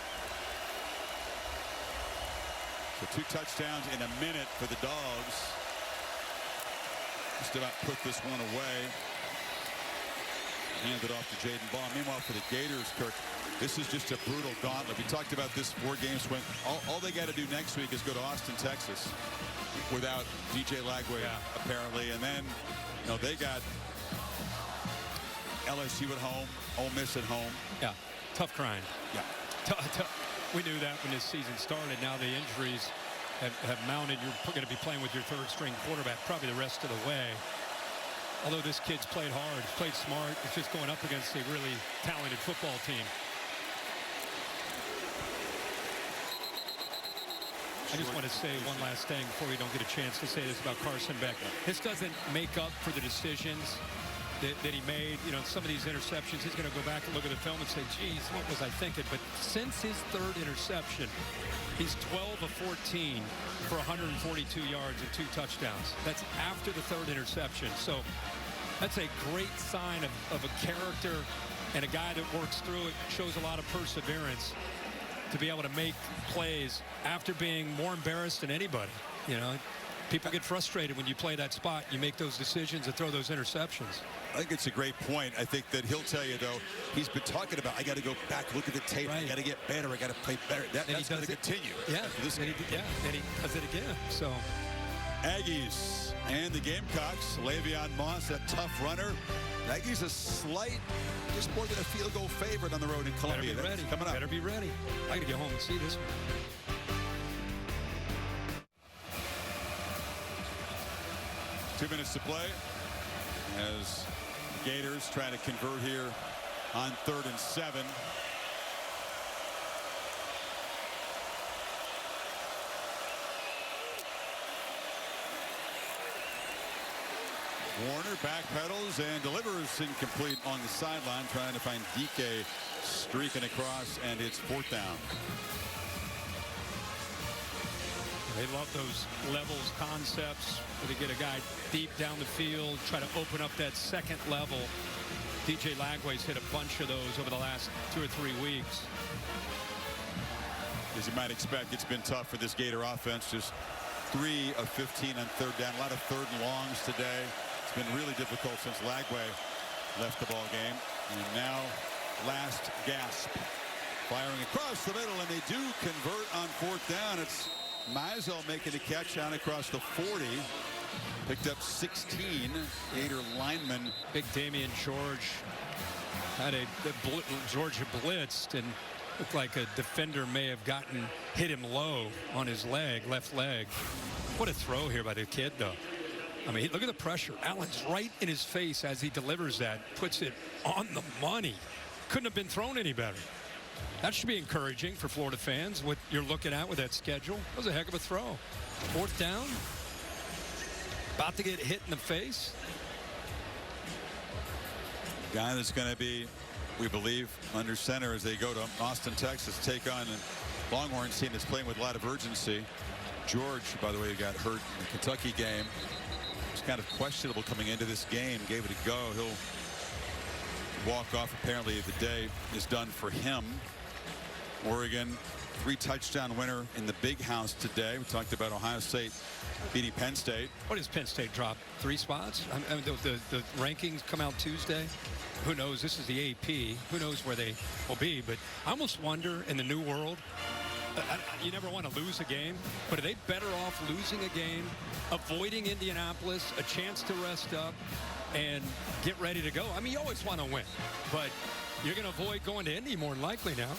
So 2 touchdowns in a minute for the Dogs. Just about put this one away. Hand it off to Jaden Baugh. Meanwhile, for the Gators, Kirk, this is just a brutal gauntlet. We talked about this 4-game swing. All they got to do next week is go to Austin, Texas, without DJ Lagway, apparently. And then, you know, they got LSU at home, Ole Miss at home. Yeah, tough grind. Yeah. We knew that when this season started. Now the injuries have mounted. You're going to be playing with your third-string quarterback probably the rest of the way. Although this kid's played hard, he's played smart. It's just going up against a really talented football team. I just want to say one last thing before we don't get a chance to say this about Carson Beck. This doesn't make up for the decisions that he made. You know, some of these interceptions, he's going to go back and look at the film and say, geez, what was I thinking? But since his 3rd interception, he's 12 of 14 for 142 yards and 2 touchdowns. That's after the 3rd interception. So that's a great sign of a character and a guy that works through it, shows a lot of perseverance to be able to make plays after being more embarrassed than anybody. You know, People get frustrated when you play that spot. You make those decisions and throw those interceptions. I think it's a great point. I think that he'll tell you, though, he's been talking about, I got to go back, look at the tape. Right. I got to get better. I got to play better. That's going to continue. Yeah, and he does it again. So Aggies and the Gamecocks. Le'Veon Moss, a tough runner. Aggies a slight, just more than a field goal favorite on the road in Columbia. Better be ready. Coming up. Better be ready. I got to get home and see this one. 2 minutes to play as Gators try to convert here on 3rd and 7. Warner backpedals and delivers incomplete on the sideline, trying to find DK streaking across, and it's 4th down. They love those levels concepts where they get a guy deep down the field, try to open up that second level. DJ Lagway's hit a bunch of those over the last 2 or 3 weeks. As you might expect, it's been tough for this Gator offense. Just 3 of 15 on 3rd down. A lot of 3rd and longs today. It's been really difficult since Lagway left the ball game. And now, last gasp. Firing across the middle, and they do convert on 4th down. It's Mizell making a catch out across the 40. Picked up 16. Gator lineman. Big Damian George had Georgia blitzed and looked like a defender may have hit him low on his left leg. What a throw here by the kid, though. I mean, look at the pressure. Allen's right in his face as he delivers that, puts it on the money. Couldn't have been thrown any better. That should be encouraging for Florida fans, what you're looking at with that schedule. That was a heck of a throw. 4th down. About to get hit in the face. Guy that's going to be, we believe, under center as they go to Austin, Texas, take on a Longhorns team that's playing with a lot of urgency. George, by the way, got hurt in the Kentucky game. It's kind of questionable coming into this game. Gave it a go. He'll walk off. Apparently the day is done for him. Oregon, 3-touchdown winner in the Big House today. We talked about Ohio State beating Penn State. What does Penn State drop? 3 spots? I mean, the rankings come out Tuesday. Who knows? This is the AP. Who knows where they will be? But I almost wonder in the new world, you never want to lose a game, but are they better off losing a game, avoiding Indianapolis, a chance to rest up, and get ready to go? I mean, you always want to win, but you're going to avoid going to Indy more than likely now.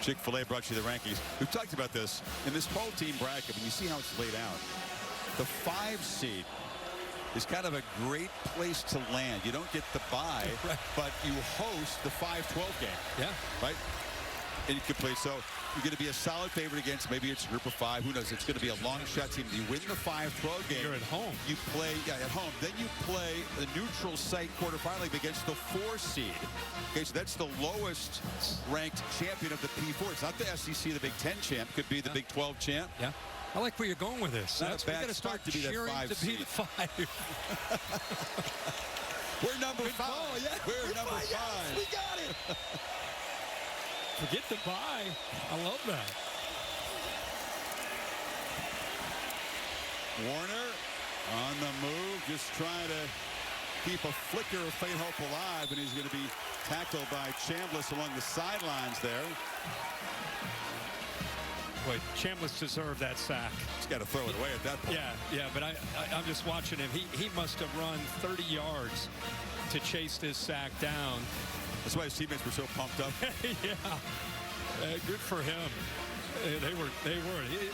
Chick-fil-A brought you the rankings. We've talked about this in this 12-team bracket. When you see how it's laid out, the 5 seed is kind of a great place to land. You don't get the bye, right, but you host the 5-12 game. Yeah. Right? Incomplete. So you're going to be a solid favorite against maybe it's a group of 5. Who knows? It's going to be a long shot team. You win the 5-12 game. You're at home. You play at home. Then you play the neutral site quarterfinal against the 4 seed. Okay, so that's the lowest ranked champion of the P4. It's not the SEC, the Big 10 champ. Could be the Big 12 champ. Yeah. I like where you're going with this. Not a bad start to be that 5 to be the 5. We're number 5. Yeah. We're number 5. Yes, we got it. Forget the bye. I love that. Warner on the move, just trying to keep a flicker of faint hope alive, and he's going to be tackled by Chambliss along the sidelines there. Boy, Chambliss deserved that sack. He's got to throw it away at that point. Yeah, but I'm just watching him. He must have run 30 yards to chase this sack down. That's why his teammates were so pumped up. Yeah, good for him. They were.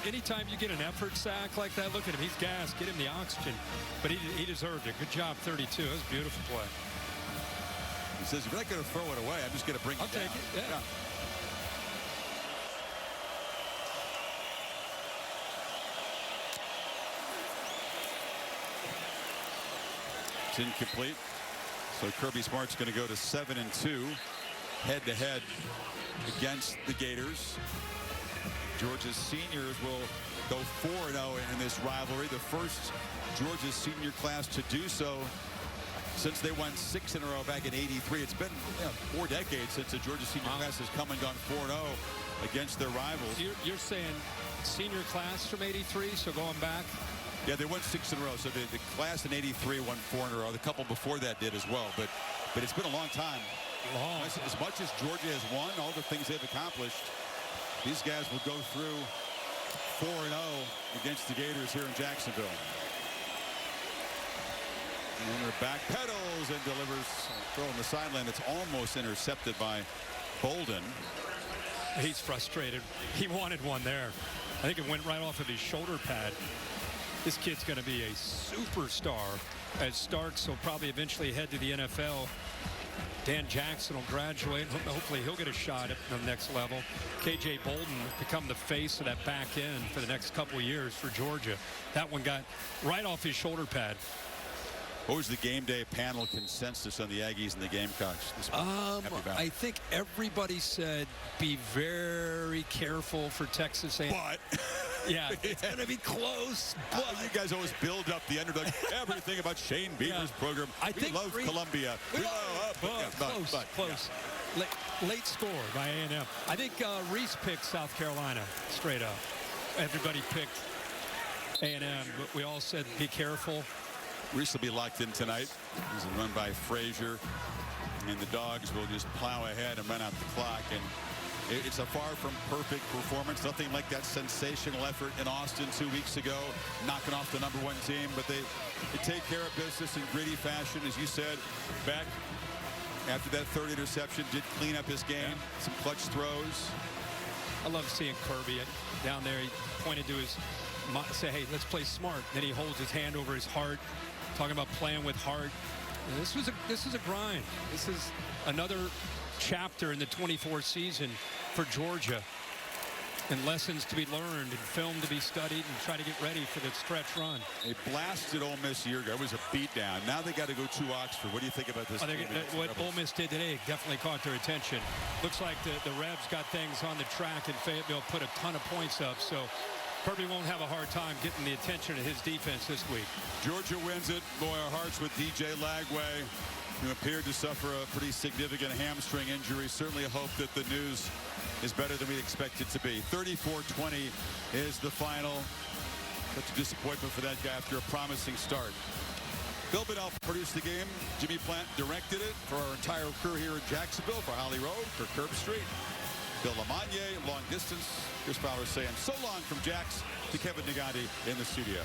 Anytime you get an effort sack like that, look at him. He's gassed. Get him the oxygen. But he deserved it. Good job, 32. That was a beautiful play. He says, if you're not going to throw it away, I'm just going to bring it down. I'll take it, yeah. It's incomplete. So Kirby Smart's going to go to 7-2 head-to-head against the Gators. Georgia's seniors will go 4-0 in this rivalry. The first Georgia's senior class to do so since they won 6 in a row back in '83. It's been 4 decades since the Georgia senior class has come and gone 4-0 against their rivals. You're saying senior class from '83, so going back Yeah, they won 6 in a row. So the class in '83 won 4 in a row. The couple before that did as well. But it's been a long time. As much as Georgia has won, all the things they've accomplished, these guys will go through 4-0 against the Gators here in Jacksonville. And their back pedals and delivers a throw on the sideline. It's almost intercepted by Bolden. He's frustrated. He wanted one there. I think it went right off of his shoulder pad. This kid's going to be a superstar, as Starks will probably eventually head to the NFL. Dan Jackson will graduate. Hopefully he'll get a shot at the next level. K.J. Bolden become the face of that back end for the next couple of years for Georgia. That one got right off his shoulder pad. What was the game day panel consensus on the Aggies and the Gamecocks? I think everybody said be very careful for Texas A&M. But yeah, it's going to be close. But you guys always build up the underdog. Everything about Shane Beamer's program. We love Columbia. Close. Yeah. Late score by A&M. I think Reese picked South Carolina straight up. Everybody picked A&M, but we all said be careful. Reese will be locked in tonight. He's run by Frazier, and the Dogs will just plow ahead and run out the clock. And it's a far from perfect performance. Nothing like that sensational effort in Austin 2 weeks ago, knocking off the #1 team. But they take care of business in gritty fashion, as you said. Beck, after that third interception, did clean up his game. Some clutch throws. I love seeing Kirby down there. He pointed to his, say, hey, let's play smart. Then he holds his hand over his heart, talking about playing with heart. And this is a grind. This is another chapter in the 24 season for Georgia, and lessons to be learned and film to be studied and try to get ready for the stretch run. They blasted Ole Miss a year ago. It was a beatdown. Now they got to go to Oxford. What do you think about this? What Ole Miss did today definitely caught their attention. Looks like the Rebs got things on the track, and Fayetteville put a ton of points up. So Kirby won't have a hard time getting the attention of his defense this week. Georgia wins it. Boy, our hearts with DJ Lagway, who appeared to suffer a pretty significant hamstring injury. Certainly hope that the news is better than we expect it to be. 34-20 is the final. Such a disappointment for that guy after a promising start. Bill Bedell produced the game. Jimmy Plant directed it for our entire crew here in Jacksonville, for Holly Road, for Curb Street. Bill Lamagna, long distance. Chris Fowler saying so long from Jax to Kevin Negandhi in the studio.